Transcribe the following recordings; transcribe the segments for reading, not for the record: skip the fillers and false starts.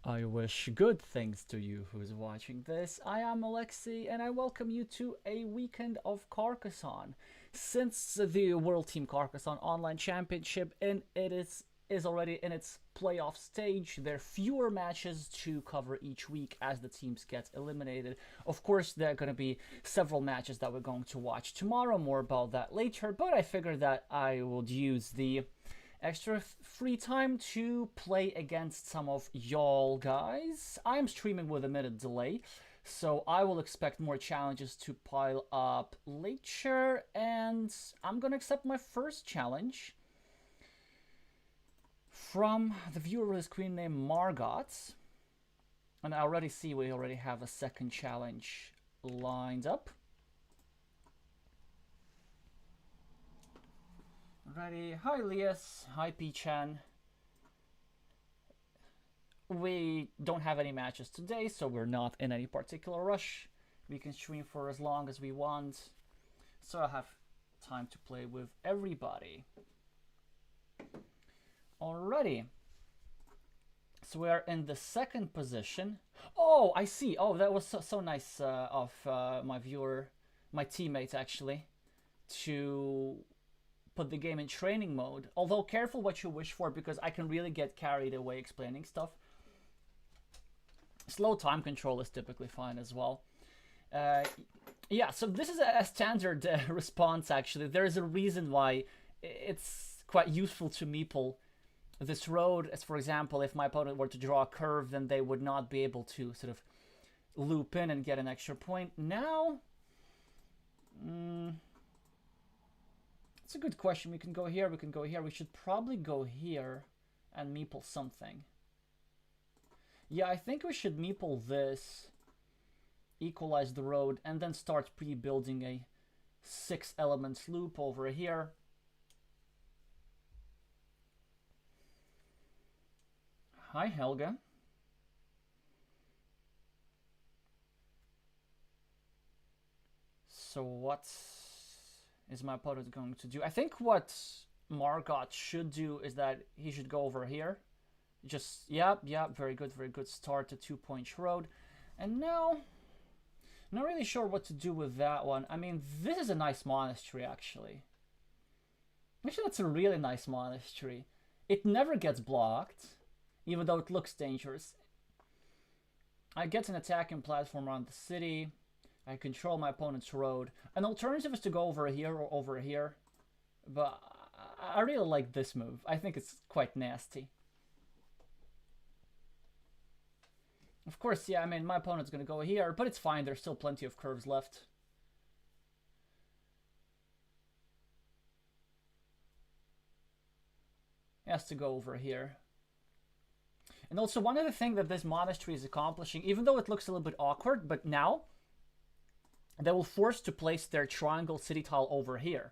I wish good things to you who's watching this. I am Alexey and I welcome you to a weekend of Carcassonne. Since the World Team Carcassonne Online Championship and it is already in its playoff stage, there are fewer matches to cover each week as the teams get eliminated. Of course, there are going to be several matches that we're going to watch tomorrow, more about that later, but I figured that I would use the extra free time to play against some of y'all guys. I'm streaming with a minute delay, so I will expect more challenges to pile up later, and I'm gonna accept my first challenge from the viewer with a screen name Margot. And I already see we already have a second challenge lined up. Ready. Hi, Lias. Hi, P-chan. We don't have any matches today, so we're not in any particular rush. We can stream for as long as we want, so I have time to play with everybody. Alrighty. So we are in the second position. Oh, I see. Oh, that was so nice of my viewer, my teammate actually, to put the game in training mode. Although careful what you wish for, because I can really get carried away explaining stuff. Slow time control is typically fine as well. Yeah, so this is a standard response actually. There is a reason why it's quite useful to meeple this road, as for example, if my opponent were to draw a curve, then they would not be able to sort of loop in and get an extra point. Now, it's a good question. We can go here, we can go here. We should probably go here and meeple something. Yeah, I think we should meeple this, equalize the road, and then start pre-building a 6 elements loop over here. Hi, Helga. So what is my opponent going to do? I think what Margot should do is that he should go over here. Just, yeah, very good start to 2-point road. And now, not really sure what to do with that one. I mean, this is a nice monastery, actually. Actually, that's a really nice monastery. It never gets blocked, even though it looks dangerous. I get an attacking platform around the city. I control my opponent's road. An alternative is to go over here or over here, but I really like this move. I think it's quite nasty. Of course, yeah, I mean, my opponent's gonna go here, but it's fine. There's still plenty of curves left. He has to go over here. And also, one other thing that this monastery is accomplishing, even though it looks a little bit awkward, but now they will force to place their triangle city tile over here.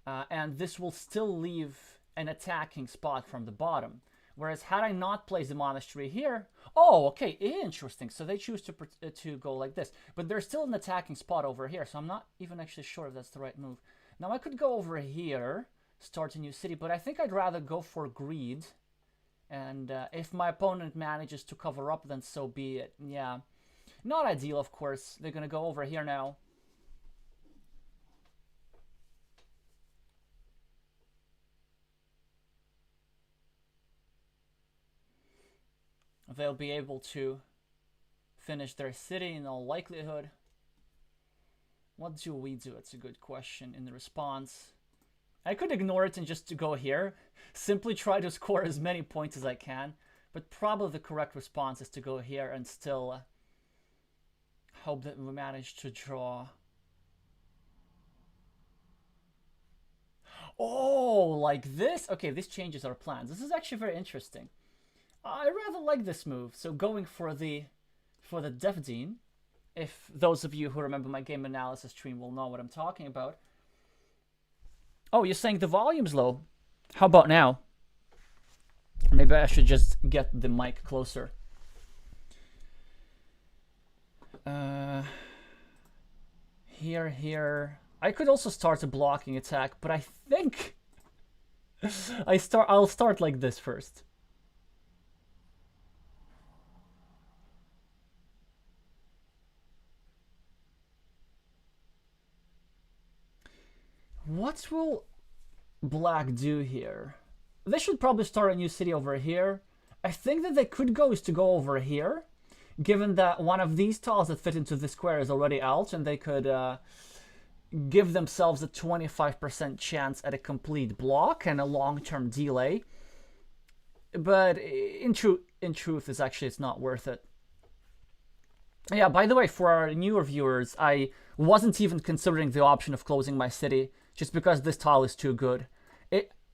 And this will still leave an attacking spot from the bottom. Whereas had I not placed the monastery here, oh, okay, interesting. So they choose to go like this. But there's still an attacking spot over here, so I'm not even actually sure if that's the right move. Now I could go over here, start a new city, but I think I'd rather go for greed. And if my opponent manages to cover up, then so be it. Yeah, not ideal, of course. They're gonna go over here now. They'll be able to finish their city in all likelihood. What do we do? It's a good question in the response. I could ignore it and just to go here. Simply try to score as many points as I can. But probably the correct response is to go here and still hope that we manage to draw. Oh, like this? Okay, this changes our plans. This is actually very interesting. I rather like this move. So going for the Dev Dean, if those of you who remember my game analysis stream will know what I'm talking about. Oh, you're saying the volume's low. How about now? Maybe I should just get the mic closer. Here. I could also start a blocking attack, but I think I'll start like this first. what will Black do here? They should probably start a new city over here. I think that they could go is to go over here, given that one of these tiles that fit into the square is already out, and they could give themselves a 25% chance at a complete block and a long-term delay. But in truth, it's not worth it. Yeah, by the way, for our newer viewers, I wasn't even considering the option of closing my city, just because this tile is too good.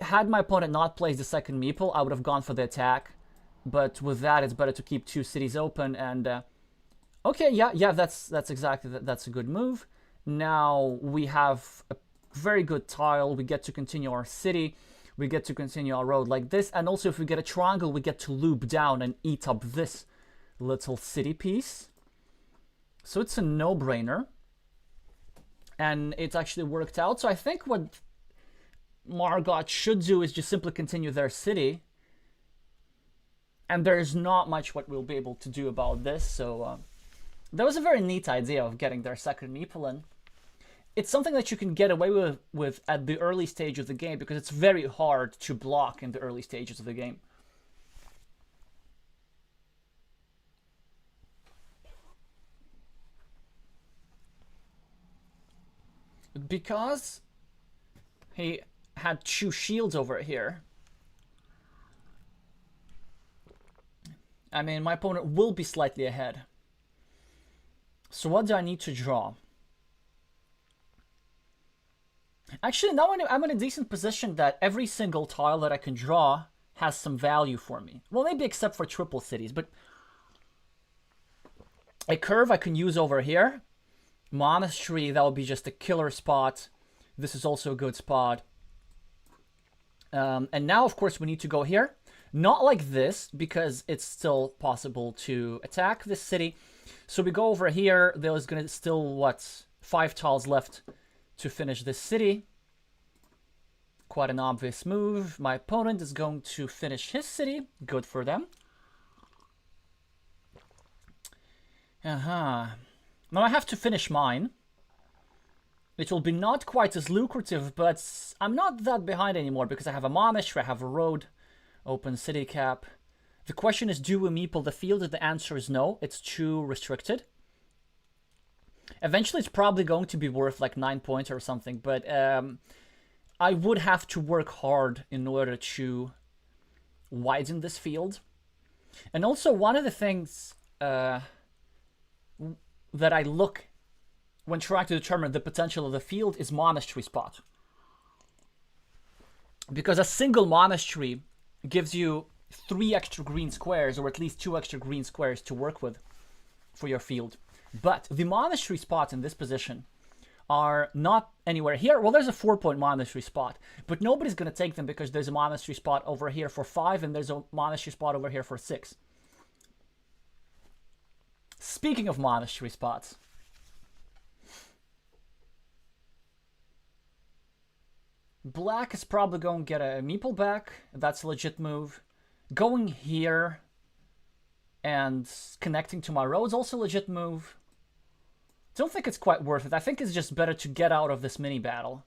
Had my opponent not placed the second meeple, I would have gone for the attack. But with that, it's better to keep 2 cities open. And okay, yeah, that's exactly that's a good move. Now we have a very good tile. We get to continue our city. We get to continue our road like this. And also, if we get a triangle, we get to loop down and eat up this little city piece. So it's a no-brainer. And it's actually worked out. So I think what Margot should do is just simply continue their city. And there's not much what we'll be able to do about this. So that was a very neat idea of getting their second meeple in. It's something that you can get away with at the early stage of the game, because it's very hard to block in the early stages of the game. Because he had 2 shields over here, I mean, my opponent will be slightly ahead. So what do I need to draw? Actually, now I'm in a decent position that every single tile that I can draw has some value for me. Well, maybe except for triple cities, but a curve I can use over here. Monastery, that would be just a killer spot. This is also a good spot. And now, of course, we need to go here. Not like this, because it's still possible to attack this city. So we go over here. There's going to still, what, 5 tiles left to finish this city. Quite an obvious move. My opponent is going to finish his city. Good for them. Now I have to finish mine. It will be not quite as lucrative, but I'm not that behind anymore because I have a monastery, I have a road, open city cap. The question is, do we meeple the field? The answer is no. It's too restricted. Eventually, it's probably going to be worth like 9 points or something, but I would have to work hard in order to widen this field. And also, one of the things that I look when trying to determine the potential of the field is monastery spot. Because a single monastery gives you 3 extra green squares, or at least 2 extra green squares to work with for your field. But the monastery spots in this position are not anywhere here. Well, there's a 4-point monastery spot, but nobody's going to take them because there's a monastery spot over here for 5 and there's a monastery spot over here for 6. Speaking of monastery spots, Black is probably going to get a meeple back. That's a legit move. Going here and connecting to my road is also a legit move. Don't think it's quite worth it. I think it's just better to get out of this mini battle.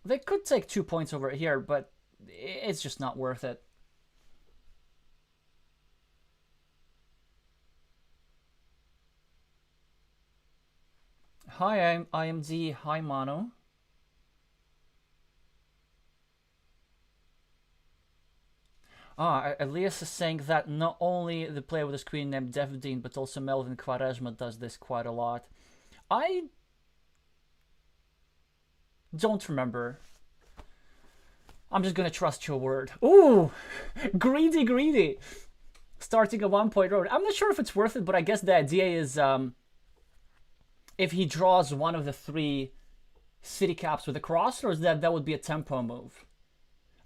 They could take 2 points over here, but it's just not worth it. Hi, I'm IMD. Hi, Mono. Elias is saying that not only the player with a screen named Devdeen, but also Melvin Quaresma does this quite a lot. I don't remember. I'm just gonna trust your word. Ooh! Greedy, greedy! Starting a 1-point road. I'm not sure if it's worth it, but I guess the idea is if he draws one of the 3 city caps with a crossroads, that would be a tempo move.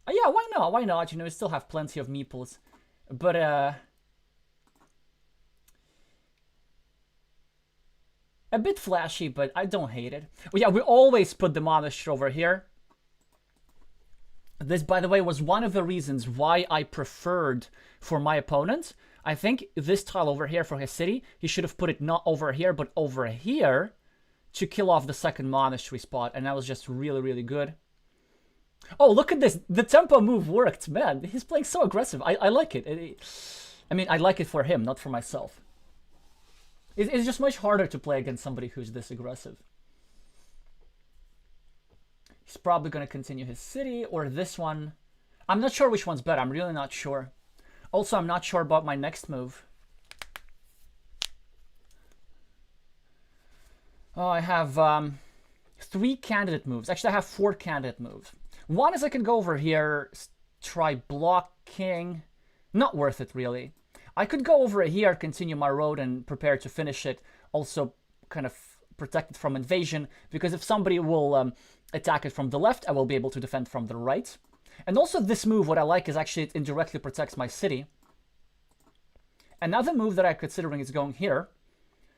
Yeah, why not? Why not? You know, we still have plenty of meeples. But, a bit flashy, but I don't hate it. Well, yeah, we always put the monastery over here. This, by the way, was one of the reasons why I preferred for my opponent. I think this tile over here for his city, he should have put it not over here, but over here. to kill off the second monastery spot, and that was just really, really good. Oh, look at this. The tempo move worked, man. He's playing so aggressive. I like it. I mean, I like it for him, not for myself. It's just much harder to play against somebody who's this aggressive. He's probably going to continue his city or this one. I'm not sure which one's better. I'm really not sure. Also, I'm not sure about my next move. Oh, I have 3 candidate moves. Actually, I have 4 candidate moves. One is I can go over here, try blocking. Not worth it, really. I could go over here, continue my road, and prepare to finish it. Also, kind of protect it from invasion, because if somebody will attack it from the left, I will be able to defend from the right. And also this move, what I like is actually it indirectly protects my city. Another move that I'm considering is going here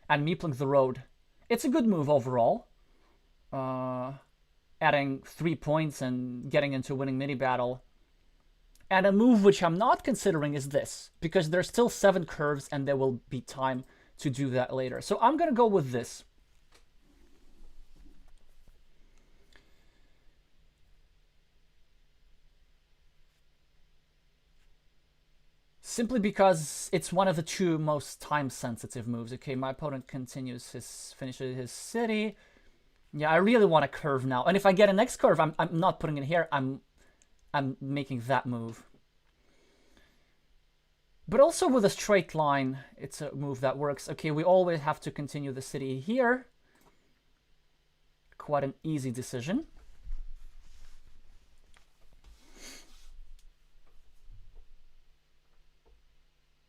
and meepling the road. It's a good move overall. Adding 3 points and getting into a winning mini battle. And a move which I'm not considering is this, because there's still 7 curves and there will be time to do that later. So I'm going to go with this. Simply because it's one of the 2 most time-sensitive moves. Okay, my opponent finishes his city. Yeah, I really want a curve now. And if I get a next curve, I'm not putting it here. I'm making that move. But also with a straight line, it's a move that works. Okay, we always have to continue the city here. Quite an easy decision.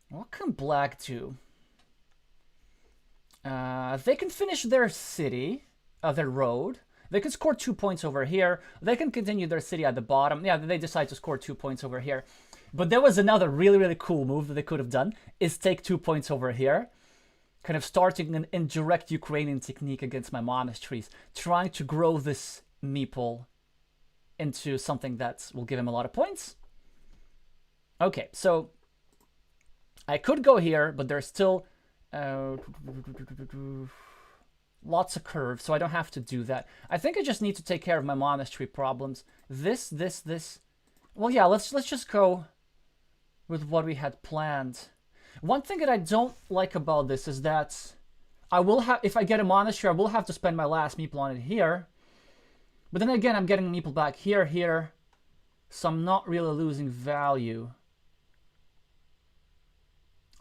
What can black do? They can finish their city, their road. They can score 2 points over here. They can continue their city at the bottom. Yeah, they decide to score 2 points over here. But there was another really, really cool move that they could have done, is take 2 points over here. Kind of starting an indirect Ukrainian technique against my monasteries. Trying to grow this meeple into something that will give him a lot of points. Okay, so I could go here, but there's still lots of curves, so I don't have to do that. I think I just need to take care of my monastery problems. This. Well, yeah, let's just go with what we had planned. One thing that I don't like about this is that I will have, if I get a monastery, I will have to spend my last meeple on it here. But then again, I'm getting meeple back here, so I'm not really losing value.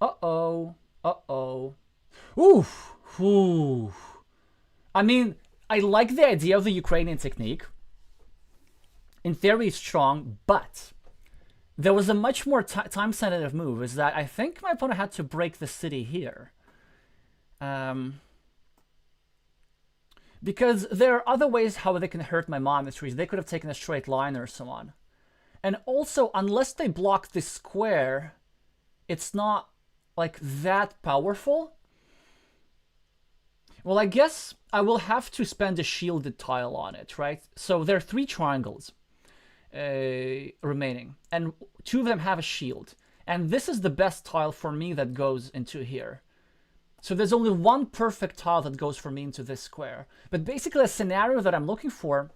Uh-oh. Oof. I mean, I like the idea of the Ukrainian technique. In theory, it's strong, but there was a much more time-sensitive move, is that I think my opponent had to break the city here. Because there are other ways how they can hurt my monasteries. They could have taken a straight line or so on. And also, unless they block this square, it's not like that powerful. Well, I guess I will have to spend a shielded tile on it, right? So there are 3 triangles remaining, and 2 of them have a shield. And this is the best tile for me that goes into here. So there's only 1 perfect tile that goes for me into this square. But basically a scenario that I'm looking for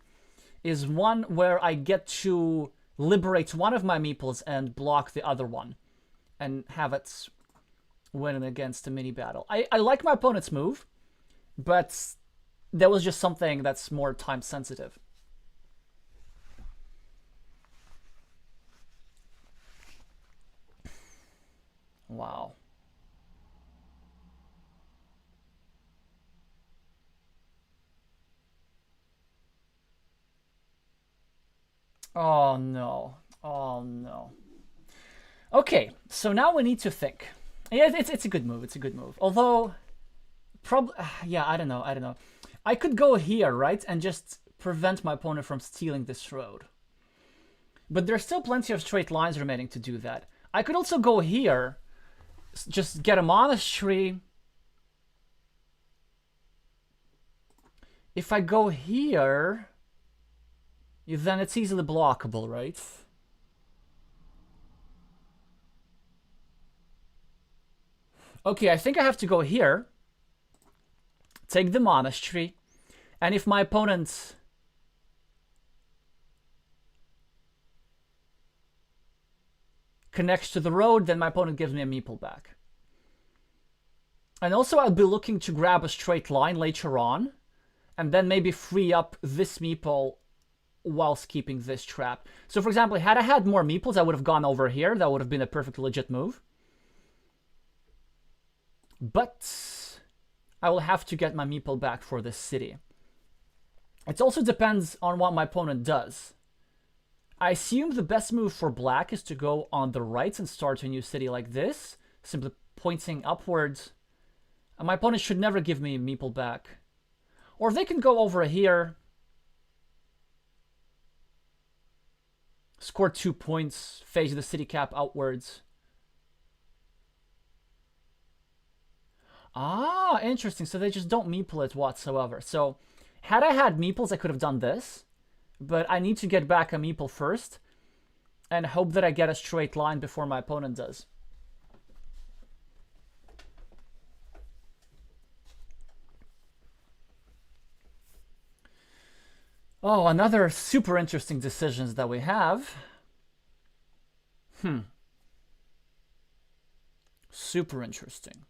is one where I get to liberate one of my meeples and block the other one. And have it win against a mini battle. I like my opponent's move, but there was just something that's more time sensitive. Wow. Oh no. Oh no. Okay, so now we need to think. Yeah, it's a good move. It's a good move. Although, yeah, I don't know. I could go here, right, and just prevent my opponent from stealing this road. But there's still plenty of straight lines remaining to do that. I could also go here, just get a monastery. If I go here, then it's easily blockable, right? Okay, I think I have to go here, take the monastery, And if my opponent connects to the road, then my opponent gives me a meeple back. And also I'll be looking to grab a straight line later on, and then maybe free up this meeple whilst keeping this trap. So for example, had I had more meeples, I would have gone over here. That would have been a perfectly legit move. But I will have to get my meeple back for this city. It also depends on what my opponent does. I assume the best move for black is to go on the right and start a new city like this, simply pointing upwards. And my opponent should never give me a meeple back. Or they can go over here, score 2 points, face the city cap outwards. Ah, interesting. So they just don't meeple it whatsoever. So had I had meeples, I could have done this. But I need to get back a meeple first and hope that I get a straight line before my opponent does. Oh, another super interesting decisions that we have. Super interesting.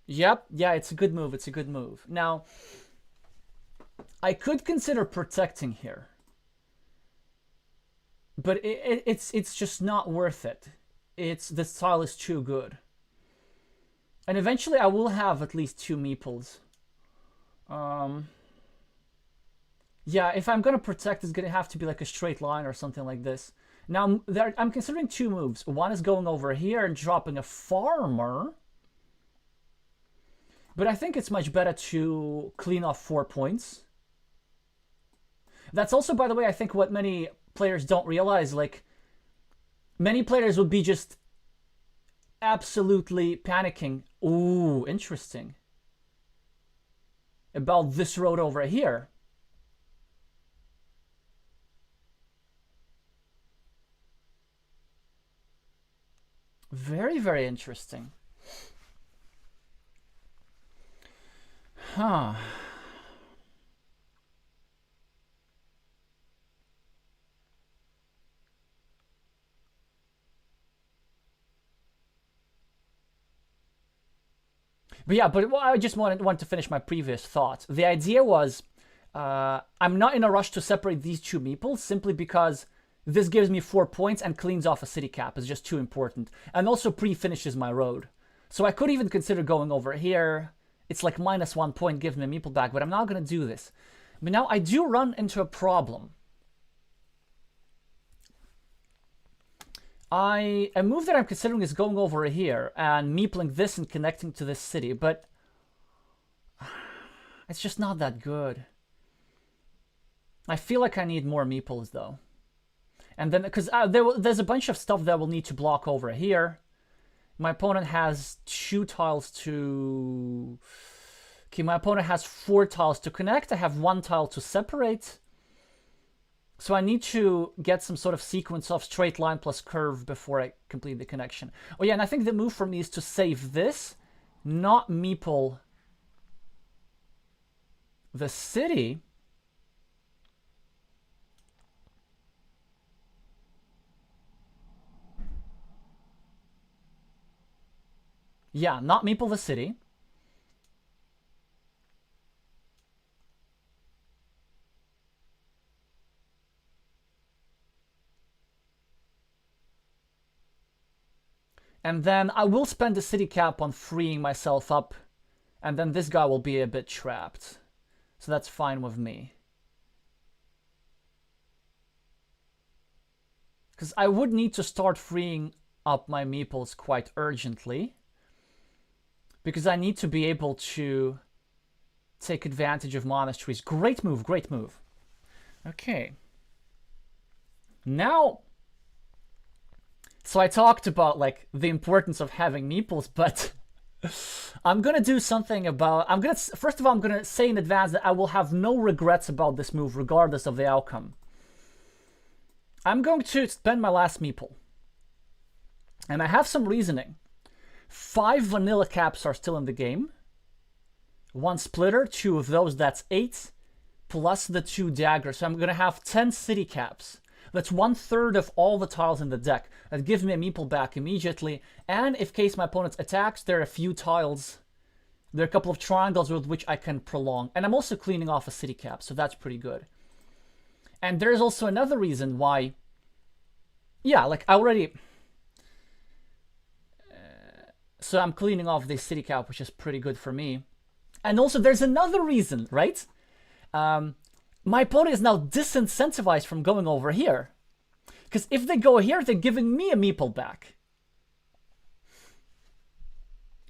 Yep, yeah, it's a good move. It's a good move. Now, I could consider protecting here, but it's just not worth it. The style is too good, and eventually I will have at least 2 meeples. Yeah, if I'm gonna protect, it's gonna have to be like a straight line or something like this. Now, I'm considering 2 moves. One is going over here and dropping a farmer. But I think it's much better to clean off 4 points. That's also, by the way, I think what many players don't realize. Like, many players would be just absolutely panicking. Ooh, interesting. About this road over here. Very, very interesting. Huh. But yeah, but I just want to finish my previous thought. The idea was, I'm not in a rush to separate these 2 meeples simply because this gives me 4 points and cleans off a city cap. It's just too important. And also pre-finishes my road. So I could even consider going over here. It's like -1 point, give me a meeple back, but I'm not going to do this. But now I do run into a problem. A move that I'm considering is going over here and meepling this and connecting to this city, but it's just not that good. I feel like I need more meeples though. And then, because there's a bunch of stuff that will need to block over here. My opponent has 2 tiles to... Okay, my opponent has 4 tiles to connect. I have 1 tile to separate. So I need to get some sort of sequence of straight line plus curve before I complete the connection. Oh yeah, and I think the move for me is to save this, not meeple the city. Yeah, not meeple the city. And then I will spend the city cap on freeing myself up. And then this guy will be a bit trapped. So that's fine with me. Because I would need to start freeing up my meeples quite urgently. Because I need to be able to take advantage of monasteries. Great move, great move. Okay. Now... So I talked about like the importance of having meeples, but I'm gonna do something about... First of all, I'm gonna say in advance that I will have no regrets about this move, regardless of the outcome. I'm going to spend my last meeple. And I have some reasoning. 5 vanilla caps are still in the game. 1 splitter, 2 of those, that's 8. Plus the 2 daggers. So I'm going to have 10 city caps. That's 1/3 of all the tiles in the deck. That gives me a meeple back immediately. And if case my opponent attacks, there are a few tiles. There are a couple of triangles with which I can prolong. And I'm also cleaning off a city cap, so that's pretty good. And there's also another reason why... Yeah, like I already... So I'm cleaning off this city cap, which is pretty good for me. And also there's another reason, right? My opponent is now disincentivized from going over here. Because if they go here, they're giving me a meeple back.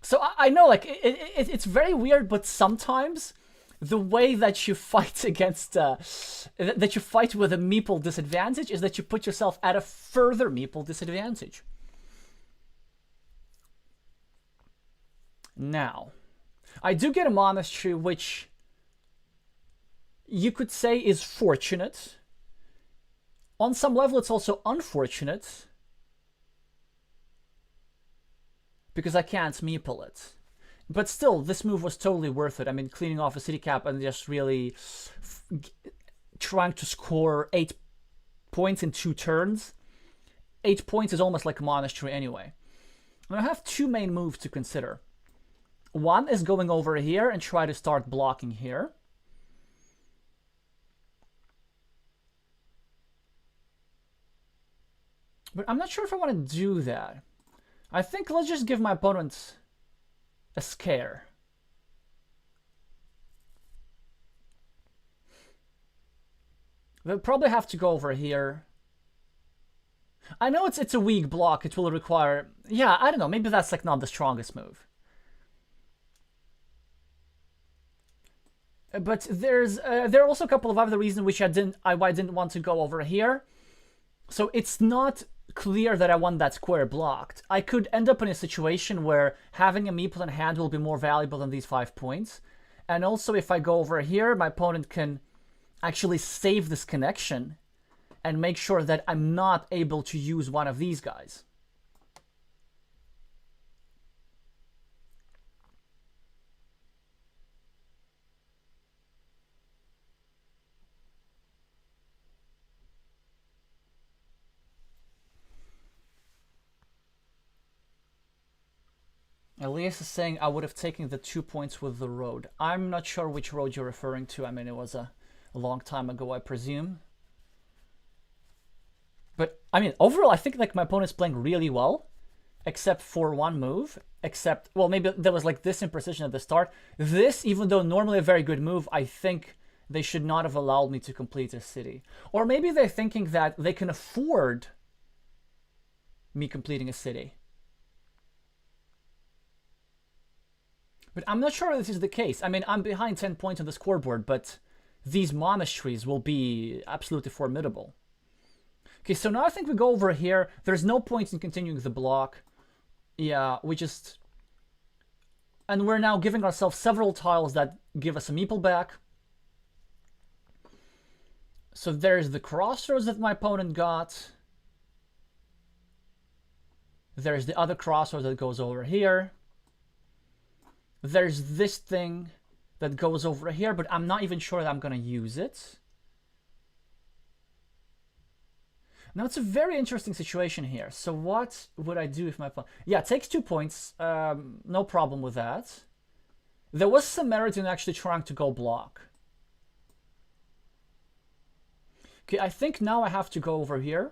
So I know, like, it's very weird, but sometimes the way that you fight against, that you fight with a meeple disadvantage is that you put yourself at a further meeple disadvantage. Now, I do get a monastery, which you could say is fortunate. On some level, it's also unfortunate, because I can't meeple it. But still, this move was totally worth it. I mean, cleaning off a city cap and just really trying to score 8 points in 2 turns. 8 points is almost like a monastery anyway. And I have 2 main moves to consider. One is going over here and try to start blocking here. But I'm not sure if I want to do that. I think let's just give my opponent a scare. They'll probably have to go over here. I know it's a weak block. It will require... Yeah, I don't know. Maybe that's like not the strongest move. But there are also a couple of other reasons which why I didn't want to go over here. So it's not clear that I want that square blocked. I could end up in a situation where having a meeple in hand will be more valuable than these 5 points. And also if I go over here, my opponent can actually save this connection and make sure that I'm not able to use one of these guys. Elias is saying I would have taken the 2 points with the road. I'm not sure which road you're referring to. I mean, it was a long time ago, I presume. But, I mean, overall, I think like my opponent's playing really well. Except for one move. Except, well, maybe there was like this imprecision at the start. This, even though normally a very good move, I think they should not have allowed me to complete a city. Or maybe they're thinking that they can afford me completing a city. But I'm not sure this is the case. I mean, I'm behind 10 points on the scoreboard, but these monasteries will be absolutely formidable. Okay, so now I think we go over here. There's no point in continuing the block. Yeah, we just... And we're now giving ourselves several tiles that give us a meeple back. So there's the crossroads that my opponent got. There's the other crossroads that goes over here. There's this thing that goes over here, but I'm not even sure that I'm going to use it. Now, it's a very interesting situation here. So what would I do if my opponent... Yeah, it takes 2 points. No problem with that. There was some merit in actually trying to go block. Okay, I think now I have to go over here.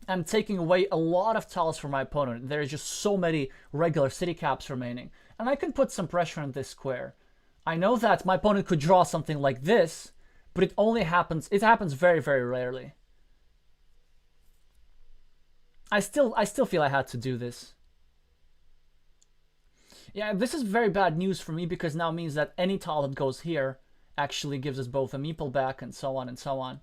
I'm taking away a lot of tiles from my opponent. There's just so many regular city caps remaining. And I can put some pressure on this square. I know that my opponent could draw something like this, but it happens very, very rarely. I still feel I had to do this. Yeah, this is very bad news for me because now means that any tile that goes here actually gives us both a meeple back and so on and so on.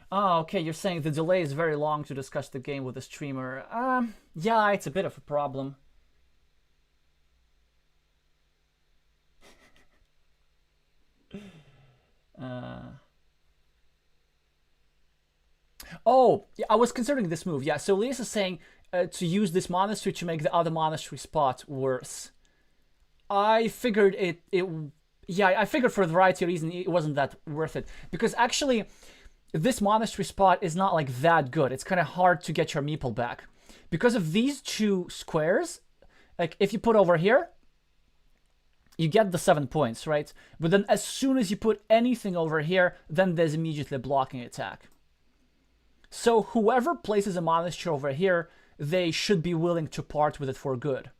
Oh, okay, you're saying the delay is very long to discuss the game with the streamer. Yeah, it's a bit of a problem. Oh, yeah, I was considering this move. Yeah, so Elias is saying to use this monastery to make the other monastery spot worse. I figured yeah, I figured for a variety of reasons it wasn't that worth it. Because actually, this monastery spot is not like that good. It's kind of hard to get your meeple back. Because of these two squares, like if you put over here, you get the 7 points, right? But then as soon as you put anything over here, then there's immediately a blocking attack. So whoever places a monastery over here, they should be willing to part with it for good.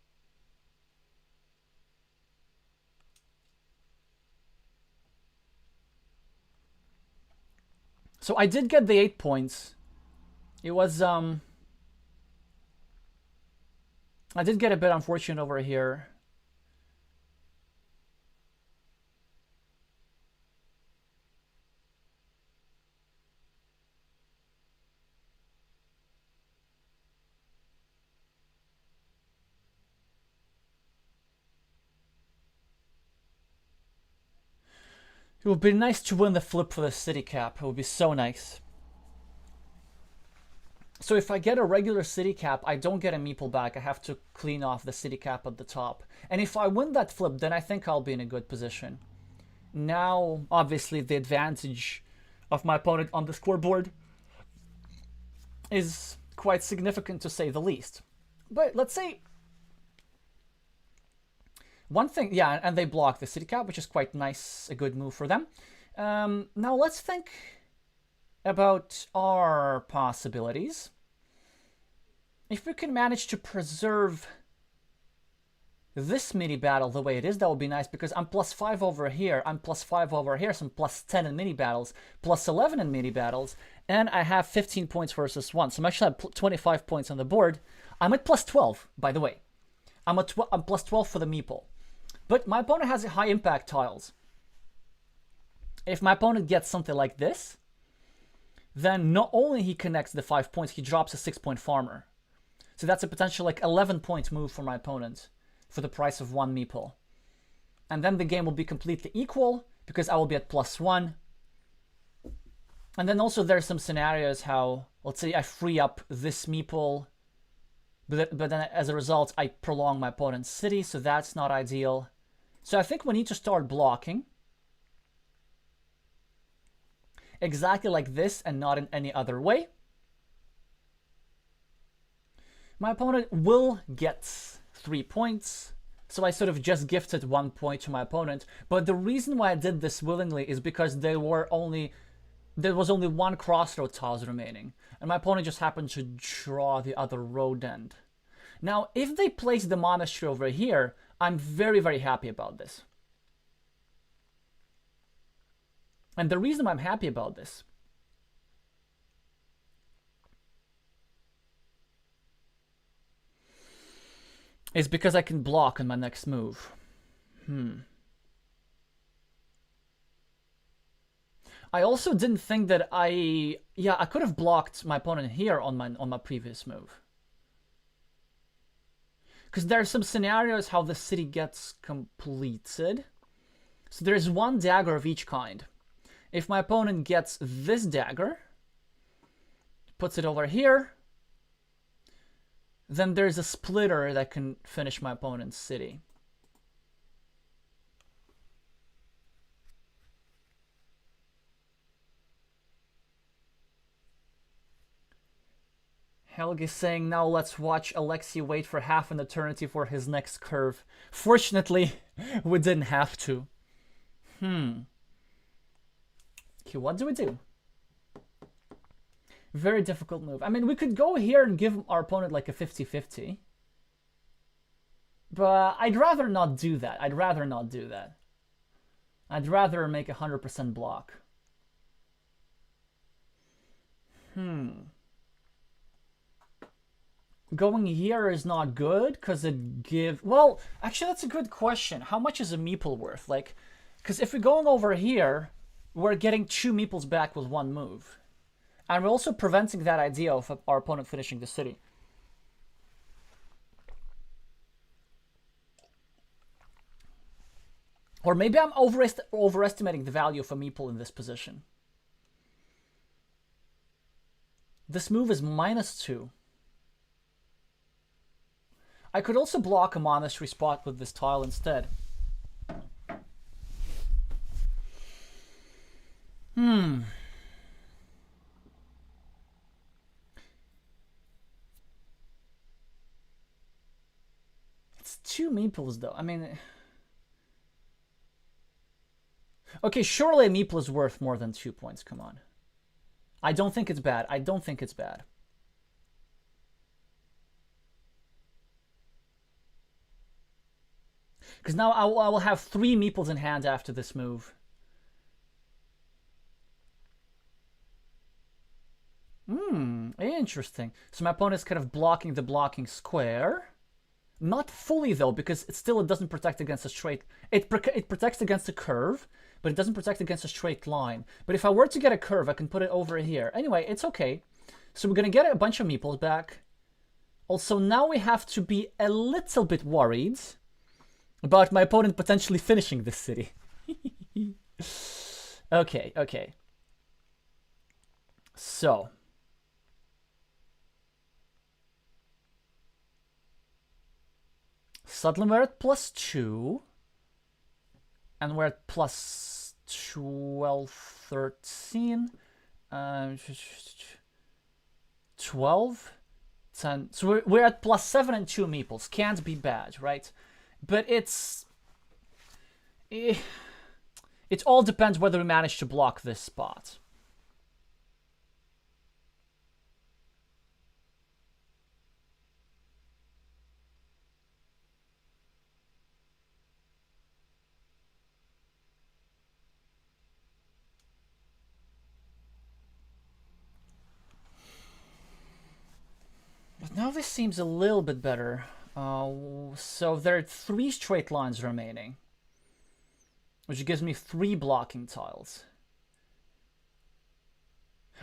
So I did get the 8 points. It was, I did get a bit unfortunate over here. It would be nice to win the flip for the city cap. It would be so nice. So if I get a regular city cap, I don't get a meeple back. I have to clean off the city cap at the top. And if I win that flip, then I think I'll be in a good position. Now, obviously, the advantage of my opponent on the scoreboard is quite significant, to say the least. But let's say one thing, yeah, and they block the city cap, which is quite nice, a good move for them. Now let's think about our possibilities. If we can manage to preserve this mini battle the way it is, that would be nice, because I'm +5 over here, I'm +5 over here, so I'm +10 in mini battles, +11 in mini battles, and I have 15 points versus 1. So I'm actually at 25 points on the board. I'm at +12, by the way. I'm +12 for the meeple. But my opponent has high impact tiles. If my opponent gets something like this, then not only he connects the 5 points, he drops a 6-point farmer. So that's a potential like 11-point move for my opponent for the price of 1 meeple. And then the game will be completely equal because I will be at +1. And then also there's some scenarios how, let's say I free up this meeple, but then as a result I prolong my opponent's city, so that's not ideal. So I think we need to start blocking exactly like this and not in any other way. My opponent will get 3 points, so I sort of just gifted 1 point to my opponent. But the reason why I did this willingly is because there was only 1 crossroad tiles remaining, and my opponent just happened to draw the other road end. Now, if they place the monastery over here, I'm very, very happy about this. And the reason I'm happy about this is because I can block on my next move. I also didn't think that I could have blocked my opponent here on my previous move. Because there are some scenarios how the city gets completed. So there's 1 dagger of each kind. If my opponent gets this dagger, puts it over here, then there's a splitter that can finish my opponent's city. Helge saying, now let's watch Alexey wait for half an eternity for his next curve. Fortunately, we didn't have to. Okay, what do we do? Very difficult move. I mean, we could go here and give our opponent like a 50-50. But I'd rather not do that. I'd rather make 100% block. Going here is not good because it gives... Well, actually, that's a good question. How much is a meeple worth? Like, because if we're going over here, we're getting 2 meeples back with 1 move. And we're also preventing that idea of our opponent finishing the city. Or maybe I'm overestimating the value of a meeple in this position. This move is -2. I could also block a monastery spot with this tile instead. It's 2 meeples though. I mean... Okay, surely a meeple is worth more than 2 points. Come on. I don't think it's bad. I don't think it's bad. Because now I will have 3 meeples in hand after this move. Interesting. So my opponent's kind of blocking the blocking square. Not fully though, because it doesn't protect against a straight... It protects against a curve, but it doesn't protect against a straight line. But if I were to get a curve, I can put it over here. Anyway, it's okay. So we're going to get a bunch of meeples back. Also, now we have to be a little bit worried about my opponent potentially finishing this city. Okay, okay. So... Suddenly we're at +2. And we're at +12, 13. 12, 10. So we're at +7 and 2 meeples. Can't be bad, right? But it's... It all depends whether we manage to block this spot. But now this seems a little bit better. So there are 3 straight lines remaining, which gives me 3 blocking tiles.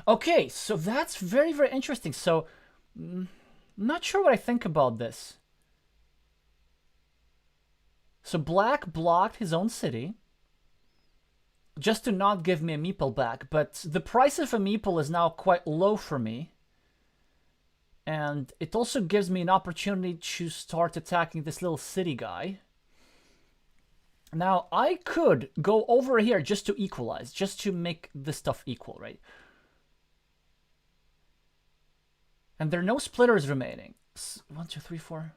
Okay, so that's very, very interesting. So, not sure what I think about this. So black blocked his own city, just to not give me a meeple back. But the price of a meeple is now quite low for me. And it also gives me an opportunity to start attacking this little city guy. Now, I could go over here just to equalize, just to make this stuff equal, right? And there are no splitters remaining. 1, 2, 3, 4.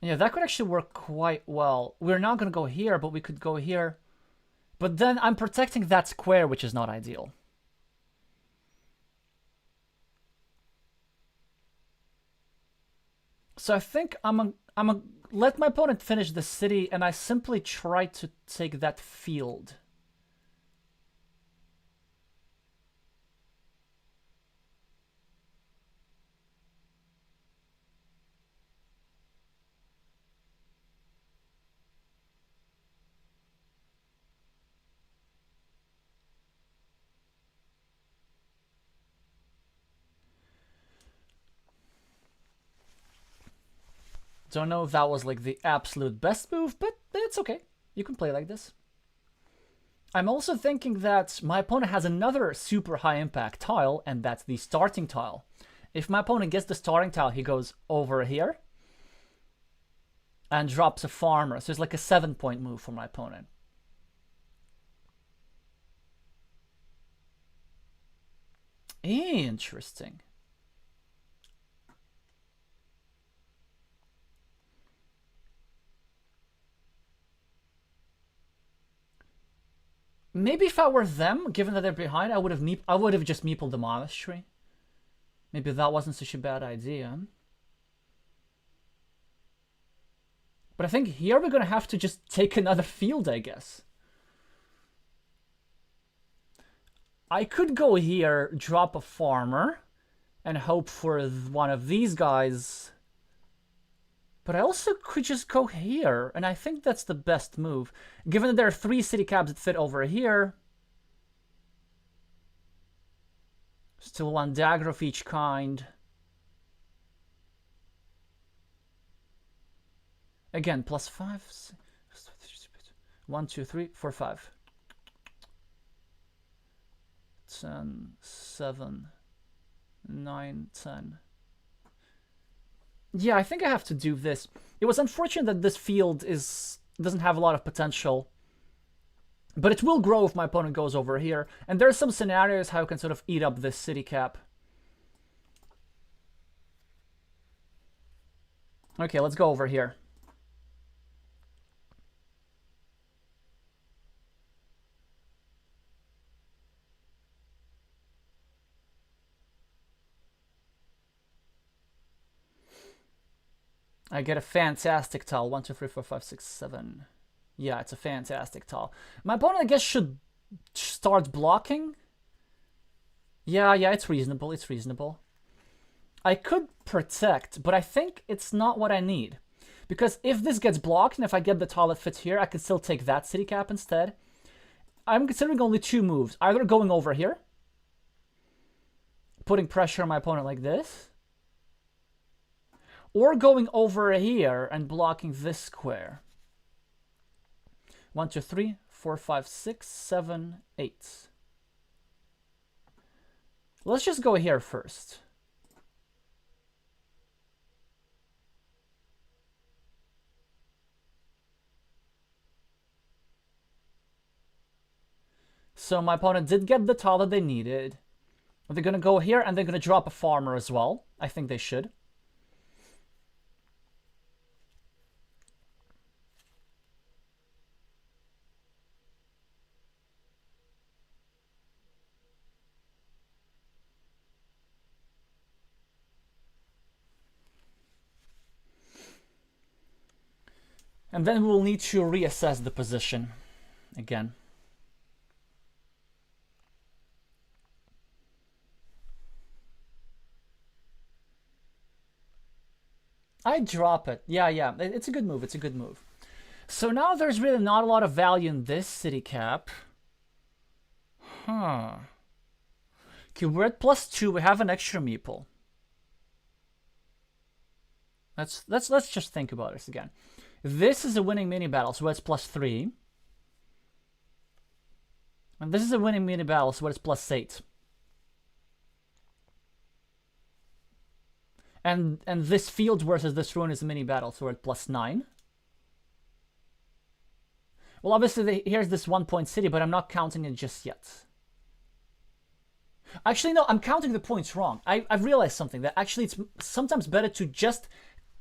Yeah, that could actually work quite well. We're not going to go here, but we could go here. But then I'm protecting that square, which is not ideal. So I think I'm a let my opponent finish the city, and I simply try to take that field. Don't know if that was like the absolute best move, but it's okay. You can play like this. I'm also thinking that my opponent has another super high impact tile, and that's the starting tile. If my opponent gets the starting tile, he goes over here and drops a farmer. So it's like a 7-point move for my opponent. Interesting. Maybe if I were them, given that they're behind, I would have just meepled the monastery. Maybe that wasn't such a bad idea. But I think here we're gonna have to just take another field, I guess. I could go here, drop a farmer, and hope for one of these guys. But I also could just go here, and I think that's the best move. Given that there are 3 city cabs that fit over here. Still 1 dagger of each kind. Again, +5. 1, 2, 3, 4, 5. 10, 7, 9, 10. Yeah, I think I have to do this. It was unfortunate that this field doesn't have a lot of potential. But it will grow if my opponent goes over here. And there are some scenarios how I can sort of eat up this city cap. Okay, let's go over here. I get a fantastic tile. 1, 2, 3, 4, 5, 6, 7. Yeah, it's a fantastic tile. My opponent, I guess, should start blocking. Yeah, it's reasonable. It's reasonable. I could protect, but I think it's not what I need. Because if this gets blocked, and if I get the tile that fits here, I can still take that city cap instead. I'm considering only 2 moves. Either going over here, putting pressure on my opponent like this, or going over here and blocking this square. 1, 2, 3, 4, 5, 6, 7, 8. Let's just go here first. So my opponent did get the tile that they needed. They're going to go here and they're going to drop a farmer as well. I think they should. And then we'll need to reassess the position again. I drop it. Yeah, it's a good move. It's a good move. So now there's really not a lot of value in this city cap. Huh. Okay, we're at +2. We have an extra meeple. Let's just think about this again. This is a winning mini battle, so it's +3. And this is a winning mini battle, so it's +8. And this field versus this ruin is a mini battle, so we're at +9. Well, obviously, here's this 1-point city, but I'm not counting it just yet. Actually, no, I'm counting the points wrong. I've realized something, that actually it's sometimes better to just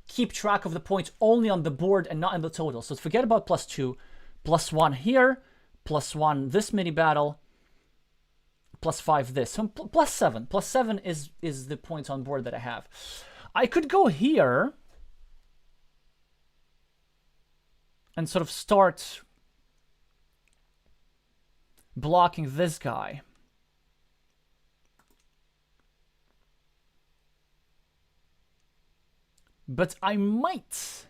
keep track of the points only on the board and not in the total. So forget about +2, +1 here, +1 this mini battle, +5 this. So +7. +7 is the points on board that I have. I could go here and sort of start blocking this guy. But I might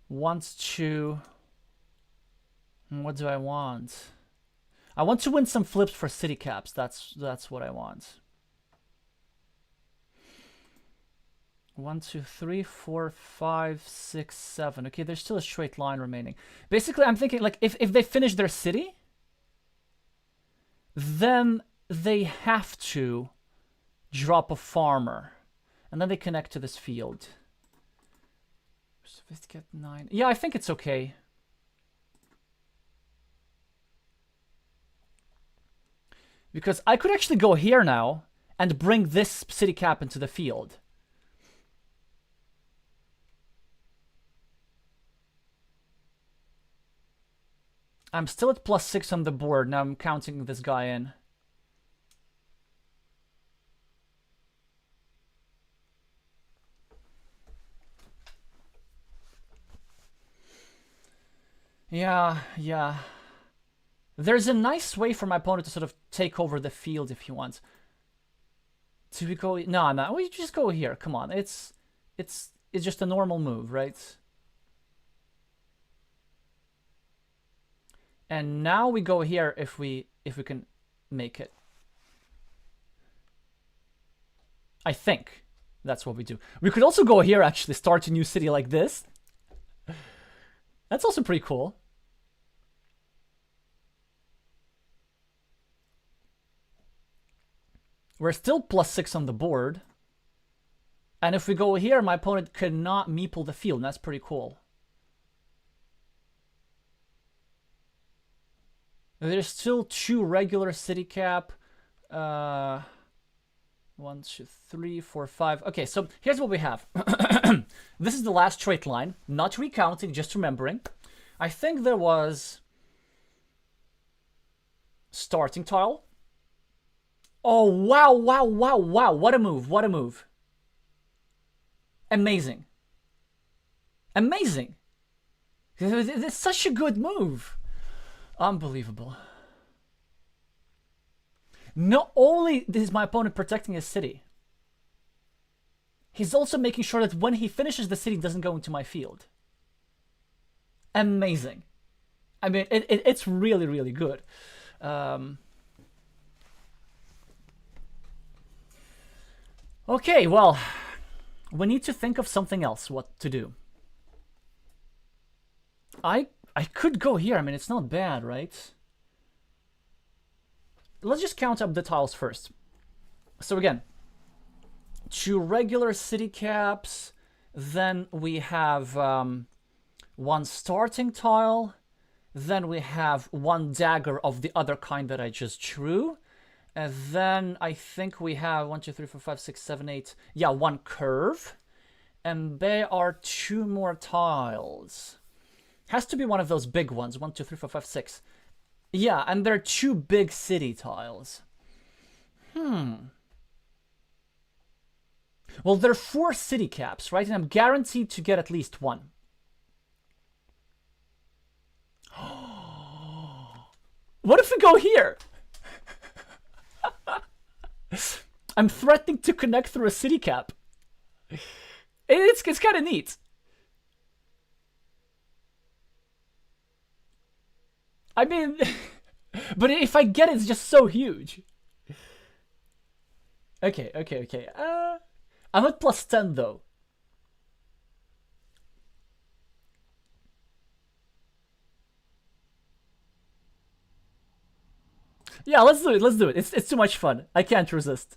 want to... What do I want? I want to win some flips for city caps. That's what I want. 1, 2, 3, 4, 5, 6, 7. Okay, there's still a straight line remaining. Basically, I'm thinking, like, if they finish their city, then they have to drop a farmer. And then they connect to this field. Sophisticate 9. Yeah, I think it's okay. Because I could actually go here now and bring this city cap into the field. I'm still at +6 on the board. Now I'm counting this guy in. Yeah. There's a nice way for my opponent to sort of take over the field if he wants. Do we go? No. We just go here. Come on. It's just a normal move, right? And now we go here if we can make it. I think that's what we do. We could also go here, actually, start a new city like this. That's also pretty cool. We're still +6 on the board. And if we go here, my opponent cannot meeple the field. And that's pretty cool. There's still 2 regular city cap. 1, 2, 3, 4, 5. Okay, so here's what we have. This is the last straight line. Not recounting, just remembering. I think there was starting tile. Oh, wow, wow, wow, wow. What a move, what a move. Amazing. Amazing. It's such a good move. Unbelievable. Not only is my opponent protecting his city, he's also making sure that when he finishes the city, it doesn't go into my field. Amazing. I mean, it's really, really good. Okay, well, we need to think of something else, what to do. I could go here. I mean, it's not bad, right? Let's just count up the tiles first. So again, 2 regular city caps. Then we have 1 starting tile. Then we have 1 dagger of the other kind that I just drew. And then I think we have 1, 2, 3, 4, 5, 6, 7, 8. Yeah, 1 curve. And there are 2 more tiles. Has to be one of those big ones. 1, 2, 3, 4, 5, 6. Yeah, and there are 2 big city tiles. Well, there are 4 city caps, right? And I'm guaranteed to get at least 1. What if we go here? I'm threatening to connect through a city cap. It's kind of neat. I mean, but if I get it, it's just so huge. Okay. I'm at +10 though. Yeah, let's do it. It's too much fun. I can't resist.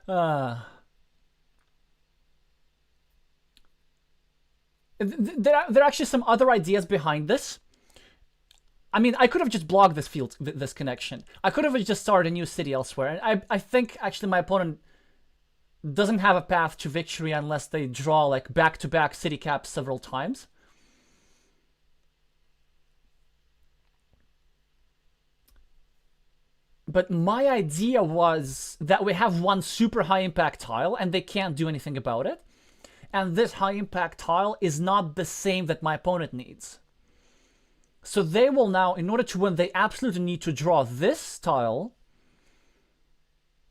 There are actually some other ideas behind this. I mean, I could have just blocked this field, this connection. I could have just started a new city elsewhere. And I think actually my opponent doesn't have a path to victory unless they draw like back-to-back city caps several times. But my idea was that we have 1 super high impact tile and they can't do anything about it. And this high impact tile is not the same that my opponent needs. So they will now, in order to win, they absolutely need to draw this tile.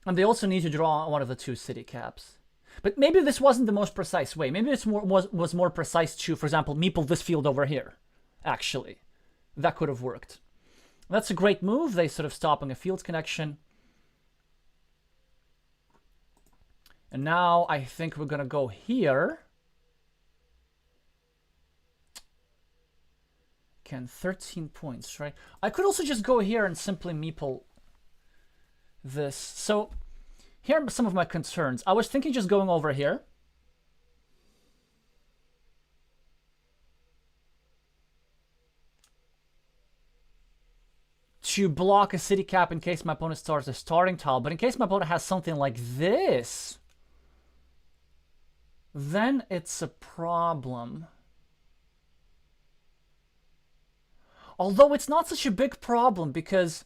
And they also need to draw one of the 2 city caps. But maybe this wasn't the most precise way. Maybe this was more precise to, for example, meeple this field over here. Actually, that could have worked. That's a great move. They sort of stopping a field connection. And now I think we're going to go here. Again, 13 points, right? I could also just go here and simply meeple this. So here are some of my concerns. I was thinking just going over here. To block a city cap in case my opponent starts a starting tile. But in case my opponent has something like this, then it's a problem. Although it's not such a big problem because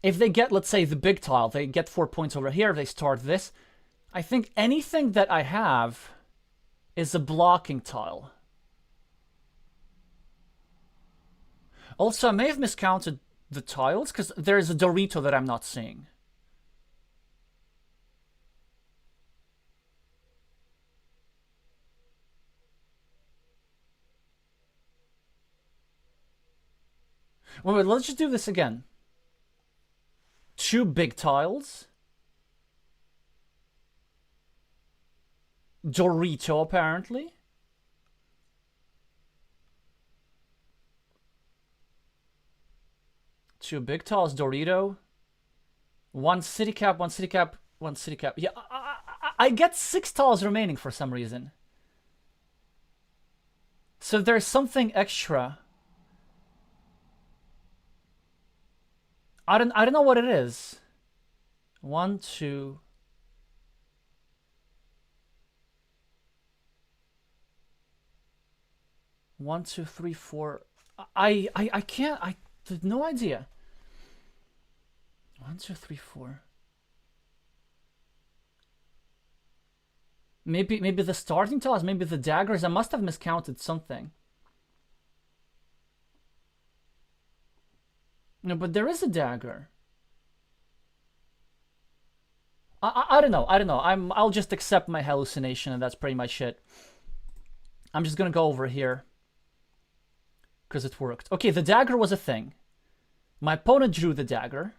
if they get, let's say, the big tile, they get 4 points over here, they start this. I think anything that I have is a blocking tile. Also, I may have miscounted the tiles because there's a Dorito that I'm not seeing. Wait, let's just do this again. 2 big tiles. Dorito, apparently. 2 big tiles, Dorito. 1 city cap, 1 city cap, 1 city cap. Yeah, I get 6 tiles remaining for some reason. So there's something extra. I don't know what it is. 1, 2. One, two, three, four. I can't. I have no idea. 1, 2, 3, 4. Maybe the starting tiles. Maybe the daggers. I must have miscounted something. No, but there is a dagger. I don't know. I don't know. I'll just accept my hallucination, and that's pretty much it. I'm just gonna go over here because it worked. Okay, the dagger was a thing. My opponent drew the dagger.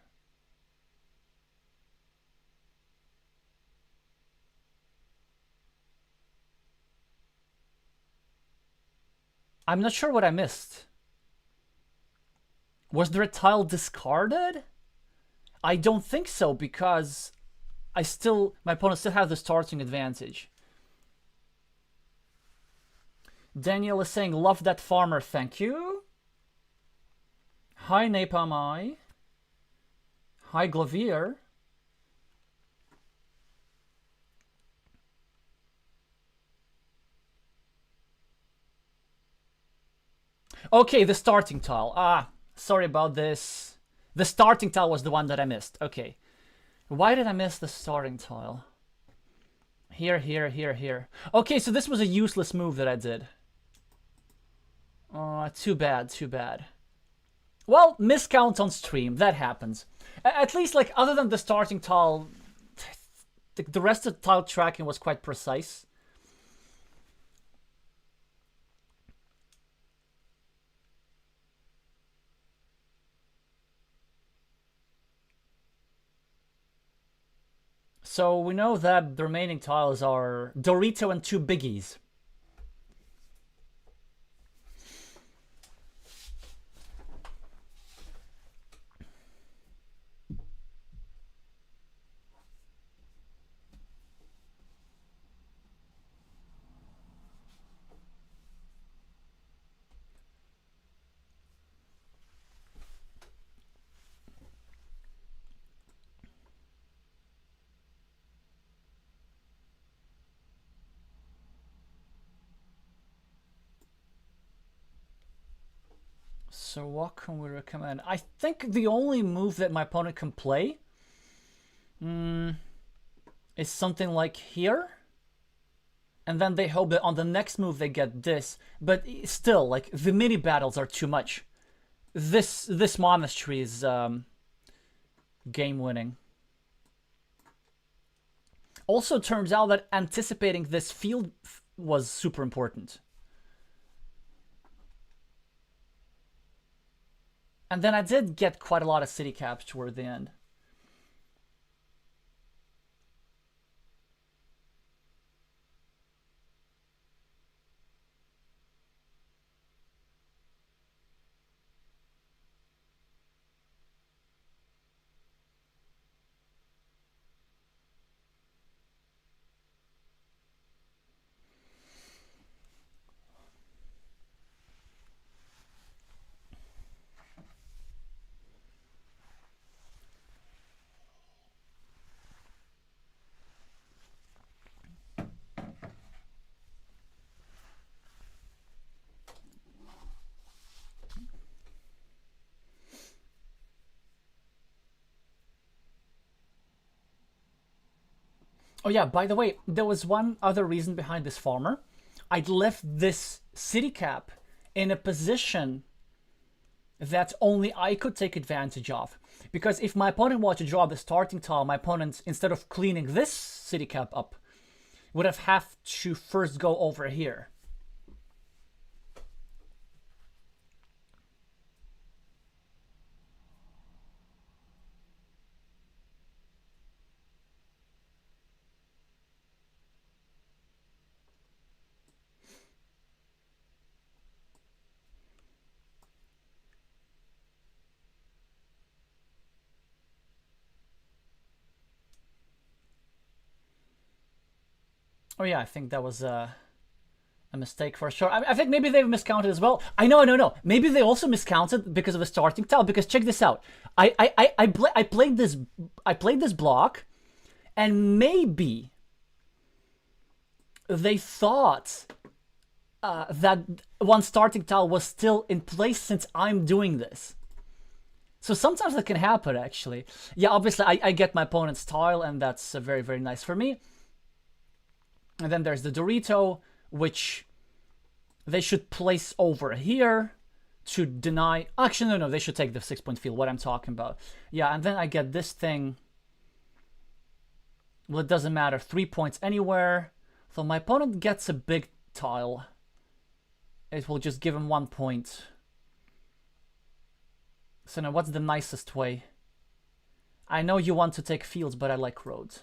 I'm not sure what I missed. Was there a tile discarded? I don't think so, because my opponent still has the starting advantage. Daniel is saying, love that farmer, thank you. Hi, Napalm. Hi, Glavier. Okay, the starting tile. Ah, sorry about this. The starting tile was the one that I missed. Okay. Why did I miss the starting tile? Here, here, here, here. Okay, so this was a useless move that I did. Too bad, too bad. Well, miscount on stream. That happens. At least, like, other than the starting tile, the rest of the tile tracking was quite precise. So we know that the remaining tiles are Dorito and 2 biggies. So what can we recommend? I think the only move that my opponent can play is something like here. And then they hope that on the next move they get this. But still, like, the mini battles are too much. This monastery is game winning. Also turns out that anticipating this field was super important. And then I did get quite a lot of city caps toward the end. Oh yeah, by the way, there was one other reason behind this farmer. I'd left this city cap in a position that only I could take advantage of. Because if my opponent wanted to draw the starting tile, my opponent, instead of cleaning this city cap up, would have to first go over here. Oh yeah, I think that was a mistake for sure. I think maybe they've miscounted as well. I know, no. Maybe they also miscounted because of the starting tile. Because check this out. I played this block, and maybe they thought that one starting tile was still in place since I'm doing this. So sometimes that can happen, actually. Yeah, obviously I get my opponent's tile, and that's very, very nice for me. And then there's the Dorito, which they should place over here to deny. Actually, no, they should take the 6-point field, what I'm talking about. Yeah, and then I get this thing. Well, it doesn't matter. 3 points anywhere. So my opponent gets a big tile. It will just give him 1 point. So now what's the nicest way? I know you want to take fields, but I like roads.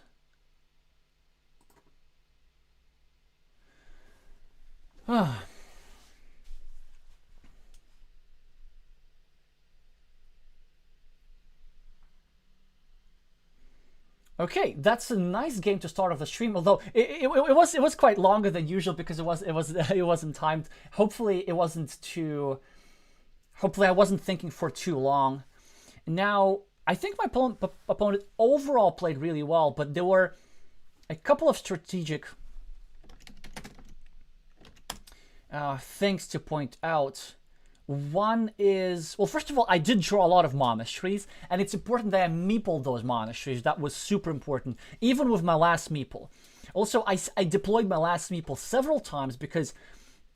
Okay, that's a nice game to start off the stream. Although it was quite longer than usual because it wasn't timed. Hopefully it wasn't too. Hopefully I wasn't thinking for too long. Now I think my opponent overall played really well, but there were a couple of strategic things to point out. One is, well, first of all, I did draw a lot of monasteries, and it's important that I meepled those monasteries. That was super important, even with my last meeple. Also, I deployed my last meeple several times because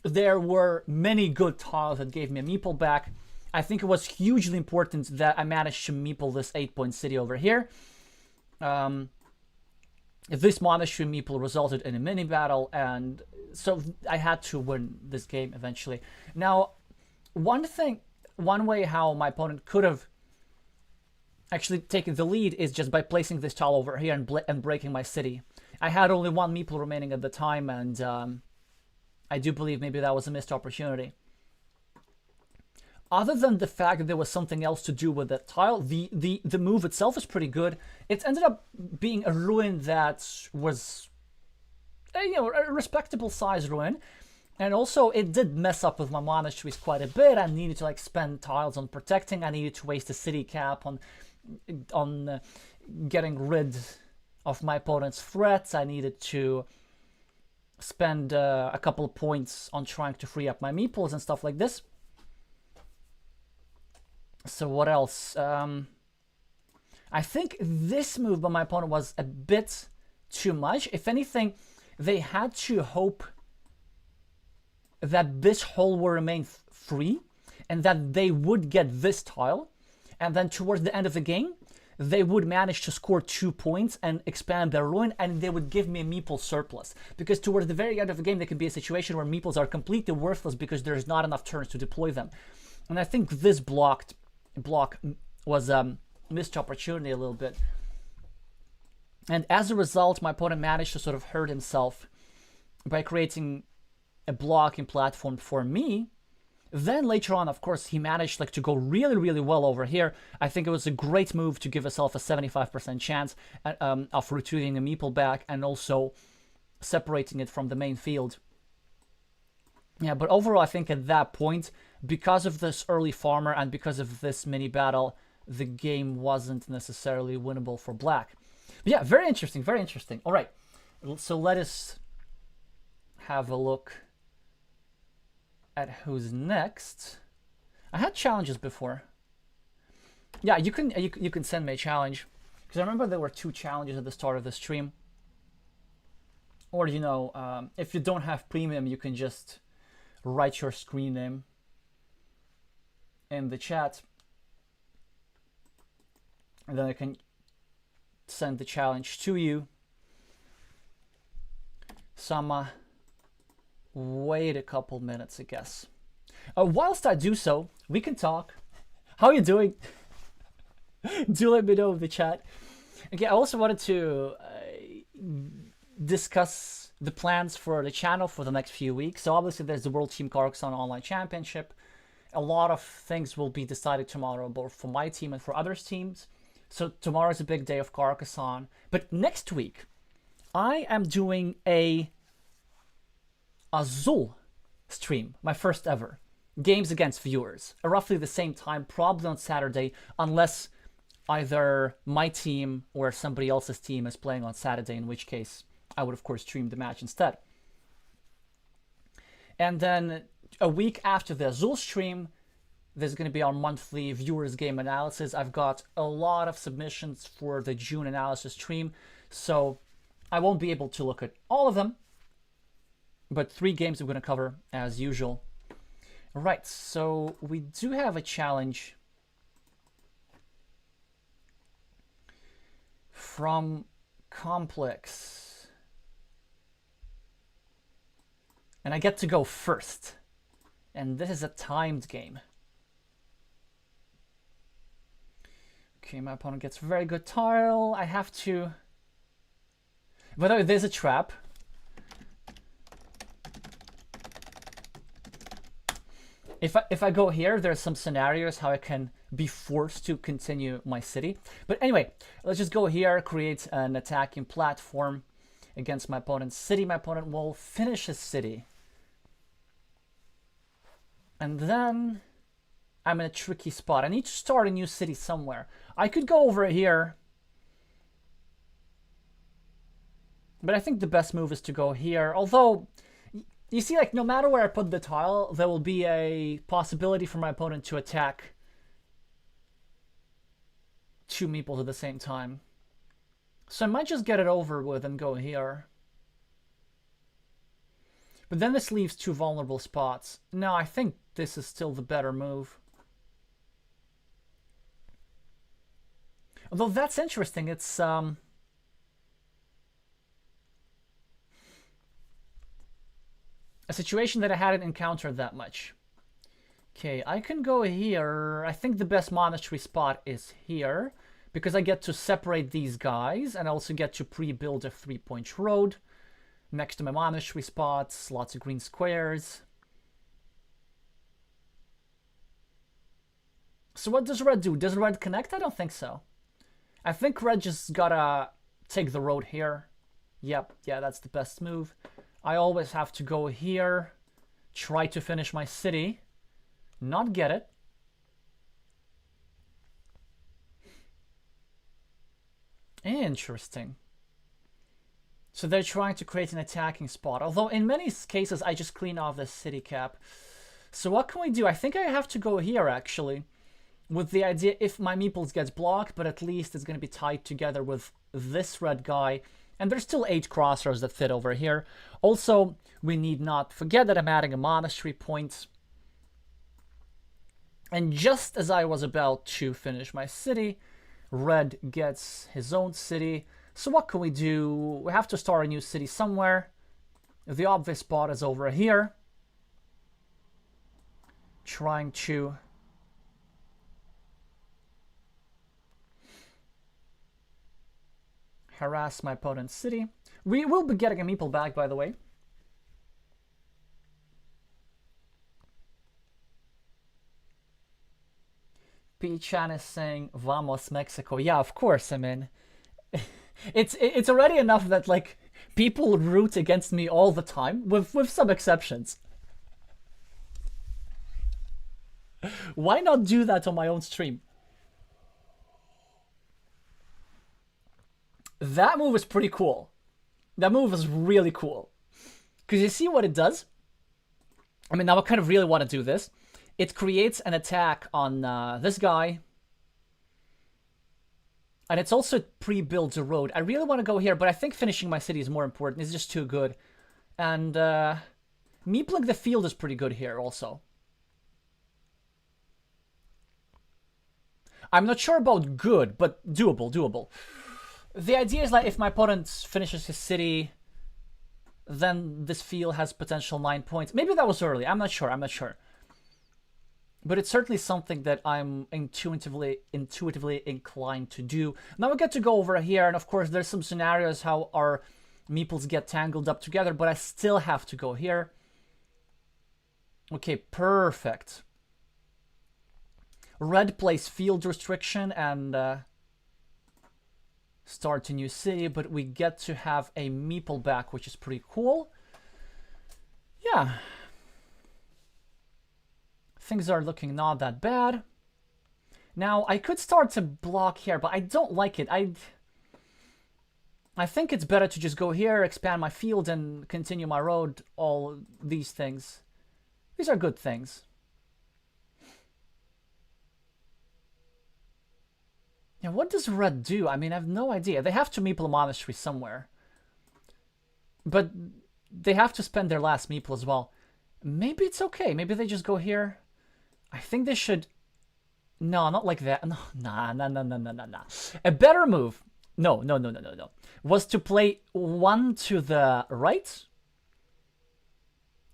there were many good tiles that gave me a meeple back. I think it was hugely important that I managed to meeple this 8-point city over here. This monastery meeple resulted in a mini battle, and so I had to win this game eventually. Now, one way how my opponent could have actually taken the lead is just by placing this tile over here and breaking my city. I had only one meeple remaining at the time, and I do believe maybe that was a missed opportunity. Other than the fact that there was something else to do with that tile, the move itself is pretty good. It ended up being a ruin that was, a respectable size ruin. And also, it did mess up with my monasteries quite a bit. I needed to like spend tiles on protecting. I needed to waste a city cap on getting rid of my opponent's threats. I needed to spend a couple of points on trying to free up my meeples and stuff like this. So what else? I think this move by my opponent was a bit too much. If anything, they had to hope that this hole will remain free and that they would get this tile, and then towards the end of the game they would manage to score 2 points and expand their ruin, and they would give me a meeple surplus, because towards the very end of the game there could be a situation where meeples are completely worthless because there's not enough turns to deploy them. And I think this block was a missed opportunity a little bit, and as a result my opponent managed to sort of hurt himself by creating a blocking platform for me. Then later on, of course, he managed to go really, really well over here. I think it was a great move to give himself a 75% chance of retrieving a meeple back and also separating it from the main field. Yeah, but overall, I think at that point, because of this early farmer and because of this mini battle, the game wasn't necessarily winnable for black. But yeah, very interesting, very interesting. All right, so let us have a look at who's next. I had challenges before. Yeah, you can send me a challenge, because I remember there were 2 challenges at the start of the stream. Or if you don't have premium, you can just write your screen name in the chat, and then I can send the challenge to you. Some wait a couple minutes, I guess. Whilst I do so, we can talk. How are you doing? Do let me know in the chat. Okay, I also wanted to discuss the plans for the channel for the next few weeks. So obviously there's the World Team Carcassonne Online Championship. A lot of things will be decided tomorrow, both for my team and for others' teams. So tomorrow's a big day of Carcassonne. But next week, I am doing a Azul stream, my first ever. Games against viewers, roughly the same time, probably on Saturday, unless either my team or somebody else's team is playing on Saturday, in which case I would, of course, stream the match instead. And then a week after the Azul stream, there's going to be our monthly viewers game analysis. I've got a lot of submissions for the June analysis stream, so I won't be able to look at all of them, but 3 games I'm going to cover as usual. All right, so we do have a challenge from Complex, and I get to go first, and this is a timed game. Okay, my opponent gets very good tile. I have to... By the way, there's a trap. If I go here, there's some scenarios how I can be forced to continue my city. But anyway, let's just go here, create an attacking platform against my opponent's city. My opponent will finish his city. And then I'm in a tricky spot. I need to start a new city somewhere. I could go over here, but I think the best move is to go here. Although, you see, like, no matter where I put the tile, there will be a possibility for my opponent to attack 2 meeples at the same time. So I might just get it over with and go here. But then this leaves 2 vulnerable spots. No, I think this is still the better move. Although that's interesting, it's a situation that I hadn't encountered that much. Okay, I can go here. I think the best monastery spot is here, because I get to separate these guys, and I also get to pre-build a 3-point road next to my monastery spots, lots of green squares. So what does red do? Does red connect? I don't think so. I think red just gotta take the road here. Yep, yeah, that's the best move. I always have to go here, try to finish my city, not get it. Interesting. So they're trying to create an attacking spot, although in many cases I just clean off the city cap. So what can we do? I think I have to go here, actually, with the idea if my meeples gets blocked, but at least it's going to be tied together with this red guy. And there's still 8 crossroads that fit over here. Also, we need not forget that I'm adding a monastery point. And just as I was about to finish my city, red gets his own city. So what can we do? We have to start a new city somewhere. The obvious spot is over here. Trying to... harass my opponent's city. We will be getting a meeple back, by the way. P-Chan is saying, Vamos, Mexico. Yeah, of course, I mean... it's already enough that, like, people root against me all the time, with some exceptions. Why not do that on my own stream? That move is pretty cool. That move is really cool. Because you see what it does? I mean, now I kind of really want to do this. It creates an attack on this guy. And it's also pre-builds a road. I really want to go here, but I think finishing my city is more important. It's just too good. And meepling the field is pretty good here also. I'm not sure about good, but doable, doable. The idea is like if my opponent finishes his city, then this field has potential 9 points. Maybe that was early. I'm not sure. I'm not sure. But it's certainly something that I'm intuitively inclined to do. Now we get to go over here, and of course there's some scenarios how our meeples get tangled up together, but I still have to go here. Okay, perfect. Red plays field restriction and start a new city, but we get to have a meeple back, which is pretty cool. Yeah, things are looking not that bad. Now, I could start to block here, but I don't like it. I think it's better to just go here, expand my field, and continue my road. All these things. These are good things. Yeah, what does red do? I mean, I have no idea. They have to meeple a monastery somewhere. But they have to spend their last meeple as well. Maybe it's okay. Maybe they just go here. I think they should... No, not like that. No, nah. A better move... No. Was to play one to the right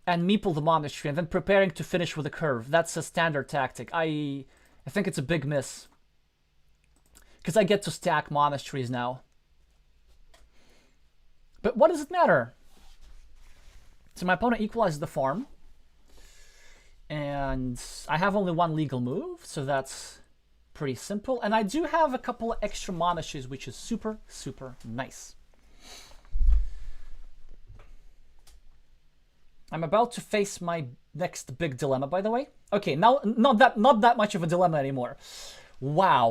and meeple the monastery and then preparing to finish with a curve. That's a standard tactic. I think it's a big miss. Because I get to stack monasteries now. But what does it matter? So my opponent equalizes the farm. And I have only one legal move, so that's pretty simple. And I do have a couple of extra monasteries, which is super, super nice. I'm about to face my next big dilemma, by the way. Okay, now not that much of a dilemma anymore. Wow.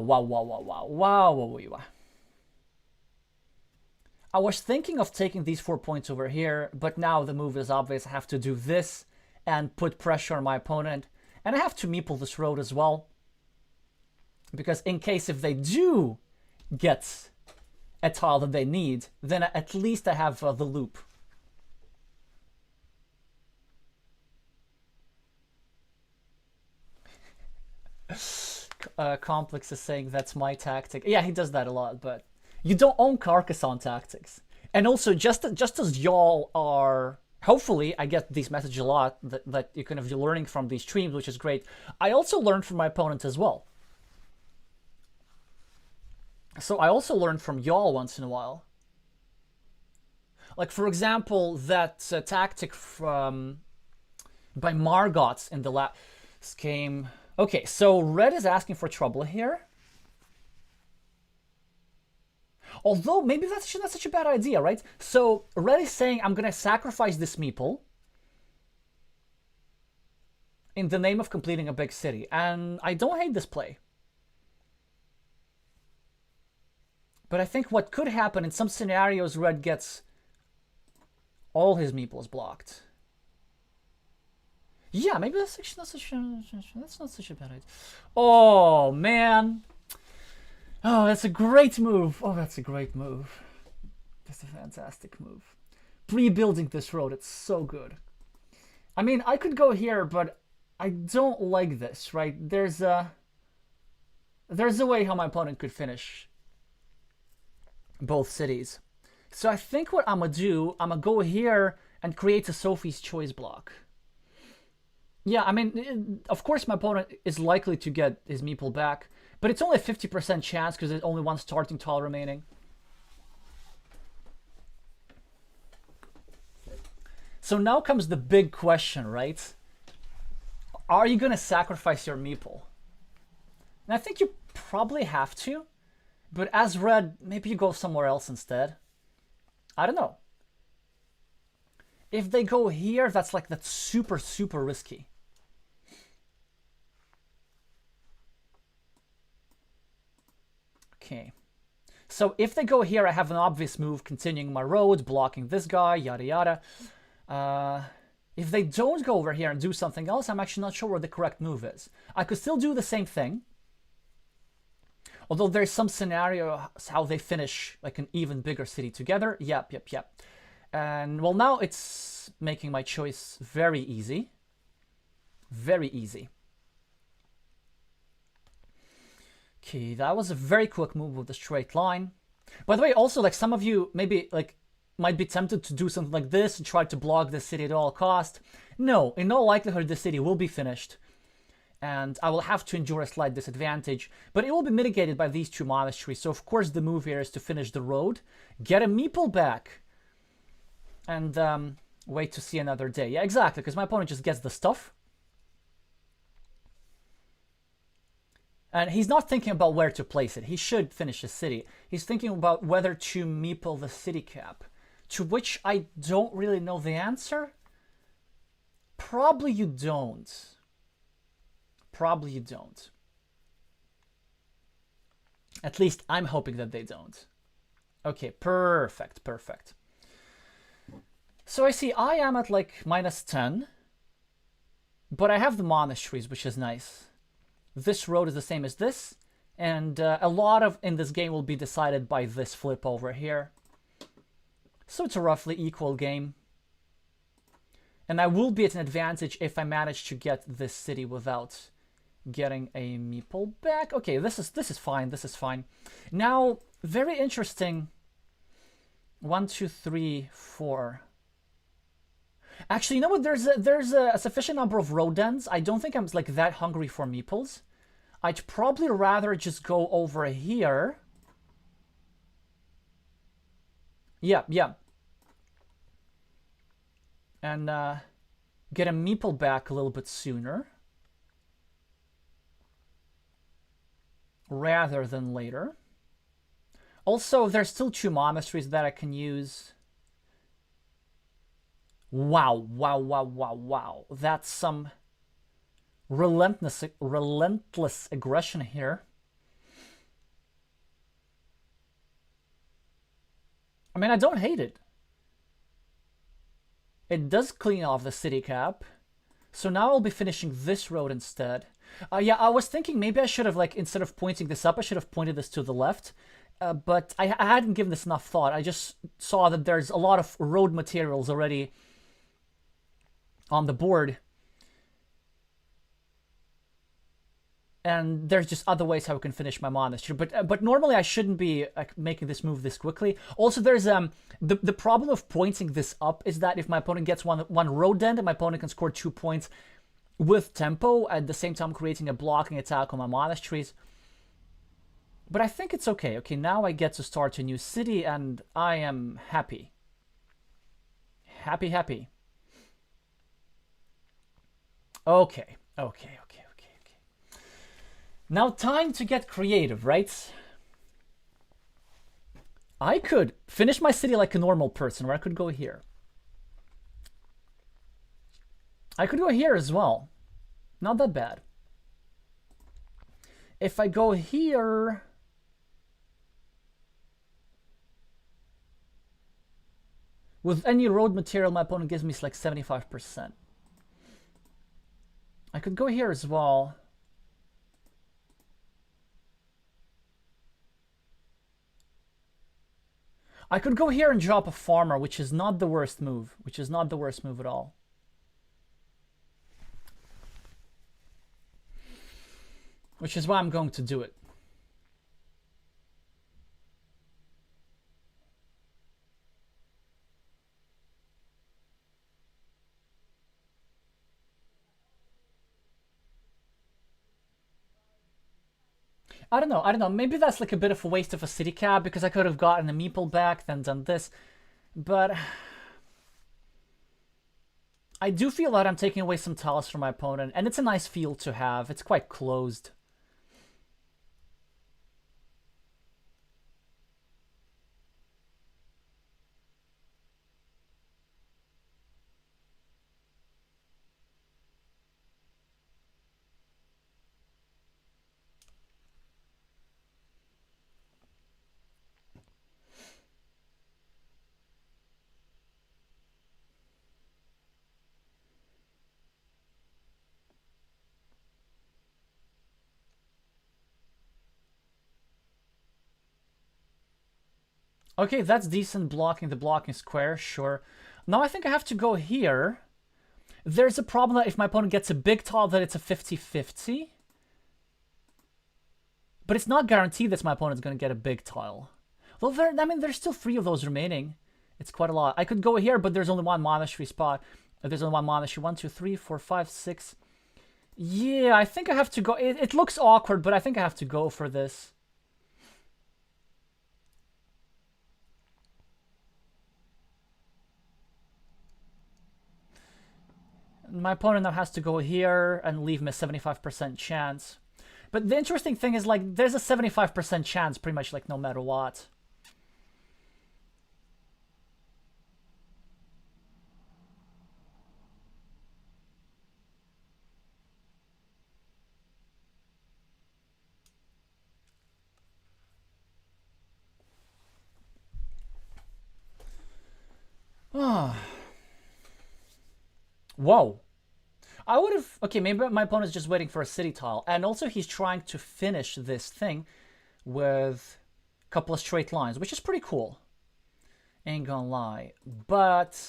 I was thinking of taking these 4 points over here, but now the move is obvious. I have to do this and put pressure on my opponent. And I have to meeple this road as well. Because in case if they do get a tile that they need, then at least I have the loop. Complex is saying that's my tactic. Yeah, he does that a lot, but you don't own Carcassonne tactics. And also, just as y'all are... Hopefully, I get these messages a lot that you're kind of learning from these streams, which is great. I also learned from my opponent as well. So I also learn from y'all once in a while. Like, for example, that tactic from by Margot in the last game. Okay, so red is asking for trouble here. Although, maybe that's not such a bad idea, right? So red is saying, I'm going to sacrifice this meeple in the name of completing a big city. And I don't hate this play. But I think what could happen in some scenarios, red gets all his meeples blocked. Yeah, maybe that's actually that's not such a bad idea. Oh, man. Oh, that's a great move. Oh, that's a great move. That's a fantastic move. Rebuilding this road, it's so good. I mean, I could go here, but I don't like this, right? There's a way how my opponent could finish both cities. So I think what I'm gonna do, I'm gonna go here and create a Sophie's Choice block. Yeah, I mean, of course my opponent is likely to get his meeple back, but it's only a 50% chance because there's only one starting tile remaining. So now comes the big question, right? Are you gonna sacrifice your meeple? And I think you probably have to, but as red, maybe you go somewhere else instead. I don't know. If they go here, that's super, super risky. Okay. So if they go here, I have an obvious move, continuing my road, blocking this guy, yada yada. If they don't go over here and do something else, I'm actually not sure what the correct move is. I could still do the same thing. Although there's some scenario how they finish like an even bigger city together. Yep. And well, now it's making my choice very easy. Very easy. Okay, that was a very quick move with the straight line. By the way, also, like, some of you maybe like might be tempted to do something like this and try to block the city at all cost. No, in no likelihood the city will be finished. And I will have to endure a slight disadvantage, but it will be mitigated by these two monasteries. So of course the move here is to finish the road, get a meeple back, and wait to see another day. Yeah, exactly, because my opponent just gets the stuff. And he's not thinking about where to place it. He should finish the city. He's thinking about whether to meeple the city cap, to which I don't really know the answer. Probably you don't. Probably you don't. At least I'm hoping that they don't. Okay, perfect, perfect. So I see I am at like -10. But I have the monasteries, which is nice. This road is the same as this. And a lot of in this game will be decided by this flip over here. So it's a roughly equal game. And I will be at an advantage if I manage to get this city without getting a meeple back. Okay, this is fine. This is fine. Now, very interesting. 1, 2, 3, 4. Actually, you know what? There's a sufficient number of rodents. I don't think I'm like that hungry for meeples. I'd probably rather just go over here. Yeah, yeah. And get a meeple back a little bit sooner. Rather than later. Also, there's still 2 monasteries that I can use. Wow, wow, wow, wow, wow. That's some relentless aggression here. I mean, I don't hate it. It does clean off the city cap. So now I'll be finishing this road instead. Yeah, I was thinking maybe I should have, like, instead of pointing this up, I should have pointed this to the left. But I hadn't given this enough thought. I just saw that there's a lot of road materials already on the board. And there's just other ways how I can finish my monastery. But normally I shouldn't be making this move this quickly. Also, there's the problem of pointing this up is that if my opponent gets one rodent, my opponent can score 2 points with tempo at the same time creating a blocking attack on my monasteries. But I think it's okay. Okay, now I get to start a new city and I am happy. Happy, happy. Okay, okay, okay, okay, okay. Now time to get creative, right? I could finish my city like a normal person, or I could go here. I could go here as well. Not that bad. If I go here... with any road material, my opponent gives me like 75%. I could go here as well. I could go here and drop a farmer, which is not the worst move. Which is not the worst move at all. Which is why I'm going to do it. I don't know. Maybe that's like a bit of a waste of a city cap because I could have gotten a meeple back, then done this. But I do feel that I'm taking away some tiles from my opponent, and it's a nice field to have. It's quite closed. Okay, that's decent blocking the blocking square, sure. Now I think I have to go here. There's a problem that if my opponent gets a big tile, that it's a 50-50. But it's not guaranteed that my opponent's going to get a big tile. Well, there's still 3 of those remaining. It's quite a lot. I could go here, but there's only one monastery spot. There's only one monastery. 1, 2, 3, 4, 5, 6. Yeah, I think I have to go. It looks awkward, but I think I have to go for this. My opponent now has to go here and leave me a 75% chance. But the interesting thing is, like, there's a 75% chance pretty much, like, no matter what. Ah, whoa. I would have... Okay, maybe my opponent's just waiting for a city tile. And also he's trying to finish this thing with a couple of straight lines, which is pretty cool. Ain't gonna lie. But...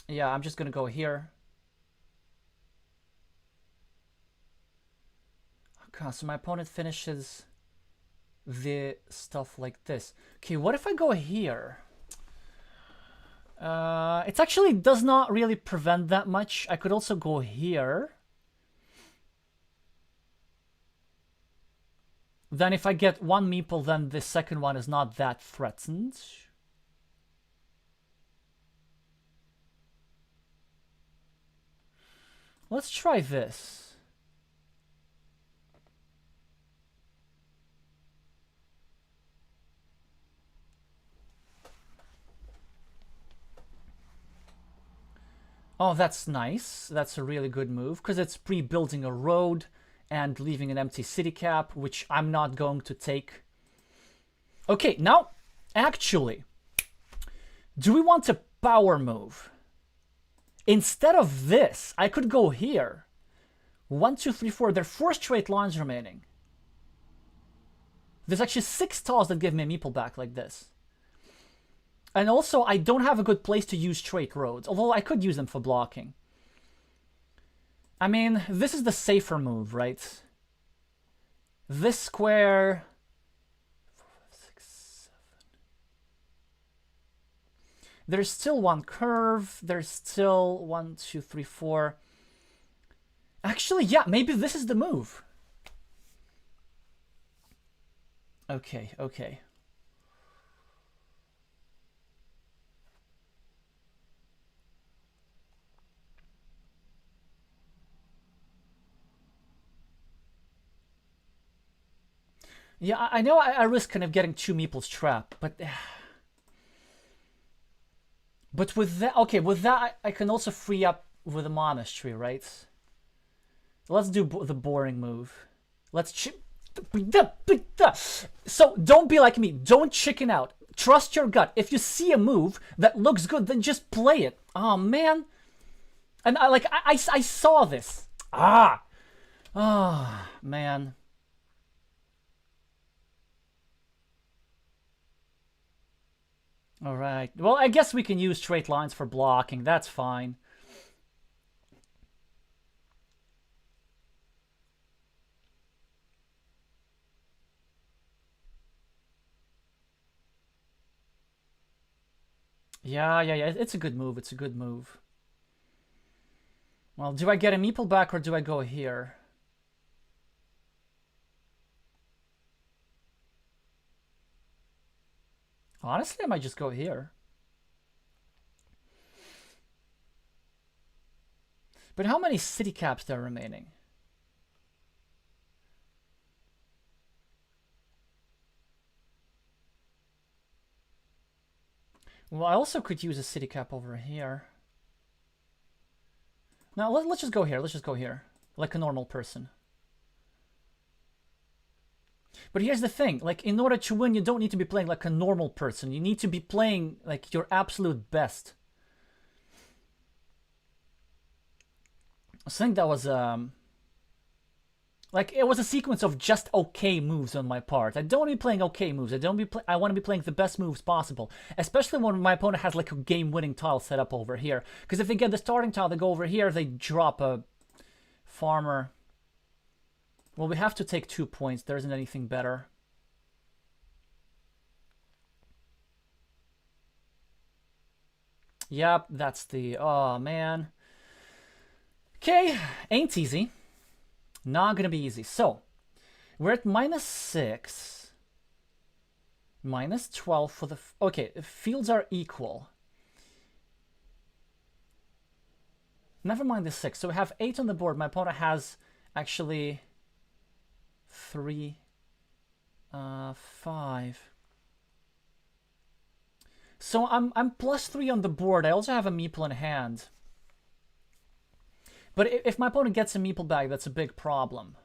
yeah, I'm just gonna go here. Okay, so my opponent finishes the stuff like this. Okay, what if I go here? It actually does not really prevent that much. I could also go here. Then if I get one meeple, then the second one is not that threatened. Let's try this. Oh, that's nice. That's a really good move, because it's pre-building a road and leaving an empty city cap, which I'm not going to take. Okay, now, actually, do we want a power move? Instead of this, I could go here. 1, 2, 3, 4. There are 4 straight lines remaining. There's actually 6 tiles that give me a meeple back like this. And also, I don't have a good place to use straight roads, although I could use them for blocking. I mean, this is the safer move, right? This square... 4, 5, 6, 7. There's still one curve. There's still 1, 2, 3, 4. Actually, yeah, maybe this is the move. Okay, okay. Yeah, I know I risk kind of getting 2 meeples trapped, but... but with that... okay, with that, I can also free up with a monastery, right? Let's do the boring move. Let's... so, don't be like me. Don't chicken out. Trust your gut. If you see a move that looks good, then just play it. Oh, man. And I saw this. Ah, man. All right. Well, I guess we can use straight lines for blocking. That's fine. Yeah. It's a good move. It's a good move. Well, do I get a meeple back or do I go here? Honestly, I might just go here. But how many city caps there are remaining? Well, I also could use a city cap over here. Now, let's just go here. Let's just go here. Like a normal person. But here's the thing. Like, in order to win, you don't need to be playing like a normal person. You need to be playing like your absolute best. I think that was... like, it was a sequence of just okay moves on my part. I don't want to be playing okay moves. I want to be playing the best moves possible. Especially when my opponent has like a game-winning tile set up over here. Because if they get the starting tile, they go over here, they drop a farmer. Well, we have to take 2 points. There isn't anything better. Yep, that's the... oh, man. Okay, ain't easy. Not gonna be easy. So, we're at -6. -12 for the... okay, fields are equal. Never mind the 6. So we have 8 on the board. My opponent has actually 3, 5. So I'm +3 on the board. I also have a meeple in hand. But if my opponent gets a meeple back, that's a big problem.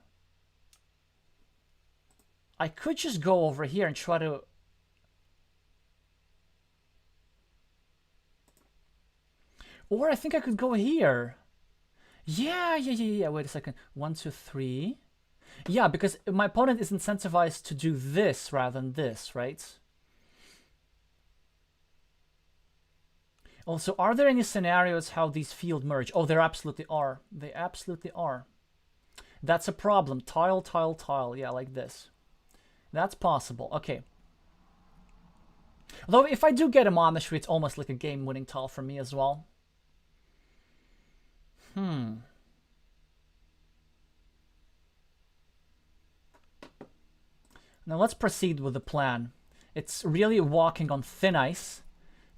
I could just go over here and try to... Or I think I could go here. Yeah. Wait a second. 1, 2, 3. Yeah, because my opponent is incentivized to do this rather than this, right? Also, are there any scenarios how these field merge? Oh, there absolutely are. They absolutely are. That's a problem. Tile, tile, tile. Yeah, like this. That's possible. Okay. Although, if I do get a monastery, it's almost like a game-winning tile for me as well. Now, let's proceed with the plan. It's really walking on thin ice,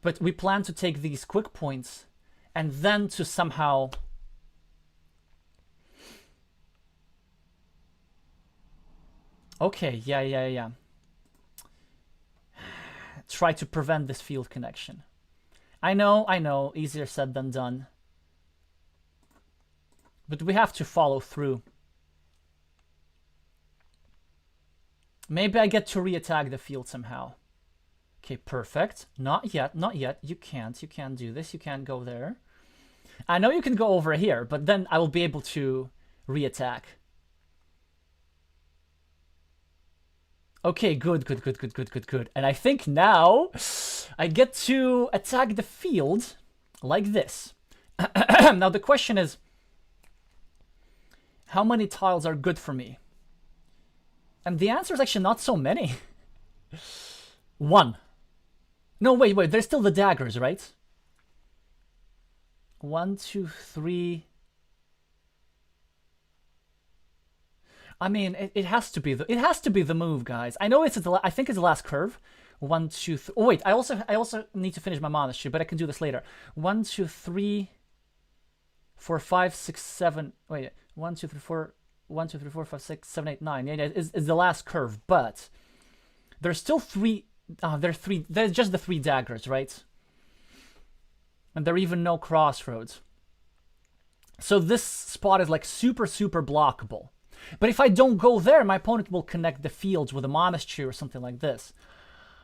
but we plan to take these quick points and then to somehow... Okay, yeah. Try to prevent this field connection. I know, easier said than done. But we have to follow through. Maybe I get to re-attack the field somehow. Okay, perfect. Not yet. You can't do this. You can't go there. I know you can go over here, but then I will be able to re-attack. Okay, good. And I think now I get to attack the field like this. Now the question is, how many tiles are good for me? And the answer is actually not so many. 1. No, wait, there's still the daggers, right? 1, 2, 3. I mean, it has to be the move, guys. I know I think it's the last curve. 1, 2, 3. Oh wait, I also need to finish my monastery, but I can do this later. 1, 2, 3, 4, 5, 6, 7. Wait, 1, 2, 3, 4. 1, 2, 3, 4, 5, 6, 7, 8, 9. Yeah, it's the last curve, but there's still 3. There's just the 3 daggers, right? And there are even no crossroads. So this spot is like super blockable. But if I don't go there, my opponent will connect the fields with a monastery or something like this.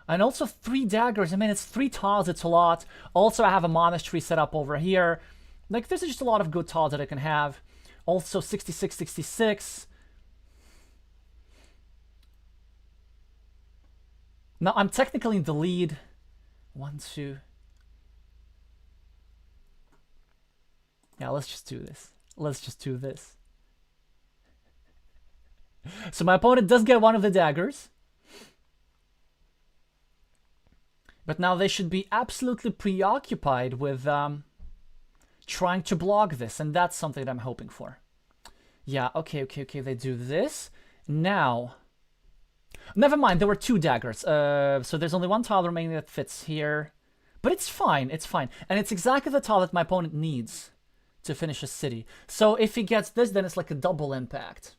And also 3 daggers. I mean, it's 3 tiles. It's a lot. Also, I have a monastery set up over here. Like, there's just a lot of good tiles that I can have. Also 66, 66. Now I'm technically in the lead. 1, 2. Yeah, let's just do this. So my opponent does get one of the daggers. But now they should be absolutely preoccupied with trying to block this, and that's something that I'm hoping for. Yeah, okay, they do this. Now, never mind, there were 2 daggers. So there's only 1 tile remaining that fits here. But it's fine. And it's exactly the tile that my opponent needs to finish a city. So if he gets this, then it's like a double impact.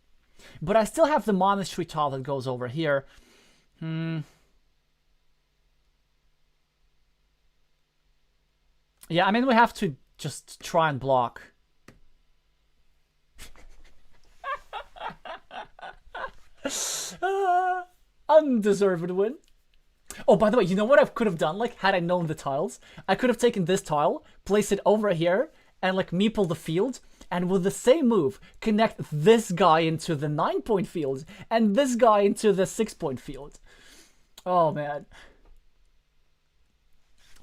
But I still have the monastery tile that goes over here. Yeah, I mean, we have to just try and block. Undeserved win. Oh, by the way, you know what I could have done? Like, had I known the tiles, I could have taken this tile, placed it over here, and like meeple the field, and with the same move, connect this guy into the 9-point field, and this guy into the 6-point field. Oh, man.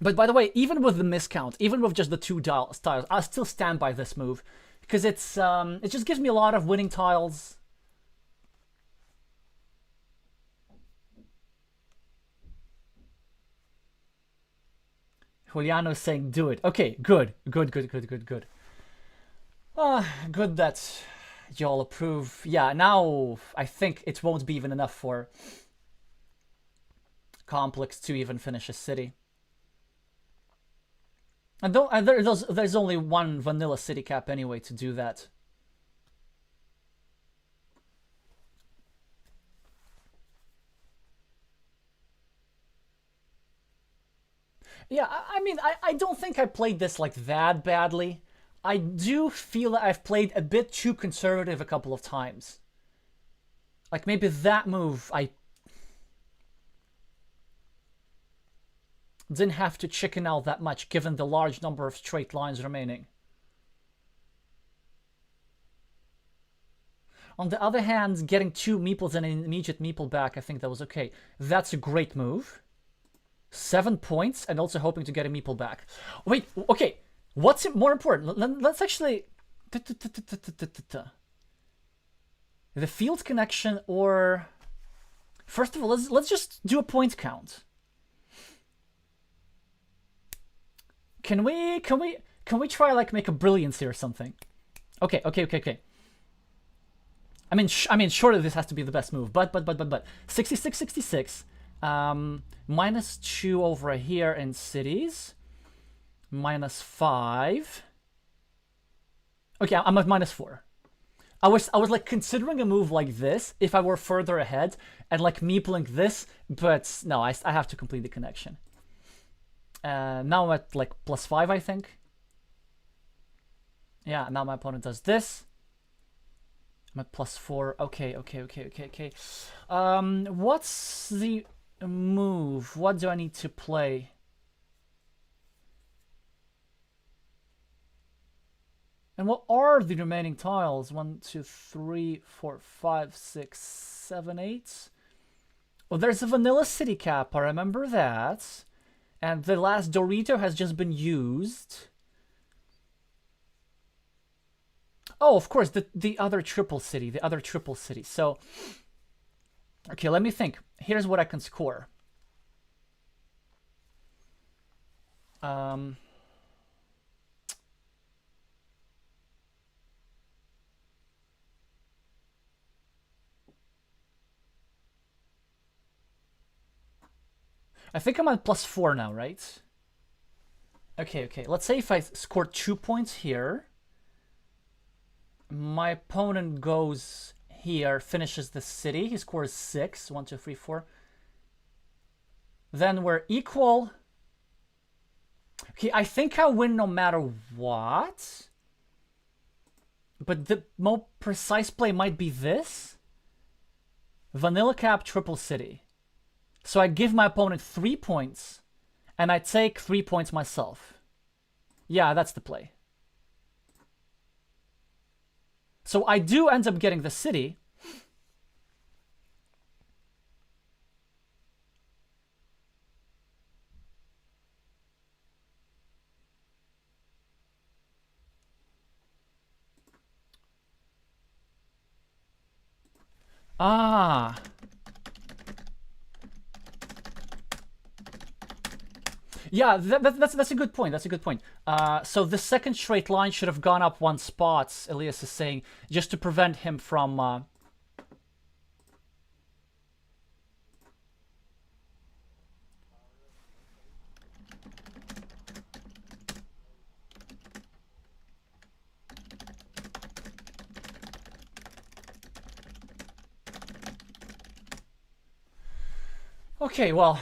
But by the way, even with the miscount, even with just the 2 tiles, I still stand by this move. Because it's it just gives me a lot of winning tiles. Juliano's saying do it. Okay, good. Good that y'all approve. Yeah, now I think it won't be even enough for Complex to even finish a city. And there's only 1 vanilla city cap anyway to do that. Yeah, I mean, I don't think I played this like that badly. I do feel that I've played a bit too conservative a couple of times. Like maybe that move didn't have to chicken out that much given the large number of straight lines remaining. On the other hand, getting 2 meeples and an immediate meeple back, I think that was okay. That's a great move. 7 points, and also hoping to get a meeple back. Wait, okay. What's more important? Let's actually... The field connection, or... First of all, let's just do a point count. Can we try, like, make a brilliancy or something? Okay. I mean, surely this has to be the best move, but 66. -2 over here in cities. -5. Okay, I'm at -4. I was like considering a move like this if I were further ahead and like meepling this, but no, I have to complete the connection. Now I'm at like +5, I think. Yeah, now my opponent does this. I'm at +4. Okay. What's the move? What do I need to play? And what are the remaining tiles? 1, 2, 3, 4, 5, 6, 7, 8. Well, there's a vanilla city cap. I remember that. And the last Dorito has just been used. Oh, of course, the other triple city. So, okay, let me think. Here's what I can score. I think I'm at +4 now, right? Okay. Let's say if I score 2 points here, my opponent goes here, finishes the city. He scores 6. 1, 2, 3, 4. Then we're equal. Okay, I think I win no matter what. But the more precise play might be this. Vanilla cap, triple city. So I give my opponent 3 points, and I take 3 points myself. Yeah, that's the play. So I do end up getting the city. Ah. Yeah, that's a good point. So the second straight line should have gone up 1 spot, Elias is saying, just to prevent him from... Okay, well...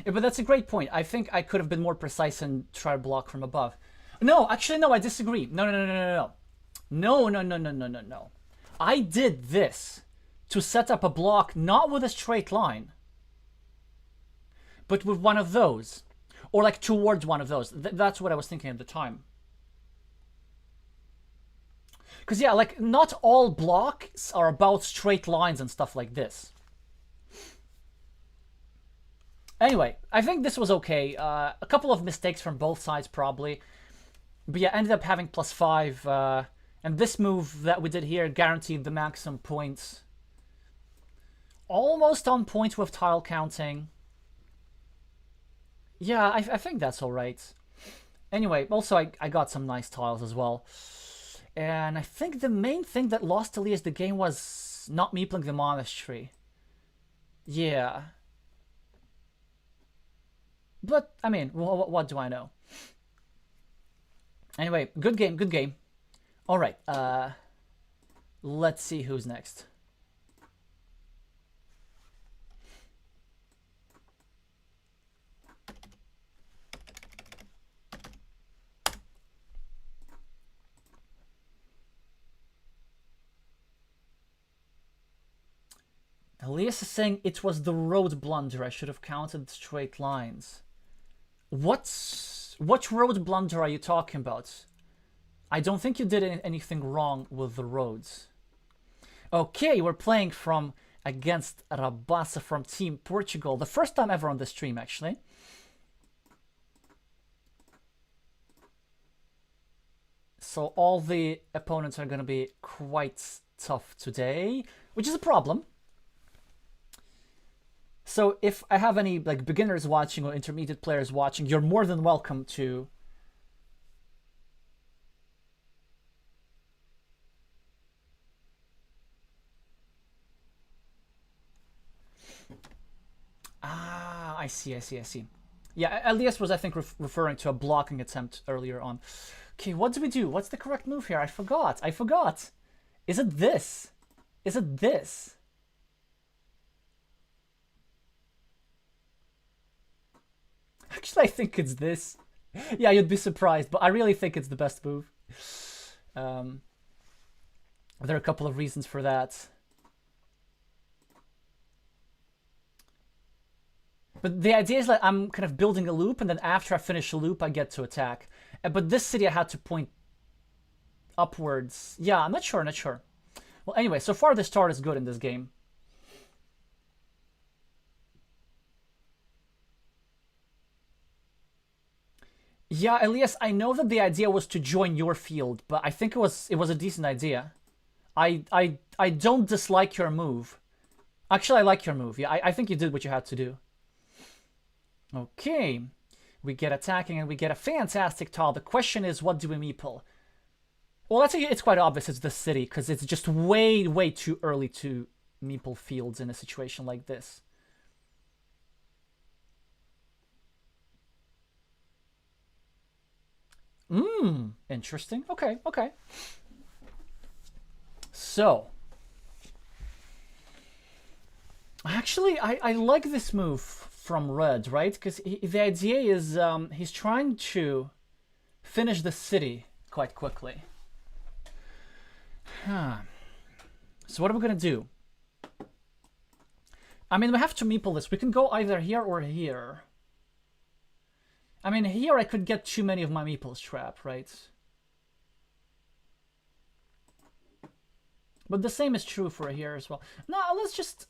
Yeah, but that's a great point. I think I could have been more precise and try to block from above. No, actually, no, I disagree. No. No. I did this to set up a block not with a straight line, but with one of those. Or like towards one of those. That's what I was thinking at the time. Because yeah, like not all blocks are about straight lines and stuff like this. Anyway, I think this was okay. A couple of mistakes from both sides probably. But yeah, ended up having +5. And this move that we did here guaranteed the maximum points. Almost on point with tile counting. Yeah, I think that's alright. Anyway, also I got some nice tiles as well. And I think the main thing that lost Elias the game was not meepling the monastery. Yeah. But, I mean, what do I know? Anyway, good game. Alright, let's see who's next. Elias is saying it was the road blunder. I should have counted straight lines. What road blunder are you talking about? I don't think you did anything wrong with the roads. Okay, we're playing from against Rabassa from Team Portugal. The first time ever on the stream, actually. So all the opponents are going to be quite tough today, which is a problem. So if I have any like beginners watching or intermediate players watching, you're more than welcome to I see. Yeah, Elias was, I think, referring to a blocking attempt earlier on. Okay, what do we do? What's the correct move here? I forgot. Is it this? Is it this? Actually, I think it's this. Yeah, you'd be surprised, but I really think it's the best move. There are a couple of reasons for that. But the idea is that I'm kind of building a loop, and then after I finish a loop, I get to attack. But this city I had to point upwards. Yeah, I'm not sure. Well, anyway, so far the start is good in this game. Yeah, Elias, I know that the idea was to join your field, but I think it was a decent idea. I don't dislike your move. Actually, I like your move. Yeah, I think you did what you had to do. Okay, we get attacking and we get a fantastic tile. The question is, what do we meeple? Well, it's quite obvious it's the city, because it's just way too early to meeple fields in a situation like this. Interesting. Okay. So, actually, I like this move from Red, right? Because the idea is he's trying to finish the city quite quickly. So what are we gonna do? I mean, we have to meeple this. We can go either here or here. I mean, here I could get too many of my meeples trapped, right? But the same is true for here as well. No, let's just...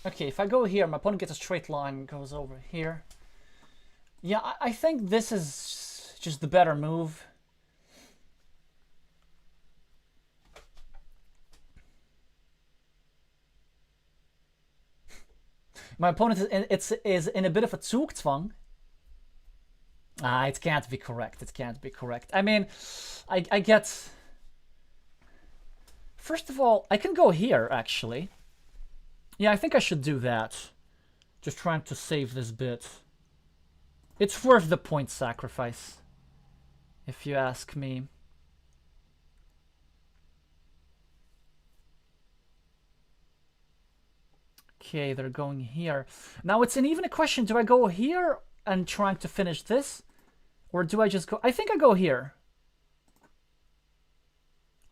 Okay, if I go here, my opponent gets a straight line, goes over here. Yeah, I think this is just the better move. My opponent is in a bit of a Zugzwang. It can't be correct. I mean, I get... First of all, I can go here, actually. Yeah, I think I should do that. Just trying to save this bit. It's worth the point sacrifice, if you ask me. Okay, they're going here. Now it's an even a question. Do I go here and trying to finish this? Or do I just go... I think I go here.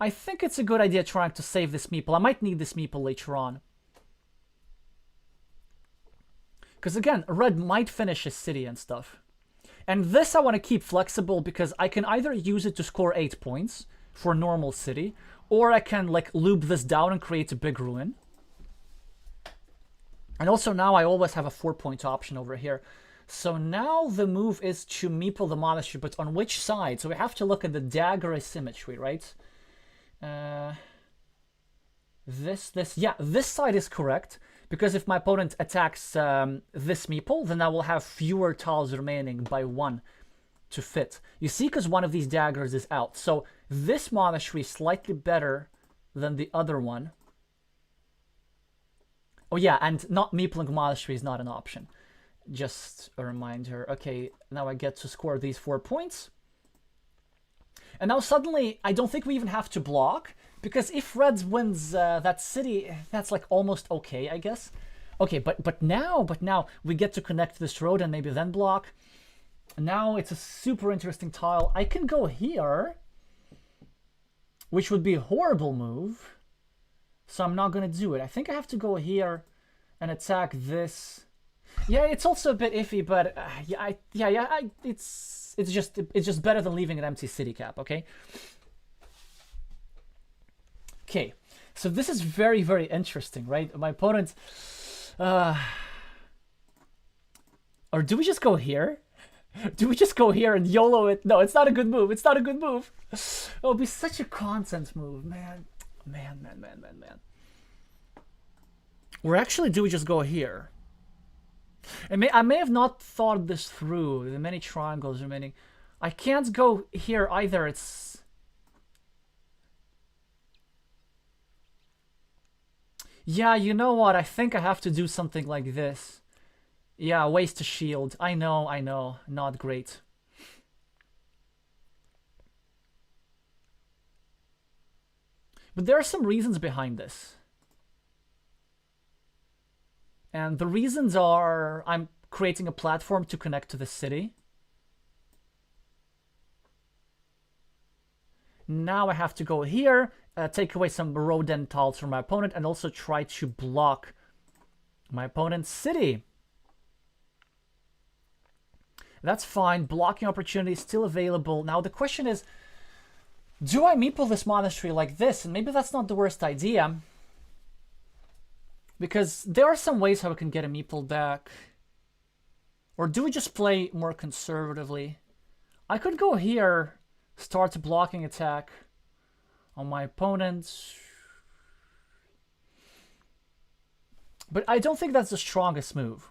I think it's a good idea trying to save this meeple. I might need this meeple later on. Because again, red might finish his city and stuff. And this I want to keep flexible because I can either use it to score 8 points for normal city, or I can like loop this down and create a big ruin. And also now I always have a 4-point option over here. So now the move is to meeple the monastery, but on which side? So we have to look at the dagger asymmetry, right? Yeah, this side is correct. Because if my opponent attacks this meeple, then I will have fewer tiles remaining by 1 to fit. You see, because one of these daggers is out. So this monastery is slightly better than the other one. Oh yeah, and not meepling monastery is not an option. Just a reminder. Okay, now I get to score these 4 points. And now suddenly, I don't think we even have to block. Because if Reds wins that city, that's like almost okay, I guess. Okay, but now we get to connect this road and maybe then block. Now it's a super interesting tile. I can go here, which would be a horrible move. So I'm not gonna do it. I think I have to go here and attack this. Yeah, it's also a bit iffy, but it's just better than leaving an empty city cap. Okay. Okay. So this is very, very interesting, right? My opponent. Or do we just go here? Do we just go here and YOLO it? No, it's not a good move. It's not a good move. It'll be such a content move, man. Man. Or actually, do we just go here? I may have not thought this through. The many triangles remaining. I can't go here either. It's... Yeah, you know what? I think I have to do something like this. Yeah, waste a shield. I know. Not great. But there are some reasons behind this. And the reasons are I'm creating a platform to connect to the city. Now I have to go here, take away some road end tiles from my opponent, and also try to block my opponent's city. That's fine. Blocking opportunity is still available. Now the question is, do I meeple this monastery like this? And maybe that's not the worst idea. Because there are some ways how we can get a meeple back. Or do we just play more conservatively? I could go here, start a blocking attack on my opponent. But I don't think that's the strongest move.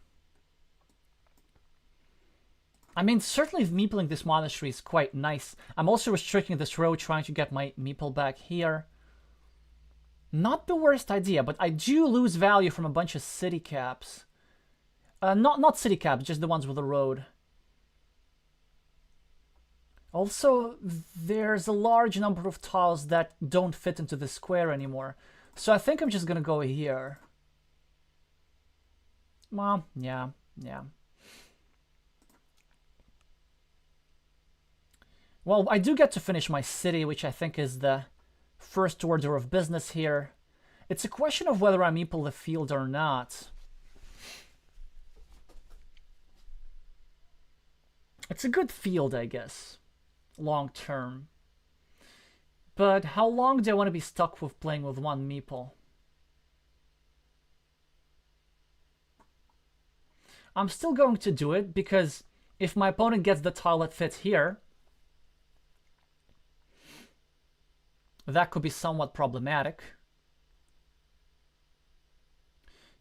I mean, certainly meepling this monastery is quite nice. I'm also restricting this road, trying to get my meeple back here. Not the worst idea, but I do lose value from a bunch of city caps. Not city caps, just the ones with the road. Also, there's a large number of tiles that don't fit into the square anymore. So I think I'm just gonna go here. Well, yeah. Well, I do get to finish my city, which I think is the first order of business here. It's a question of whether I meeple the field or not. It's a good field, I guess, long term. But how long do I want to be stuck with playing with one meeple? I'm still going to do it, because if my opponent gets the tile that fits here, that could be somewhat problematic.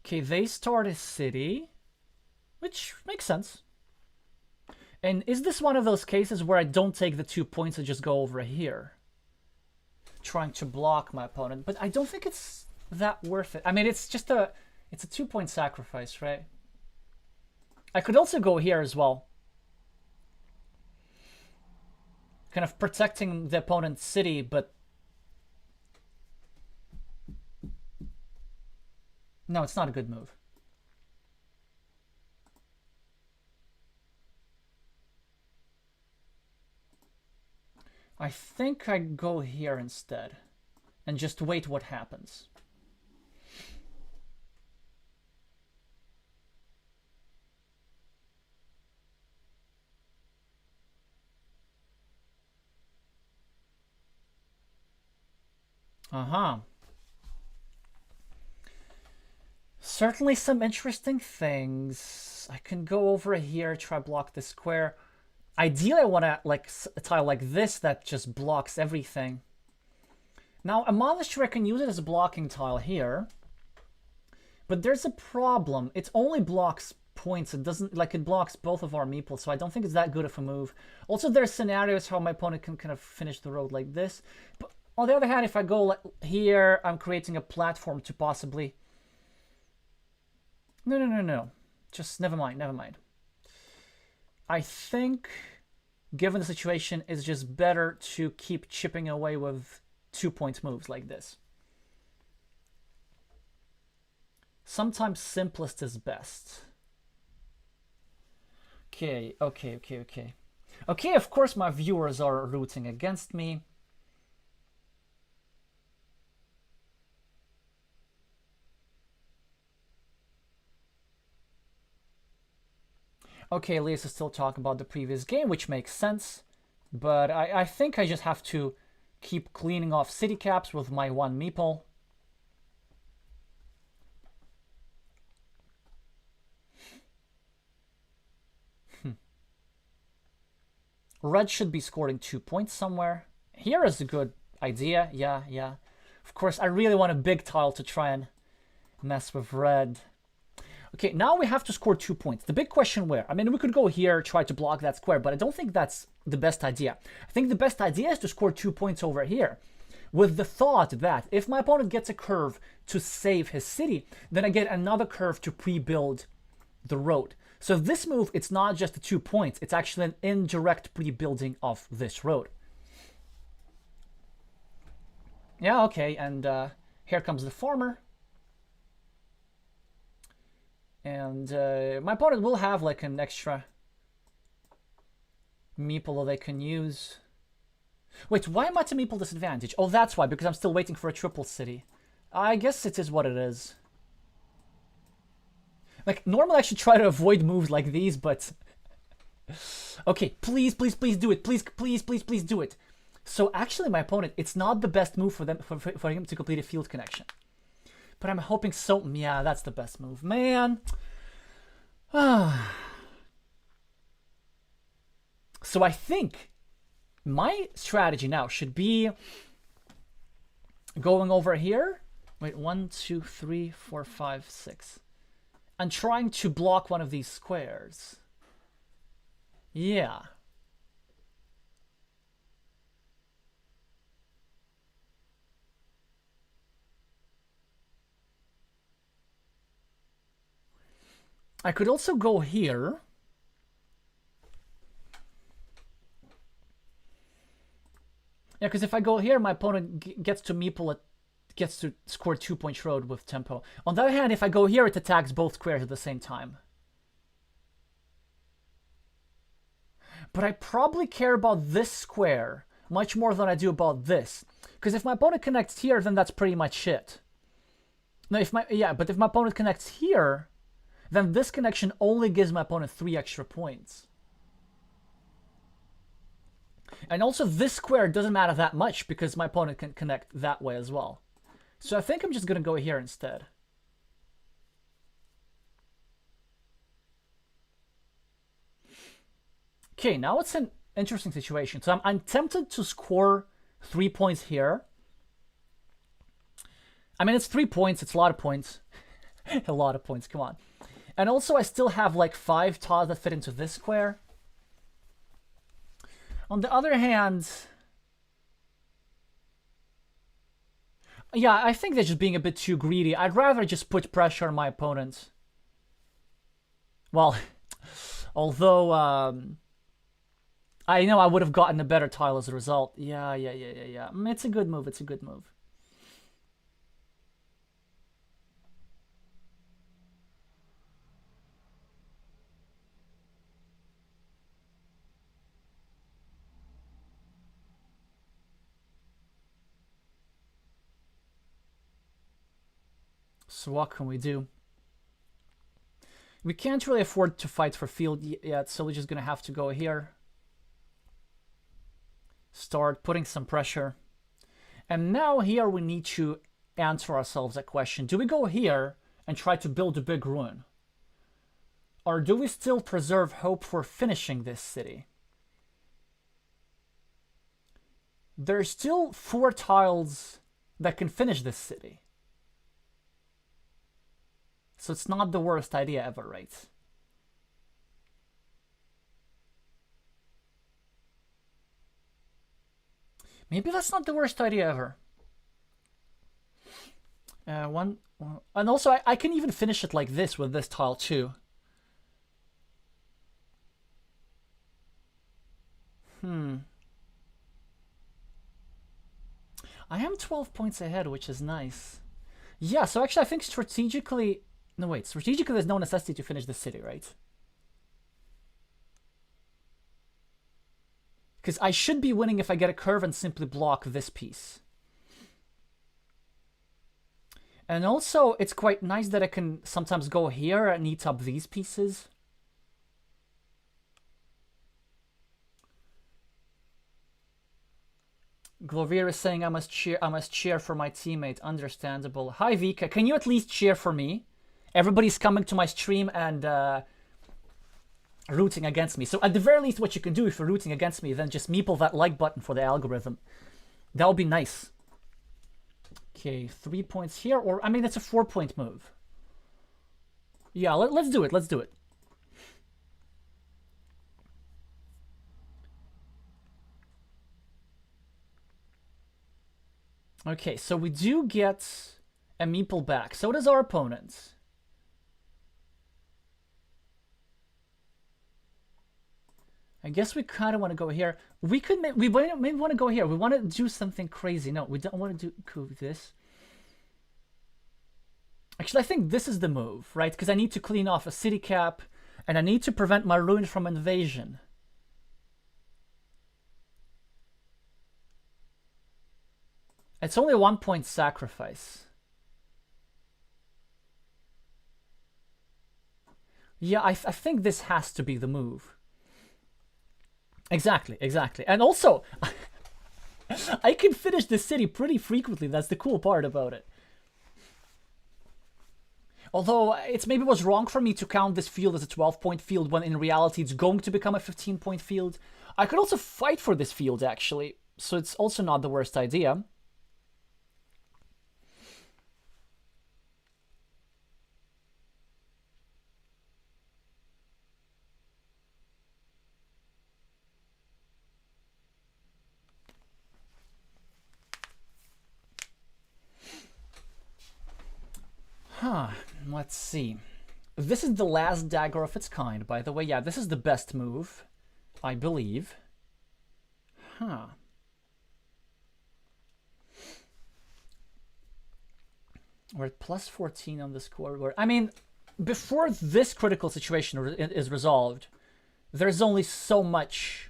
Okay, they start a city, which makes sense. And is this one of those cases where I don't take the 2 points and just go over here, trying to block my opponent? But I don't think it's that worth it. I mean, it's just it's a 2-point sacrifice, right? I could also go here as well, kind of protecting the opponent's city, but no, it's not a good move. I think I go here instead and just wait what happens. Certainly some interesting things. I can go over here, try block the square. Ideally, I want to like a tile like this that just blocks everything. Now, a monastery, I can use it as a blocking tile here. But there's a problem. It only blocks points. It doesn't, like, it blocks both of our meeples, so I don't think it's that good of a move. Also, there's scenarios how my opponent can kind of finish the road like this. But on the other hand, if I go here, I'm creating a platform to possibly... No. Just never mind. I think, given the situation, it's just better to keep chipping away with 2-point moves like this. Sometimes simplest is best. Okay, of course my viewers are rooting against me. Okay, Elias is still talking about the previous game, which makes sense. But I think I just have to keep cleaning off city caps with my one meeple. Red should be scoring 2 points somewhere. Here is a good idea. Yeah, yeah. Of course, I really want a big tile to try and mess with red. Okay, now we have to score 2 points. The big question where? I mean, we could go here, try to block that square, but I don't think that's the best idea. I think the best idea is to score 2 points over here, with the thought that if my opponent gets a curve to save his city, then I get another curve to pre-build the road. So this move, it's not just the 2 points, it's actually an indirect pre-building of this road. Yeah, okay, and here comes the farmer. And my opponent will have like an extra meeple that they can use. Wait, why am I at a meeple disadvantage? Oh, that's why, because I'm still waiting for a triple city. I guess it is what it is. Like, normally I should try to avoid moves like these, but... Okay, please, please, please do it. Please, please, please, please do it. So actually, my opponent, it's not the best move for him to complete a field connection. But I'm hoping so. Yeah, that's the best move. Man. So I think my strategy now should be going over here. Wait, 1, 2, 3, 4, 5, 6. And trying to block one of these squares. Yeah. I could also go here. Yeah, because if I go here, my opponent gets to meeple it, gets to score 2-point road with tempo. On the other hand, if I go here, it attacks both squares at the same time. But I probably care about this square much more than I do about this. Because if my opponent connects here, then that's pretty much it. No, if my opponent connects here, then this connection only gives my opponent 3 extra points. And also this square doesn't matter that much because my opponent can connect that way as well. So I think I'm just going to go here instead. Okay, now it's an interesting situation. So I'm tempted to score 3 points here. I mean, it's 3 points. It's a lot of points. A lot of points, come on. And also, I still have like 5 tiles that fit into this square. On the other hand, yeah, I think they're just being a bit too greedy. I'd rather just put pressure on my opponent. Well, although I know I would have gotten a better tile as a result. Yeah. It's a good move. It's a good move. So what can we do? We can't really afford to fight for field yet, so we're just gonna have to go here. Start putting some pressure. And now here we need to answer ourselves a question. Do we go here and try to build a big ruin? Or do we still preserve hope for finishing this city? There's still 4 tiles that can finish this city. So it's not the worst idea ever, right? Maybe that's not the worst idea ever. And also I can even finish it like this with this tile too. I am 12 points ahead, which is nice. Yeah, so actually I think strategically... No, wait. Strategically, there's no necessity to finish the city, right? Because I should be winning if I get a curve and simply block this piece. And also, it's quite nice that I can sometimes go here and eat up these pieces. Glovier is saying I must cheer for my teammate. Understandable. Hi Vika, can you at least cheer for me? Everybody's coming to my stream and rooting against me. So at the very least, what you can do if you're rooting against me, then just meeple that like button for the algorithm. That would be nice. Okay, 3 points here, or I mean, it's a 4-point move. Yeah, let's do it. Let's do it. Okay, so we do get a meeple back. So does our opponent. I guess we kind of want to go here. We could maybe want to go here. We want to do something crazy. No, we don't want to do this. Actually, I think this is the move, right? Because I need to clean off a city cap, and I need to prevent my ruin from invasion. It's only a 1-point sacrifice. Yeah, I think this has to be the move. Exactly, exactly. And also, I can finish the city pretty frequently. That's the cool part about it. Although, it's maybe was wrong for me to count this field as a 12-point field when in reality it's going to become a 15-point field. I could also fight for this field, actually. So it's also not the worst idea. Huh, let's see. This is the last dagger of its kind, by the way. Yeah, this is the best move, I believe. Huh. We're at plus 14 on the scoreboard. I mean, before this critical situation is resolved, there's only so much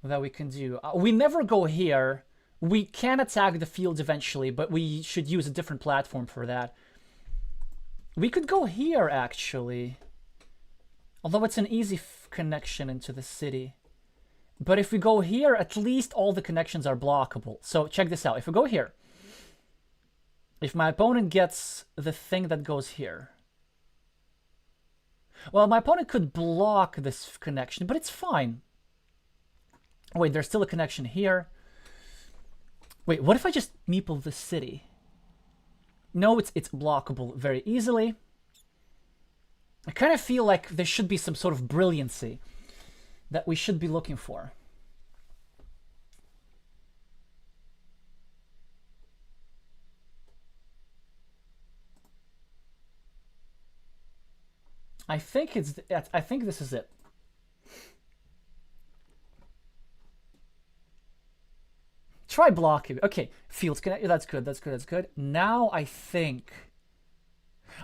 that we can do. We never go here. We can attack the field eventually, but we should use a different platform for that. We could go here, actually. Although it's an easy connection into the city. But if we go here, at least all the connections are blockable. So check this out. If we go here, if my opponent gets the thing that goes here. Well, my opponent could block this connection, but it's fine. Wait, there's still a connection here. Wait, what if I just meeple the city? No, it's blockable very easily. I kind of feel like there should be some sort of brilliancy that we should be looking for. I think this is it. Try blocking. Okay, fields connected. That's good. That's good. That's good. Now I think.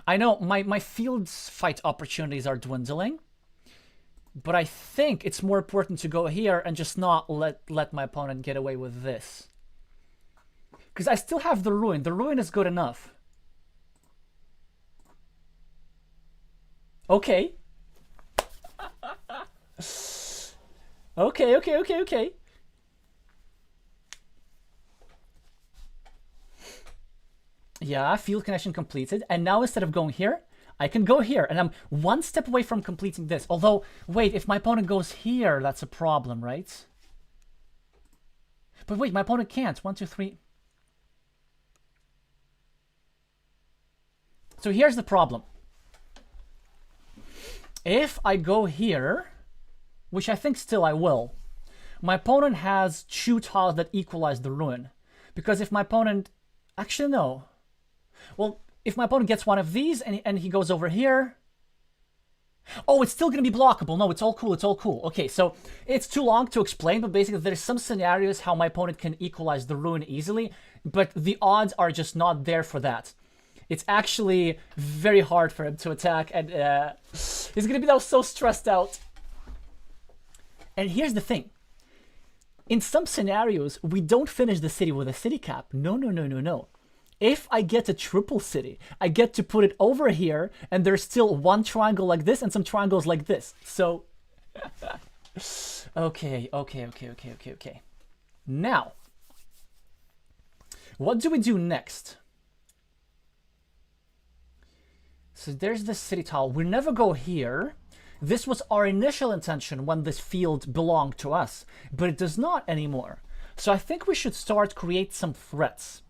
I know my fields fight opportunities are dwindling, but I think it's more important to go here and just not let my opponent get away with this. Because I still have the ruin. The ruin is good enough. Okay. Okay. Yeah, field connection completed. And now instead of going here, I can go here. And I'm one step away from completing this. Although, wait, if my opponent goes here, that's a problem, right? But wait, my opponent can't. 1, 2, 3. So here's the problem. If I go here, which I think still I will, my opponent has 2 tiles that equalize the ruin. Because if my opponent... Actually, no. Well, if my opponent gets one of these and he goes over here... Oh, it's still going to be blockable. No, it's all cool. It's all cool. Okay, so it's too long to explain, but basically there's some scenarios how my opponent can equalize the ruin easily, but the odds are just not there for that. It's actually very hard for him to attack, and he's going to be now so stressed out. And here's the thing. In some scenarios, we don't finish the city with a city cap. No. If I get a triple city, I get to put it over here, and there's still one triangle like this and some triangles like this. So Okay. Now, what do we do next? So there's the city tile. We never go here. This was our initial intention when this field belonged to us, but it does not anymore. So I think we should start create some threats.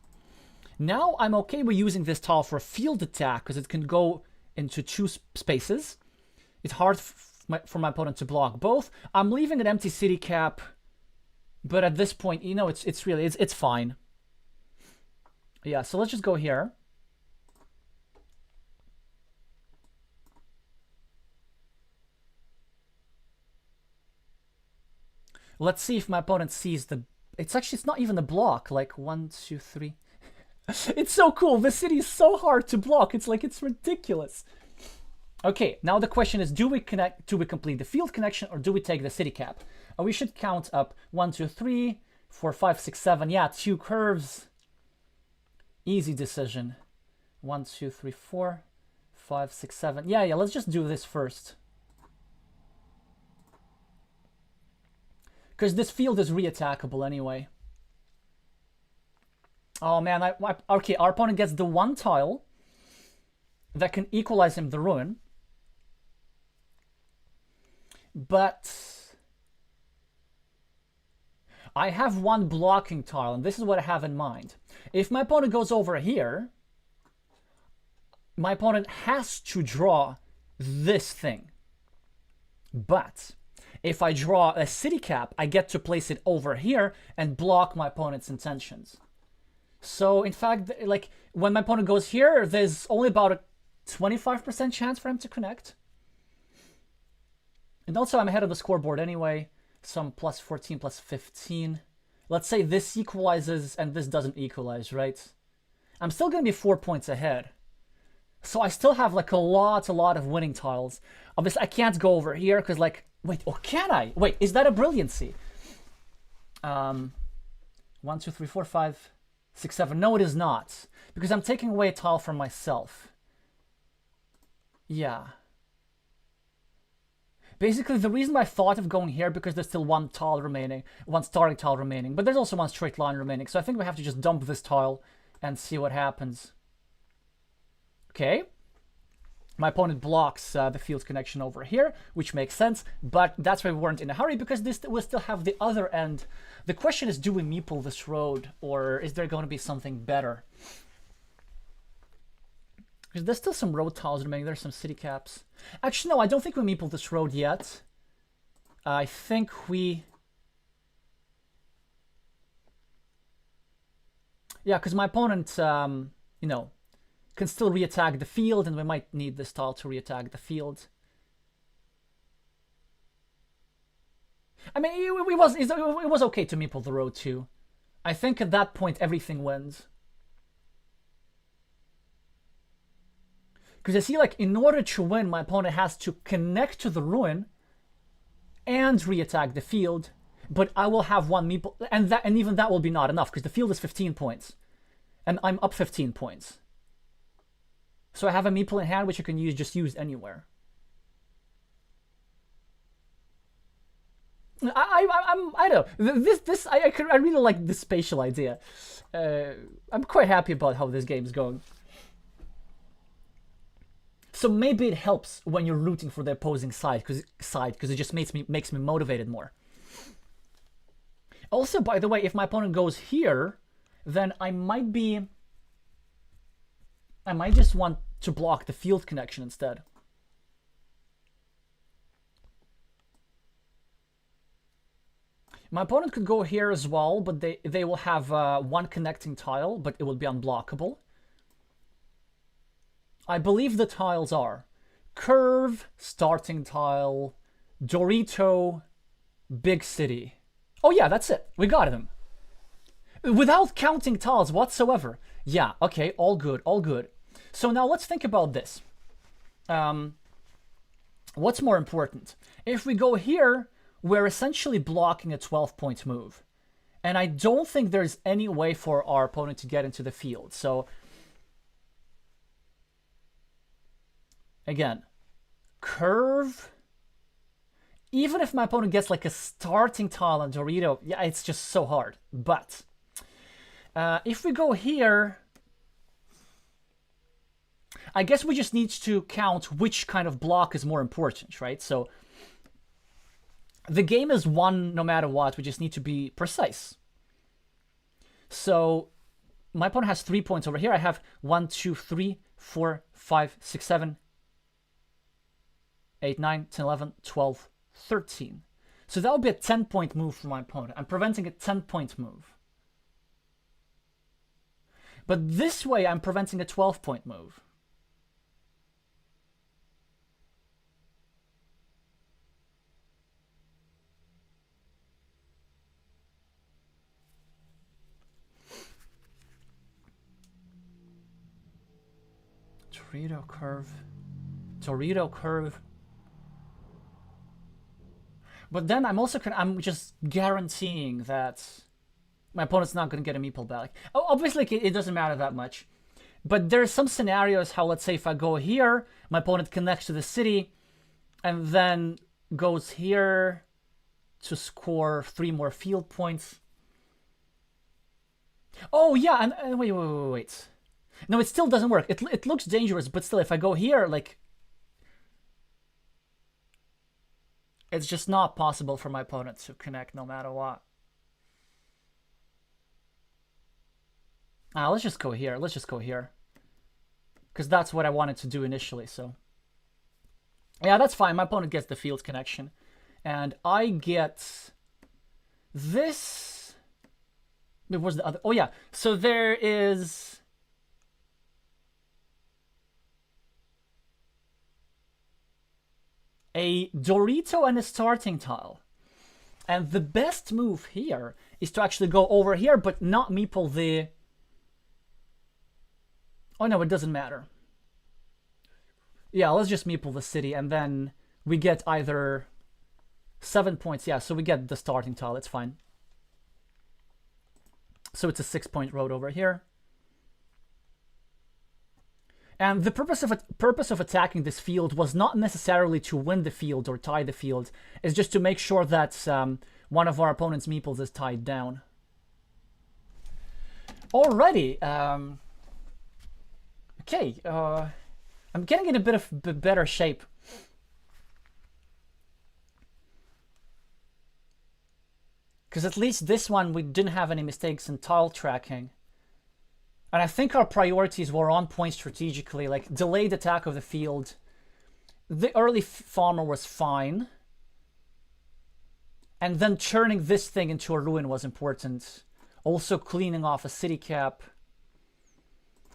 Now I'm okay with using this tile for a field attack because it can go into two spaces. It's hard for my opponent to block both. I'm leaving an empty city cap, but at this point, you know, it's fine. Yeah, so let's just go here. Let's see if my opponent sees the... It's not even the block. Like 1, 2, 3. It's so cool. The city is so hard to block. It's ridiculous. Okay, now the question is, do we complete the field connection or do we take the city cap? We should count up 1, 2, 3, 4, 5, 6, 7. Yeah, 2 curves. Easy decision. 1, 2, 3, 4, 5, 6, 7. Yeah, let's just do this first. Because this field is re-attackable anyway. Oh man, okay, our opponent gets the one tile that can equalize him the ruin. But I have one blocking tile, and this is what I have in mind. If my opponent goes over here, my opponent has to draw this thing. But if I draw a city cap, I get to place it over here and block my opponent's intentions. So in fact, like when my opponent goes here, there's only about a 25% chance for him to connect. And also I'm ahead of the scoreboard anyway, so I'm plus 14, plus 15. Let's say this equalizes and this doesn't equalize, right? I'm still going to be 4 points ahead. So I still have like a lot of winning tiles. Obviously I can't go over here because like, wait, or can I? Wait, is that a brilliancy? 1, 2, 3, 4, 5, 6, 7. No, it is not. Because I'm taking away a tile from myself. Yeah. Basically, the reason I thought of going here because there's still one tile remaining, one starting tile remaining, but there's also one straight line remaining. So I think we have to just dump this tile and see what happens. Okay. My opponent blocks the field connection over here, which makes sense, but that's why we weren't in a hurry because this will still have the other end. The question is, do we meeple this road or is there going to be something better? Because there's still some road tiles remaining. There's some city caps. Actually, no, I don't think we meeple this road yet. I think we... Yeah, because my opponent, you know, can still re-attack the field, and we might need this tile to re-attack the field. I mean, it was okay to meeple the road too. I think at that point everything wins. Because I see, like, in order to win, my opponent has to connect to the ruin and re-attack the field, but I will have one meeple, and even that will be not enough because the field is 15 points, and I'm up 15 points. So I have a meeple in hand which I can just use anywhere. I don't know. I really like this spatial idea. I'm quite happy about how this game is going. So maybe it helps when you're rooting for the opposing side because it just makes me motivated more. Also, by the way, if my opponent goes here, then I might just want to block the field connection instead. My opponent could go here as well, but they will have one connecting tile, but it will be unblockable. I believe the tiles are curve, starting tile, Dorito, big city. Oh yeah, that's it. We got them. Without counting tiles whatsoever. Yeah, okay, all good, all good. So now let's think about this. What's more important? If we go here, we're essentially blocking a 12-point move. And I don't think there's any way for our opponent to get into the field. So, again, curve, even if my opponent gets like a starting tile on Dorito, yeah, it's just so hard. But if we go here, I guess we just need to count which kind of block is more important, right? So the game is won no matter what. We just need to be precise. So my opponent has 3 points over here. I have 1, 2, 3, 4, 5, 6, 7, 8, 9, 10, 11, 12, 13. So that would be a 10-point move for my opponent. I'm preventing a 10-point move. But this way, I'm preventing a 12-point move. Dorito curve. Dorito curve. But then I'm just guaranteeing that my opponent's not going to get a meeple back. Obviously, it doesn't matter that much. But there's some scenarios how, let's say, if I go here, my opponent connects to the city, and then goes here to score 3 more field points. Oh, yeah, and wait. No, it still doesn't work. It looks dangerous, but still, if I go here, like... It's just not possible for my opponent to connect no matter what. Let's just go here. Let's just go here. Because that's what I wanted to do initially, so... Yeah, that's fine. My opponent gets the field connection. And I get... this... It was the other... Oh, yeah. So there is... a Dorito and a starting tile. And the best move here is to actually go over here, but not meeple the... Oh no, it doesn't matter. Yeah, let's just meeple the city, and then we get either 7 points. Yeah, so we get the starting tile, it's fine. So it's a 6-point road over here. And the purpose of attacking this field was not necessarily to win the field or tie the field. It's just to make sure that one of our opponent's meeples is tied down. Alrighty. Okay. I'm getting in a bit of better shape. Because at least this one, we didn't have any mistakes in tile tracking. And I think our priorities were on point strategically, like delayed attack of the field. The early farmer was fine. And then turning this thing into a ruin was important. Also cleaning off a city cap.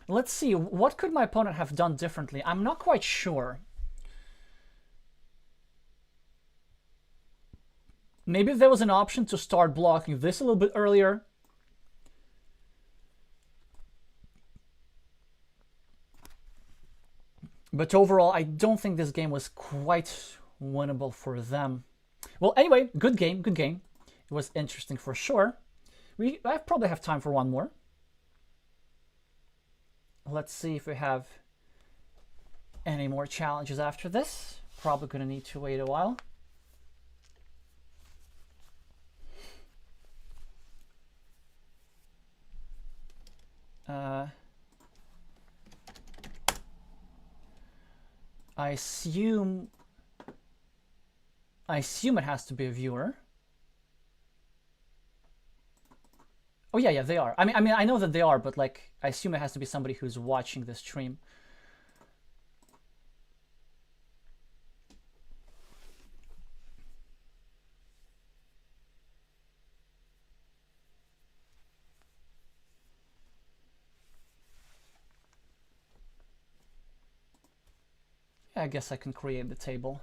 Let's see, what could my opponent have done differently? I'm not quite sure. Maybe if there was an option to start blocking this a little bit earlier. But overall, I don't think this game was quite winnable for them. Well, anyway, good game, good game. It was interesting for sure. I probably have time for one more. Let's see if we have any more challenges after this. Probably gonna need to wait a while. I assume it has to be a viewer. Oh yeah, they are. I mean, I know that they are, but like, I assume it has to be somebody who's watching the stream. I guess I can create the table.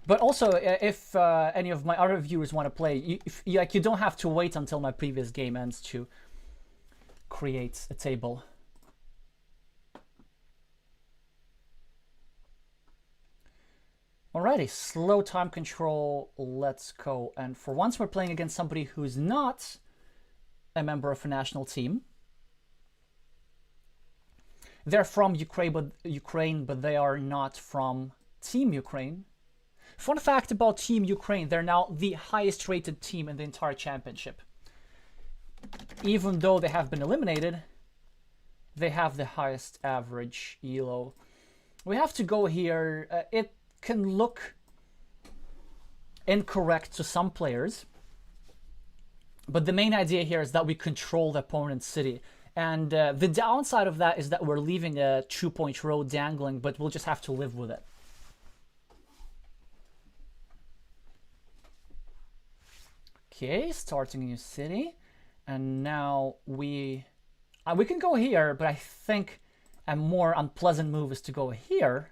But also, if any of my other viewers want to play, you don't have to wait until my previous game ends to create a table. Alrighty, slow time control, let's go. And for once we're playing against somebody who's not a member of a national team. They're from Ukraine, but they are not from Team Ukraine. Fun fact about Team Ukraine, they're now the highest rated team in the entire championship. Even though they have been eliminated, they have the highest average elo. We have to go here. It can look incorrect to some players, but the main idea here is that we control the opponent's city. And the downside of that is that we're leaving a 2-point road dangling, but we'll just have to live with it. Okay, starting a new city. And now we can go here, but I think a more unpleasant move is to go here.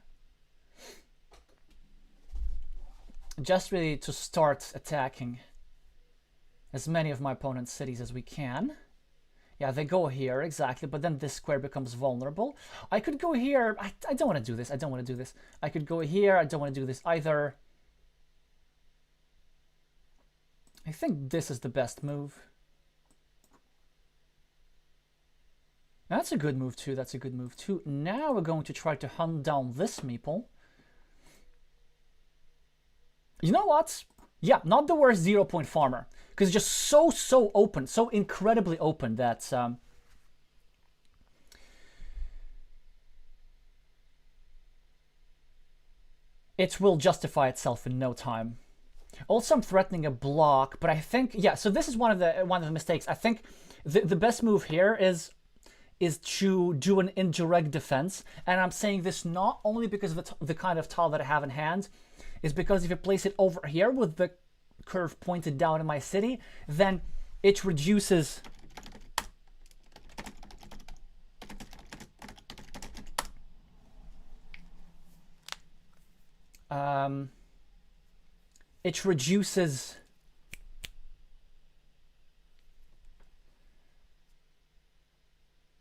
Just really to start attacking as many of my opponent's cities as we can. Yeah, they go here, exactly, but then this square becomes vulnerable. I could go here. I don't want to do this. I don't want to do this. I could go here. I don't want to do this either. I think this is the best move. That's a good move too. That's a good move too. Now we're going to try to hunt down this meeple. You know what? Yeah, not the worst 0-point farmer. Because it's just so open, so incredibly open that it will justify itself in no time. Also, I'm threatening a block, but I think, yeah, so this is one of the mistakes. I think the best move here is to do an indirect defense, and I'm saying this not only because of the kind of tile that I have in hand, is because if you place it over here with the curve pointed down in my city, then it reduces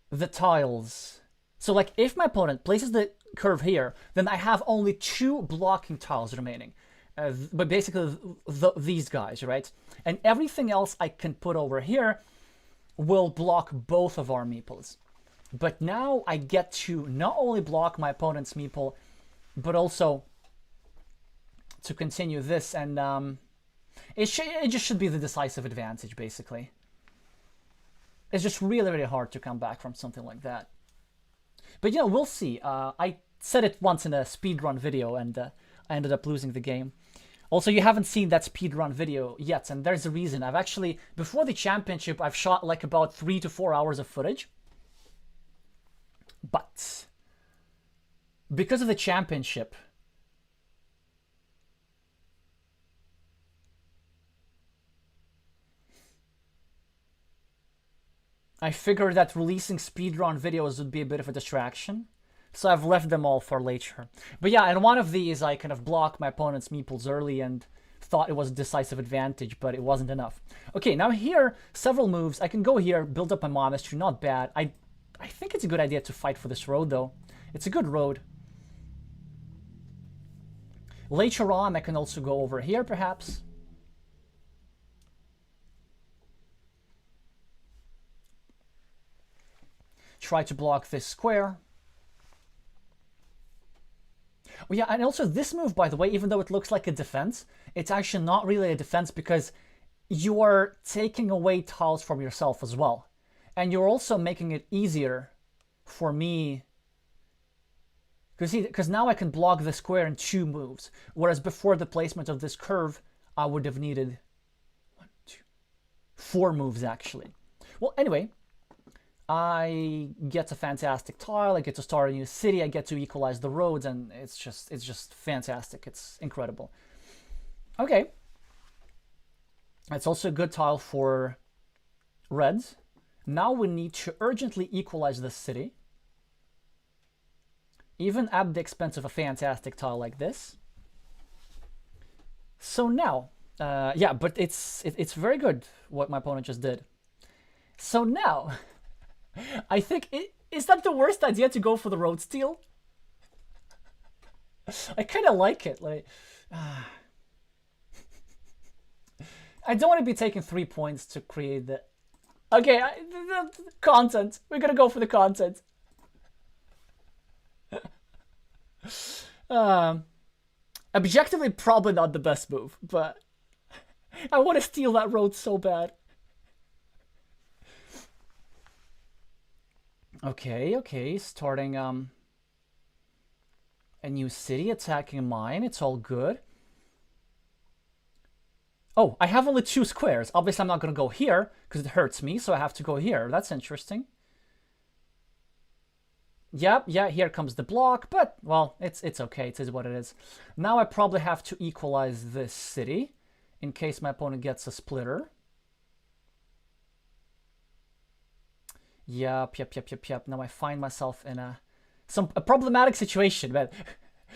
the tiles. So like if my opponent places the curve here, then I have only 2 blocking tiles remaining. But basically these guys, right? And everything else I can put over here will block both of our meeples. But now I get to not only block my opponent's meeple, but also to continue this, and it just should be the decisive advantage, basically. It's just really, really hard to come back from something like that. But, you know, we'll see. I said it once in a speedrun video, and I ended up losing the game. Also, you haven't seen that speedrun video yet, and there's a reason. I've actually, before the championship, I've shot like about 3 to 4 hours of footage. But because of the championship, I figured that releasing speedrun videos would be a bit of a distraction. So I've left them all for later. But yeah, in one of these, I kind of blocked my opponent's meeples early and thought it was a decisive advantage, but it wasn't enough. Okay, now here, several moves. I can go here, build up my monastery, not bad. I think it's a good idea to fight for this road, though. It's a good road. Later on, I can also go over here, perhaps. Try to block this square. Oh yeah, and also this move, by the way, even though it looks like a defense, it's actually not really a defense because you are taking away tiles from yourself as well. And you're also making it easier for me. Because now I can block the square in 2 moves. Whereas before the placement of this curve, I would have needed 1, 2, 4 moves actually. Well, anyway, I get a fantastic tile, I get to start a new city, I get to equalize the roads, and it's just fantastic. It's incredible. Okay. It's also a good tile for reds. Now we need to urgently equalize this city. Even at the expense of a fantastic tile like this. So now, yeah, but it's very good what my opponent just did. So now, I think, is that the worst idea to go for the road steal? I kind of like it. Like, I don't want to be taking 3 points to create the... Okay, the content. We're going to go for the content. Objectively, probably not the best move, but I want to steal that road so bad. Okay, okay, starting a new city, attacking mine. It's all good. Oh, I have only 2 squares. Obviously, I'm not going to go here because it hurts me, so I have to go here. That's interesting. Yep, yeah, here comes the block, but, well, it's okay. It is what it is. Now I probably have to equalize this city in case my opponent gets a splitter. Yep. Now I find myself in a problematic situation, man.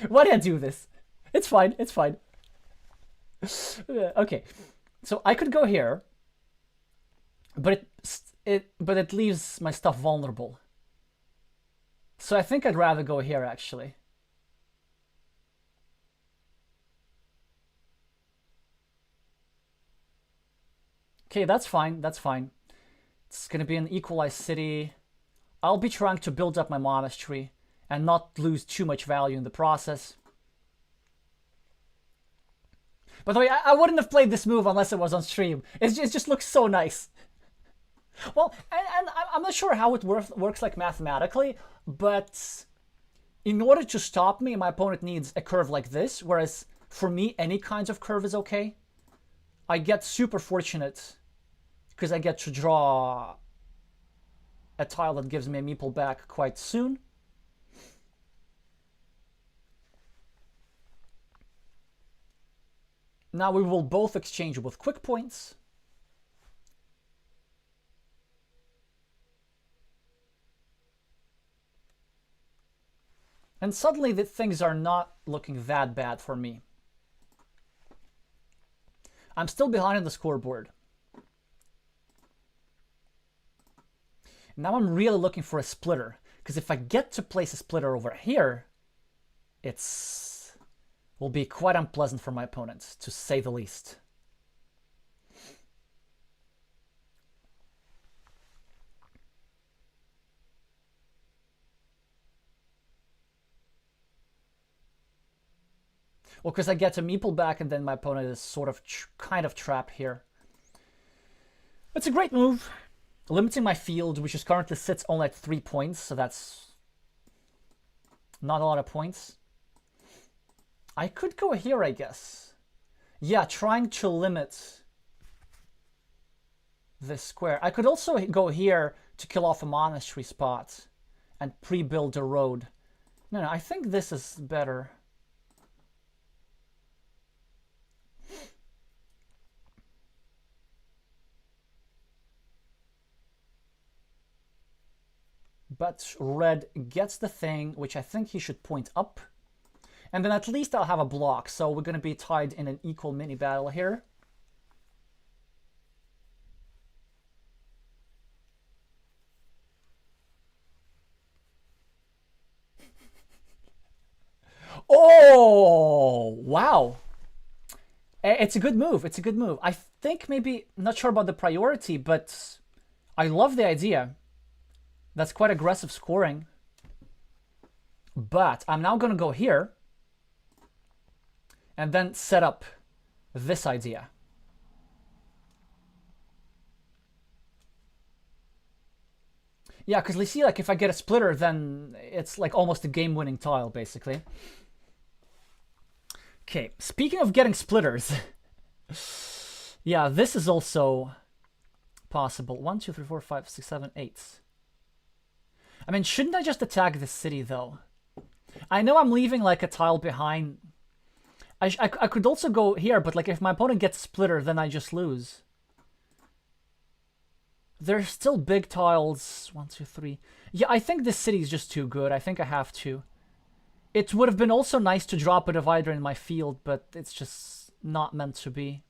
Why did I do this? It's fine, it's fine. Okay, so I could go here, but it leaves my stuff vulnerable. So I think I'd rather go here, actually. Okay, that's fine, that's fine. It's gonna be an equalized city. I'll be trying to build up my monastery and not lose too much value in the process. By the way, I wouldn't have played this move unless it was on stream. It just looks so nice. Well, and I'm not sure how it works like mathematically, but in order to stop me, my opponent needs a curve like this, whereas for me, any kinds of curve is okay. I get super fortunate because I get to draw a tile that gives me a meeple back quite soon. Now we will both exchange with quick points. And suddenly the things are not looking that bad for me. I'm still behind on the scoreboard. Now I'm really looking for a splitter, because if I get to place a splitter over here, will be quite unpleasant for my opponent, to say the least. Well, because I get a meeple back and then my opponent is sort of kind of trapped here. It's a great move. Limiting my field, which is currently sits only at 3 points, so that's not a lot of points. I could go here, I guess. Yeah, trying to limit this square. I could also go here to kill off a monastery spot and pre-build a road. No, I think this is better. But red gets the thing, which I think he should point up. And then at least I'll have a block, so we're going to be tied in an equal mini battle here. Oh, wow. It's a good move. It's a good move. I think maybe, not sure about the priority, but I love the idea. That's quite aggressive scoring. But I'm now going to go here and then set up this idea. Yeah, because you see, like, if I get a splitter, then it's like almost a game-winning tile, basically. Okay, speaking of getting splitters, yeah, this is also possible. 1, 2, 3, 4, 5, 6, 7, 8. I mean, shouldn't I just attack this city, though? I know I'm leaving, like, a tile behind. I could also go here, but, like, if my opponent gets splitter, then I just lose. There's still big tiles. 1, 2, 3. Yeah, I think this city is just too good. I think I have to. It would have been also nice to drop a divider in my field, but it's just not meant to be.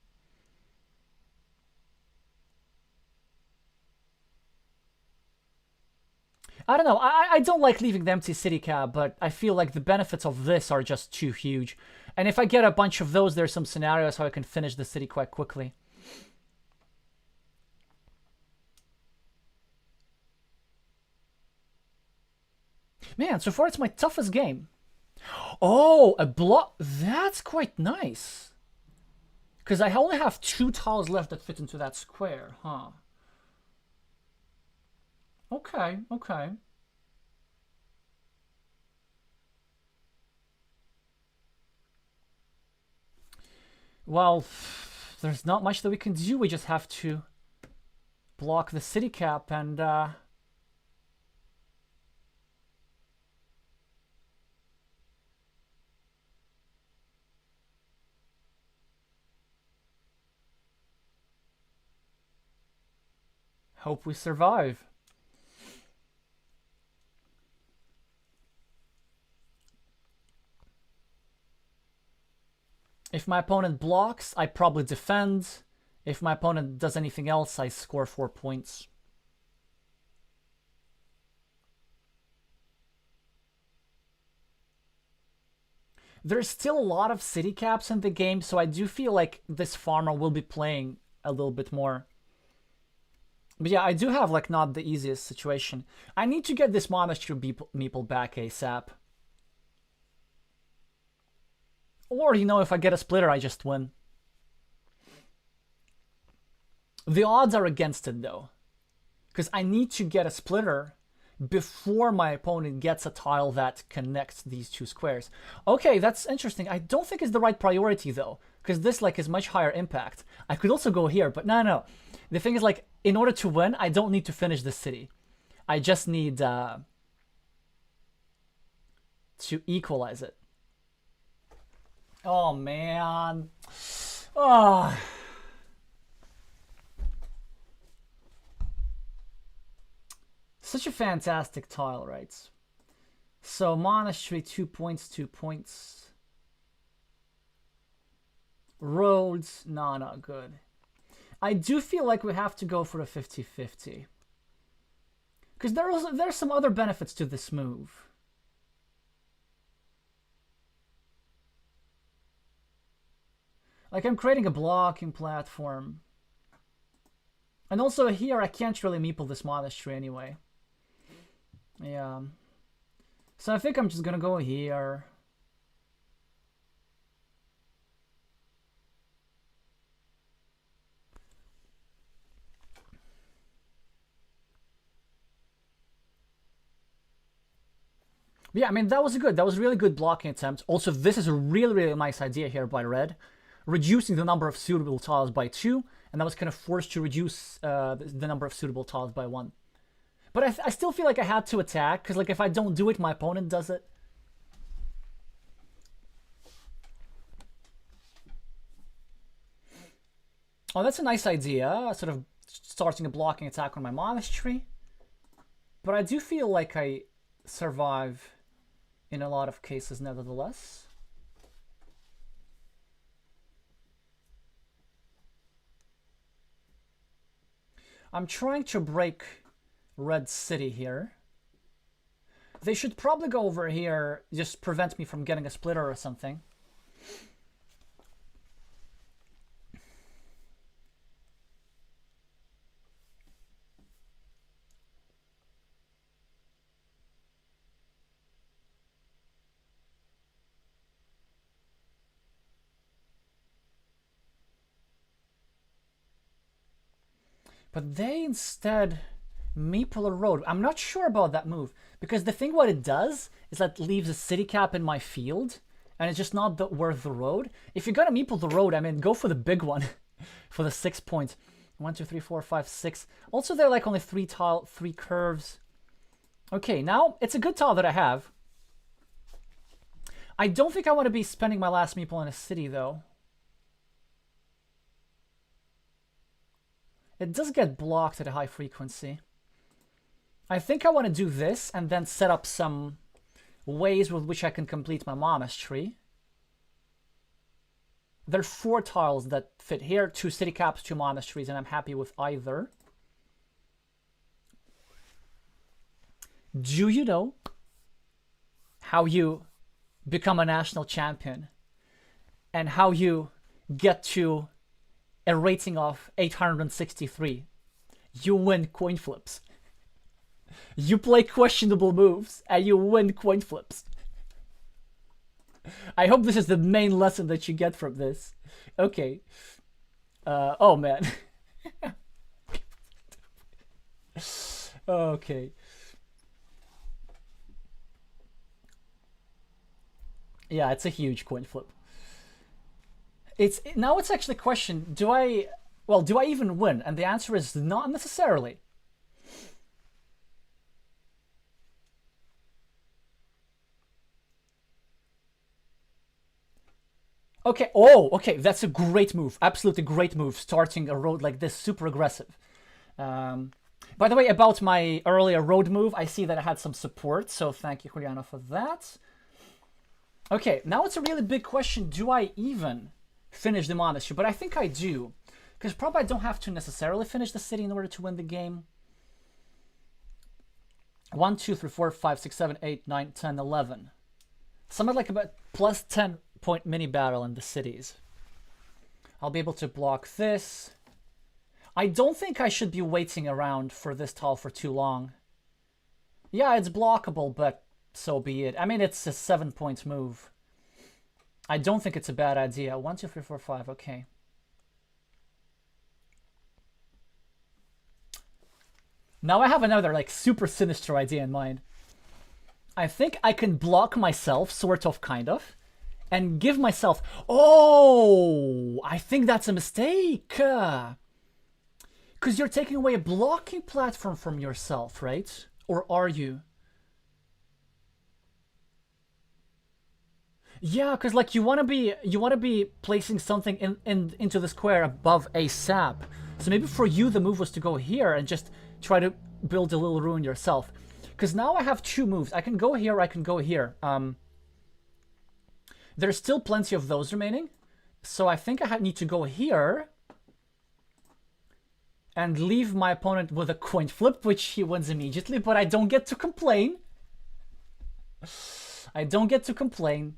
I don't know. I don't like leaving the empty city cab, but I feel like the benefits of this are just too huge. And if I get a bunch of those, there's some scenarios how I can finish the city quite quickly. Man, so far it's my toughest game. Oh, a block. That's quite nice. Because I only have 2 tiles left that fit into that square, huh? Okay, okay. Well, there's not much that we can do. We just have to block the city cap and hope we survive. If my opponent blocks, I probably defend. If my opponent does anything else, I score 4 points. There's still a lot of city caps in the game, so I do feel like this farmer will be playing a little bit more. But yeah, I do have like not the easiest situation. I need to get this monastery meeple back ASAP. Or, you know, if I get a splitter, I just win. The odds are against it, though. Because I need to get a splitter before my opponent gets a tile that connects these 2 squares. Okay, that's interesting. I don't think it's the right priority, though. Because this, like, is much higher impact. I could also go here, but no. The thing is, like, in order to win, I don't need to finish the city. I just need to equalize it. Oh, man. Oh. Such a fantastic tile, right? So, monastery, 2 points, 2 points. Roads, no, not good. I do feel like we have to go for a 50-50. Because there's some other benefits to this move. Like, I'm creating a blocking platform. And also here, I can't really meeple this monastery anyway. Yeah. So I think I'm just gonna go here. Yeah, I mean, that was a really good blocking attempt. Also, this is a really, really nice idea here by red. Reducing the number of suitable tiles by 2, and that was kind of forced to reduce the number of suitable tiles by 1. But I still feel like I had to attack, because like if I don't do it, my opponent does it. Oh, that's a nice idea, sort of starting a blocking attack on my monastery. But I do feel like I survive in a lot of cases nevertheless. I'm trying to break Red City here. They should probably go over here, just prevent me from getting a splitter or something. But they instead meeple a road. I'm not sure about that move, because the thing what it does is that it leaves a city cap in my field, and it's just not worth the road. If you're gonna meeple the road, I mean, go for the big one, for the 6 points. 1, 2, 3, 4, 5, 6. Also, they're like only 3 curves. Okay, now it's a good tile that I have. I don't think I want to be spending my last meeple in a city, though. It does get blocked at a high frequency. I think I want to do this and then set up some ways with which I can complete my monastery. There are 4 tiles that fit here, 2 city caps, 2 monasteries, and I'm happy with either. Do you know how you become a national champion and how you get to a rating of 863? You win coin flips. You play questionable moves and you win coin flips. I hope this is the main lesson that you get from this. Okay. Oh man. Okay. Yeah, it's a huge coin flip. It's actually a question, do I even win? And the answer is not necessarily. Okay, okay, that's a great move. Absolutely great move, starting a road like this, super aggressive. By the way, about my earlier road move, I see that I had some support, so thank you, Juliana, for that. Okay, now it's a really big question. Do I even finish the monastery? But I think I do, because probably I don't have to necessarily finish the city in order to win the game. 1, 2, 3, 4, 5, 6, 7, 8, 9, 10, 11. Something like about plus 10 point mini battle in the cities. I'll be able to block this. I don't think I should be waiting around for this tile for too long. Yeah, it's blockable, but so be it. I mean, it's a 7-point move. I don't think it's a bad idea. 1, 2, 3, 4, 5. Okay. Now I have another like super sinister idea in mind. I think I can block myself, sort of, kind of, and give myself... Oh, I think that's a mistake. Because you're taking away a blocking platform from yourself, right? Or are you? Yeah, because like you want to be placing something into the square above a sap. So maybe for you the move was to go here and just try to build a little ruin yourself. Because now I have two moves. I can go here, I can go here. There's still plenty of those remaining. So I think I need to go here and leave my opponent with a coin flip, which he wins immediately, but I don't get to complain. I don't get to complain.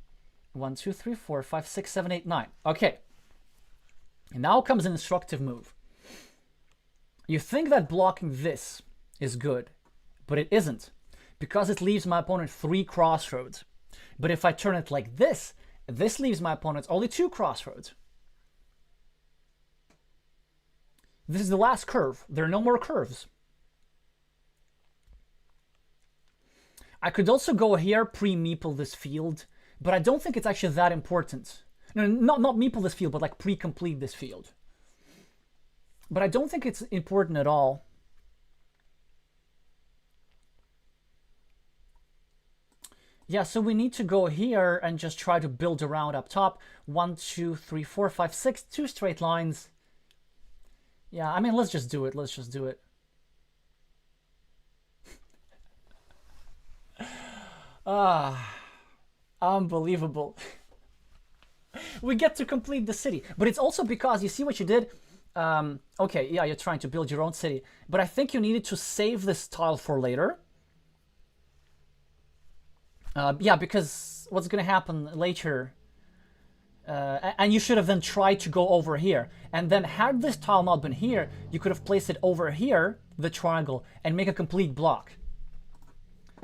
1, 2, 3, 4, 5, 6, 7, 8, 9. Okay. And now comes an instructive move. You think that blocking this is good, but it isn't, because it leaves my opponent 3 crossroads. But if I turn it like this, this leaves my opponent only 2 crossroads. This is the last curve. There are no more curves. I could also go here, pre-meeple this field, but I don't think it's actually that important. No, not meeple this field, but like pre-complete this field. But I don't think it's important at all. Yeah, so we need to go here and just try to build around up top. 1, 2, 3, 4, 5, 6, 2 straight lines. Yeah, I mean, let's just do it. Let's just do it. Unbelievable. We get to complete the city. But it's also because, you see what you did? Okay, yeah, you're trying to build your own city. But I think you needed to save this tile for later. Yeah, because what's going to happen later... and you should have then tried to go over here. And then had this tile not been here, you could have placed it over here, the triangle, and make a complete block.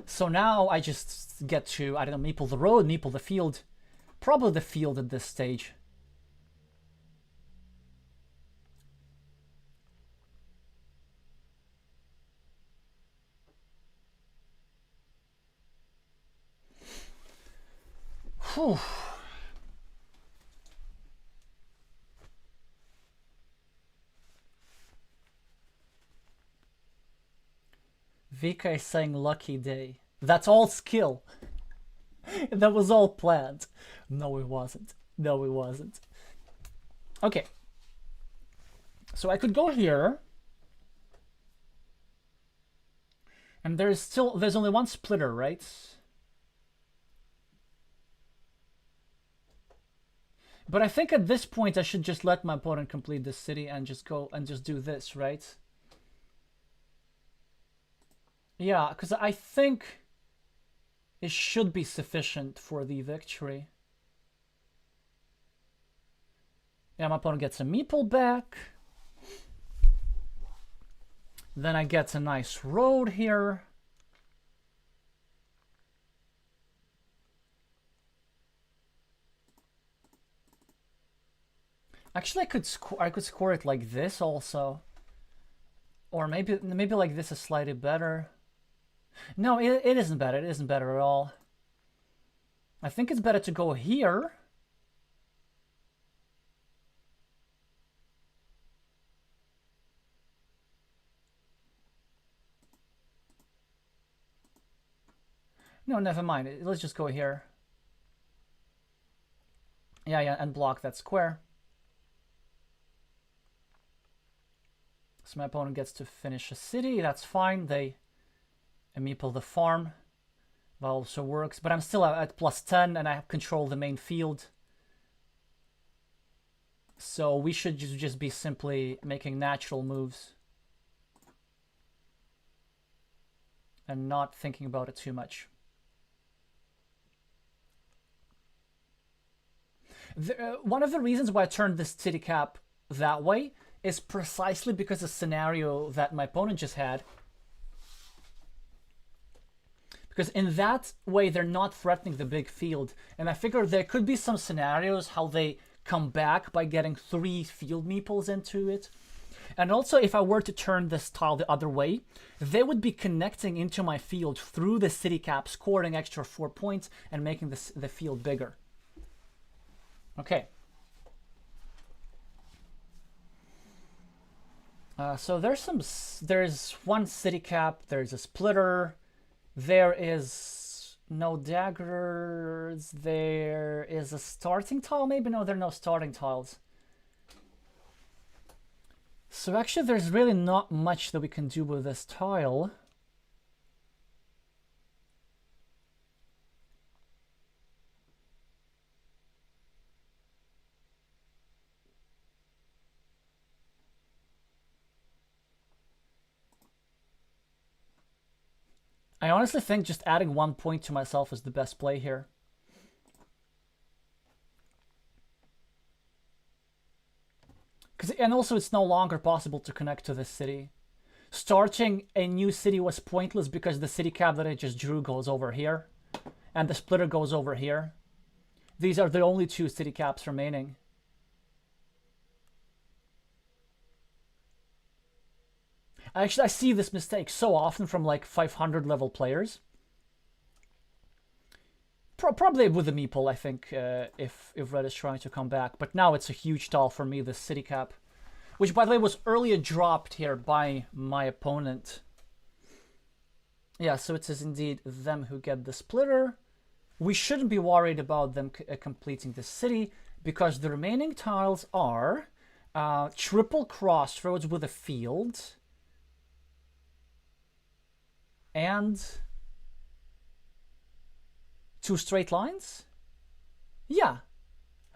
So now I just get to, I don't know, meeple the road, meeple the field. Probably the field at this stage. Whew. Vika is saying lucky day. That's all skill. That was all planned. No, it wasn't. No, it wasn't. Okay. So I could go here. And there's only one splitter, right? But I think at this point I should just let my opponent complete this city and just go and just do this, right? Yeah, because I think it should be sufficient for the victory. Yeah, my opponent gets a meeple back. Then I get a nice road here. Actually, I could score it like this also. Or maybe like this is slightly better. No, it isn't better. It isn't better at all. I think it's better to go here. No, never mind. Let's just go here. Yeah, and block that square. So my opponent gets to finish a city. That's fine. They meeple the farm. That also works. But I'm still at +10 and I have control the main field. So we should just be simply making natural moves. And not thinking about it too much. One of the reasons why I turned this city cap that way is precisely because of the scenario that my opponent just had. Because in that way, they're not threatening the big field. And I figure there could be some scenarios how they come back by getting 3 field meeples into it. And also, if I were to turn this tile the other way, they would be connecting into my field through the city cap, scoring extra 4 points and making the field bigger. Okay. So there's one city cap, there's a splitter, there is no daggers, there is a starting tile, maybe? No, there are no starting tiles. So actually there's really not much that we can do with this tile. I honestly think just adding 1 point to myself is the best play here. And also it's no longer possible to connect to this city. Starting a new city was pointless because the city cap that I just drew goes over here. And the splitter goes over here. These are the only 2 city caps remaining. Actually, I see this mistake so often from like 500 level players. Probably with the meeple, I think, if Red is trying to come back. But now it's a huge tile for me, this city cap. Which, by the way, was earlier dropped here by my opponent. Yeah, so it is indeed them who get the splitter. We shouldn't be worried about them completing the city, because the remaining tiles are triple crossroads with a field. And 2 straight lines? Yeah.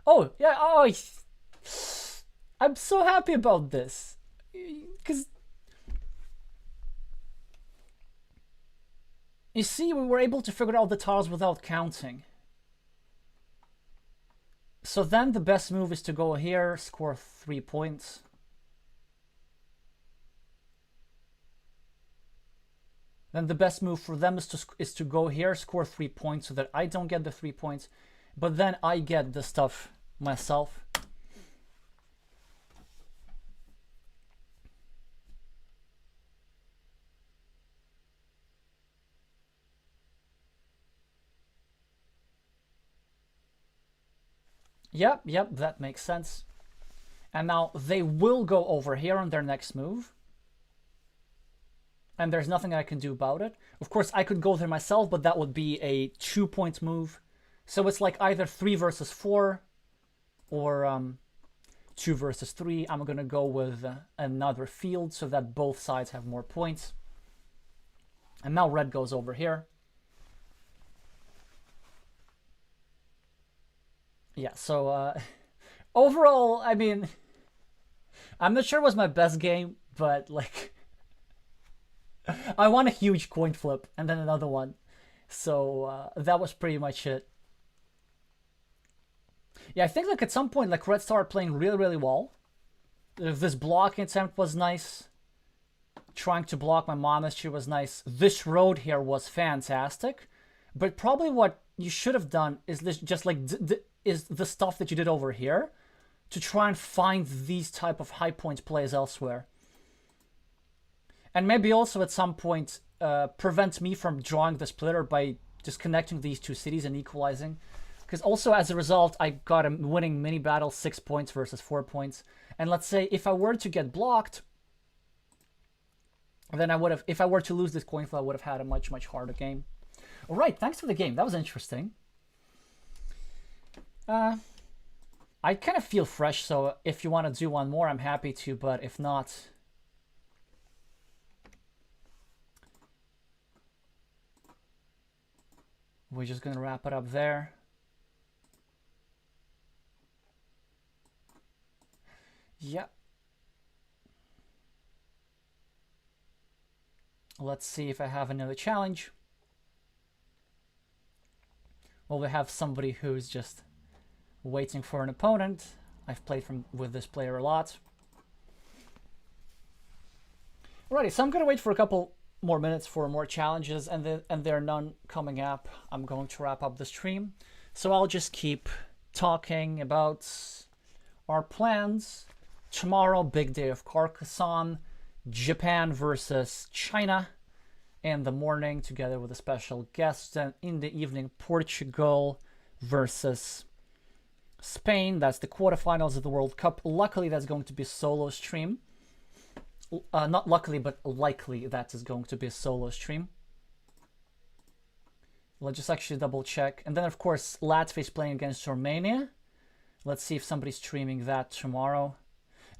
Oh, yeah. Oh, I'm so happy about this. Because you see, we were able to figure out the tiles without counting. So then the best move is to go here, score 3 points. Then the best move for them is to go here, score 3 points so that I don't get the 3 points. But then I get the stuff myself. Yep, that makes sense. And now they will go over here on their next move. And there's nothing I can do about it. Of course, I could go there myself, but that would be a 2-point move. So it's like either 3 versus 4 or 2 versus 3. I'm going to go with another field so that both sides have more points. And now red goes over here. Yeah, so overall, I mean, I'm not sure it was my best game, but like, I won a huge coin flip and then another one. So that was pretty much it. Yeah, I think like at some point, like red started playing really, really well. This blocking attempt was nice. Trying to block my monastery was nice. This road here was fantastic. But probably what you should have done is this, just like is the stuff that you did over here to try and find these type of high point plays elsewhere. And maybe also at some point prevent me from drawing the splitter by just connecting these two cities and equalizing. Because also as a result, I got a winning mini battle 6 points versus 4 points. And let's say if I were to get blocked, then I would have, if I were to lose this coin flip, I would have had a much, much harder game. All right, thanks for the game. That was interesting. I kind of feel fresh, so if you want to do one more, I'm happy to, but if not... we're just going to wrap it up there. Yeah. Let's see if I have another challenge. Well, we have somebody who's just waiting for an opponent. I've played with this player a lot. Alrighty, so I'm going to wait for a couple more minutes for more challenges, and there are none coming up. I'm going to wrap up the stream. So I'll just keep talking about our plans. Tomorrow, big day of Carcassonne. Japan versus China in the morning together with a special guest, and in the evening Portugal versus Spain. That's the quarterfinals of the World Cup. Luckily that's going to be a solo stream. Not luckily, but likely that is going to be a solo stream. Let's just actually double check. And then of course Latvia is playing against Romania. Let's see if somebody's streaming that tomorrow.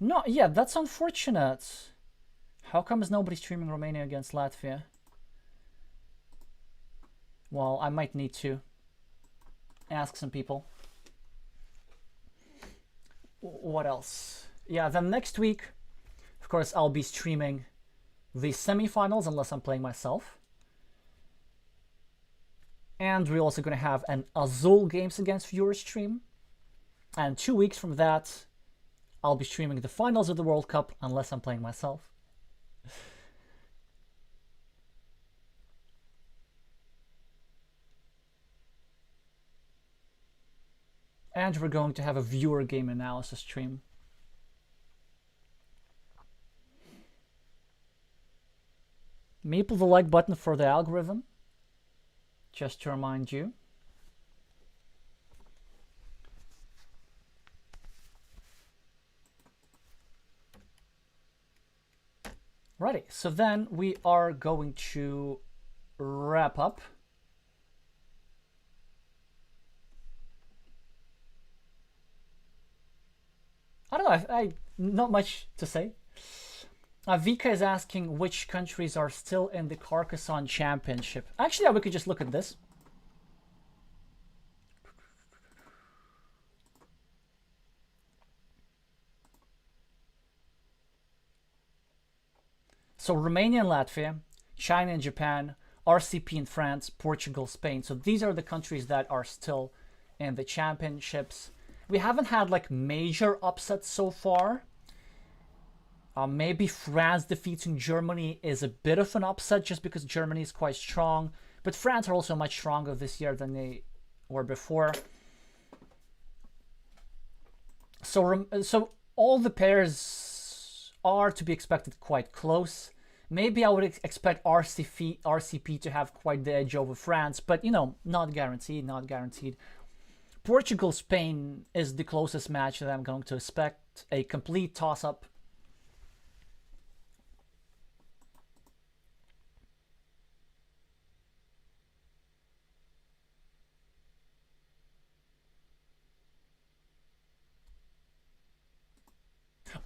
No, yeah, that's unfortunate. How come is nobody streaming Romania against Latvia? Well, I might need to ask some people. What else? Yeah, then next week, of course, I'll be streaming the semifinals unless I'm playing myself. And we're also going to have an Azul Games Against Viewers stream. And 2 weeks from that, I'll be streaming the finals of the World Cup unless I'm playing myself. And we're going to have a viewer game analysis stream. Maple the like button for the algorithm, just to remind you. Righty, so then we are going to wrap up. I don't know, I not much to say. Vika is asking which countries are still in the Carcassonne Championship. Actually, we could just look at this. So Romania and Latvia, China and Japan, RCP in France, Portugal, Spain. So these are the countries that are still in the championships. We haven't had like major upsets so far. Maybe France defeating Germany is a bit of an upset just because Germany is quite strong. But France are also much stronger this year than they were before. So all the pairs are to be expected quite close. Maybe I would expect RCP to have quite the edge over France, but you know, not guaranteed, not guaranteed. Portugal-Spain is the closest match that I'm going to expect. A complete toss-up.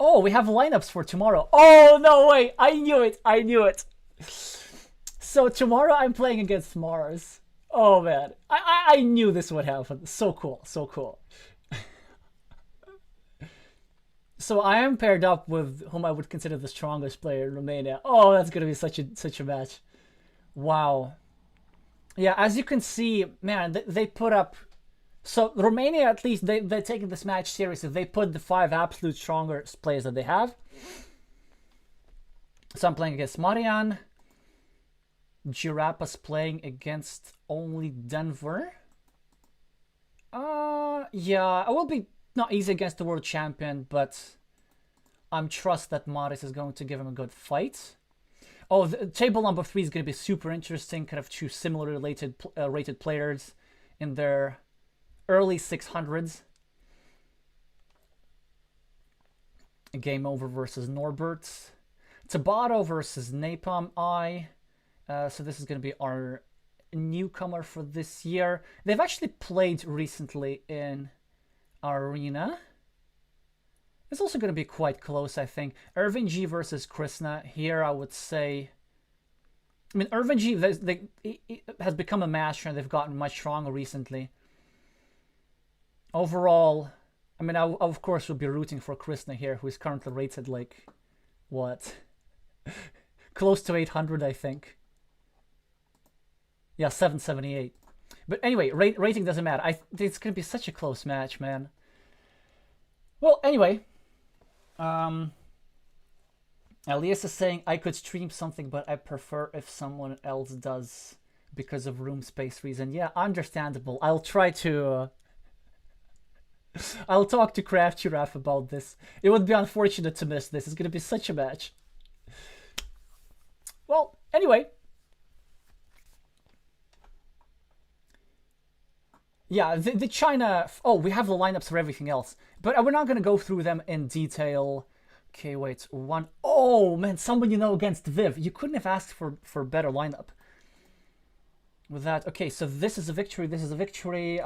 Oh, we have lineups for tomorrow. Oh, no way. I knew it. I knew it. So tomorrow I'm playing against Mars. Oh, man. I knew this would happen. So cool. So cool. So I am paired up with whom I would consider the strongest player in Romania. Oh, that's going to be such a match. Wow. Yeah, as you can see, man, they put up... So Romania, at least, they're taking this match seriously. They put the 5 absolute strongest players that they have. So I'm playing against Marian. Girapa's playing against only Denver. Yeah, I will be Not easy against the world champion, but I'm trust that Maris is going to give him a good fight. Oh, the, table number 3 is going to be super interesting. Kind of two similar rated players in their early 600s. Game Over versus Norbert. Tabata versus Napalm Eye. So this is going to be our newcomer for this year. They've actually played recently in Arena. It's also going to be quite close, I think. Irvin G versus Krishna. Here, I would say... I mean, Irvin G has become a master, and they've gotten much stronger recently. Overall, I mean, I of course would be rooting for Krishna here, who is currently rated like, what? Close to 800, I think. Yeah, 778. But anyway, rating doesn't matter. It's going to be such a close match, man. Well, anyway. Elias is saying, I could stream something, but I prefer if someone else does because of room space reason. Yeah, understandable. I'll try to... I'll talk to Craft Giraffe about this. It would be unfortunate to miss this. It's going to be such a match. Well, anyway. Yeah, the China... Oh, we have the lineups for everything else. But we're not going to go through them in detail. Okay, wait. One... Oh, man, someone you know against Viv. You couldn't have asked for a better lineup. With that, okay, so this is a victory, this is a victory.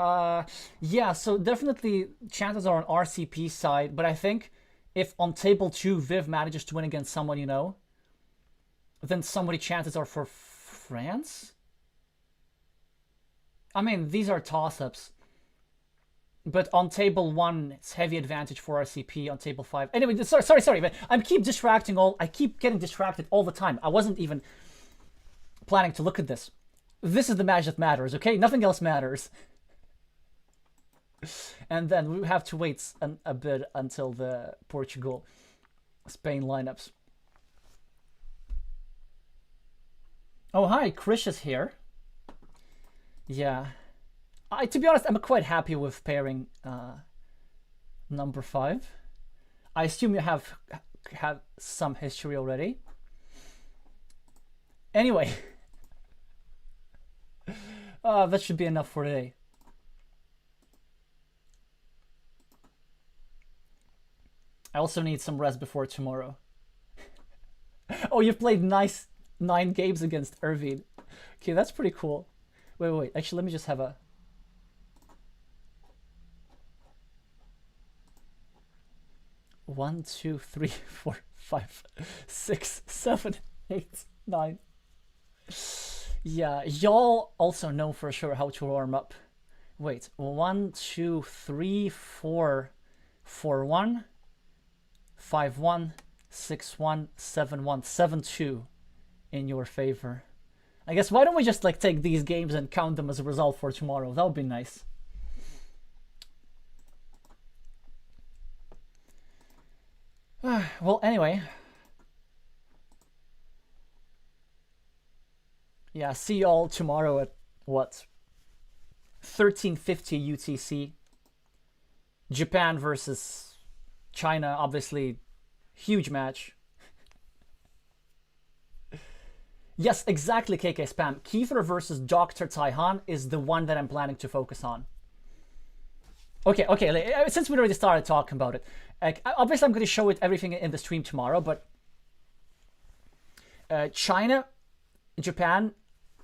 Yeah, so definitely chances are on RCP side, but I think if on table 2 Viv manages to win against someone you know, then somebody chances are for France? I mean, these are toss-ups. But on table 1, it's heavy advantage for RCP. On table 5... Anyway, sorry, but I keep getting distracted all the time. I wasn't even planning to look at this. This is the match that matters, okay? Nothing else matters. And then we have to wait a bit until the Portugal-Spain lineups. Oh, hi, Krish is here. Yeah. To be honest, I'm quite happy with pairing number 5. I assume you have some history already. Anyway... that should be enough for today. I also need some rest before tomorrow. Oh, you've played 9 games against Irvine. Okay, that's pretty cool. Wait. Actually, let me just have a... One, 2, 3, 4, 5, 6, 7, 8, 9. Yeah, y'all also know for sure how to warm up. Wait, 1, 2, 3, 4, 4, 1, 5, 1, 6, 1, 7, 1, 7, 2 in your favor. I guess why don't we just like take these games and count them as a result for tomorrow? That would be nice. Well, anyway. Yeah, see y'all tomorrow at, what, 13:50 UTC. Japan versus China, obviously, huge match. Yes, exactly, KK Spam. Keither versus Dr. Taihan is the one that I'm planning to focus on. Okay, since we already started talking about it, obviously I'm going to show it everything in the stream tomorrow, but China, Japan,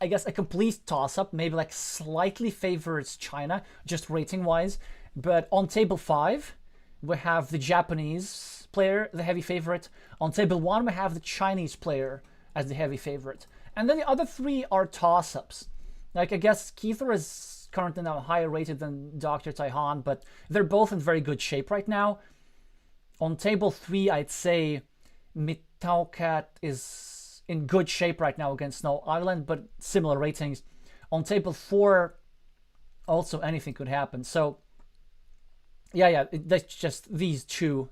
I guess a complete toss-up, maybe like slightly favors China, just rating-wise. But on table 5, we have the Japanese player, the heavy favorite. On table 1, we have the Chinese player as the heavy favorite. And then the other 3 are toss-ups. Like, I guess Keither is currently now higher rated than Dr. Taihan, but they're both in very good shape right now. On table 3, I'd say Mitaukat is in good shape right now against Snow Island, but similar ratings. On table 4, also anything could happen. So, yeah, that's just these 2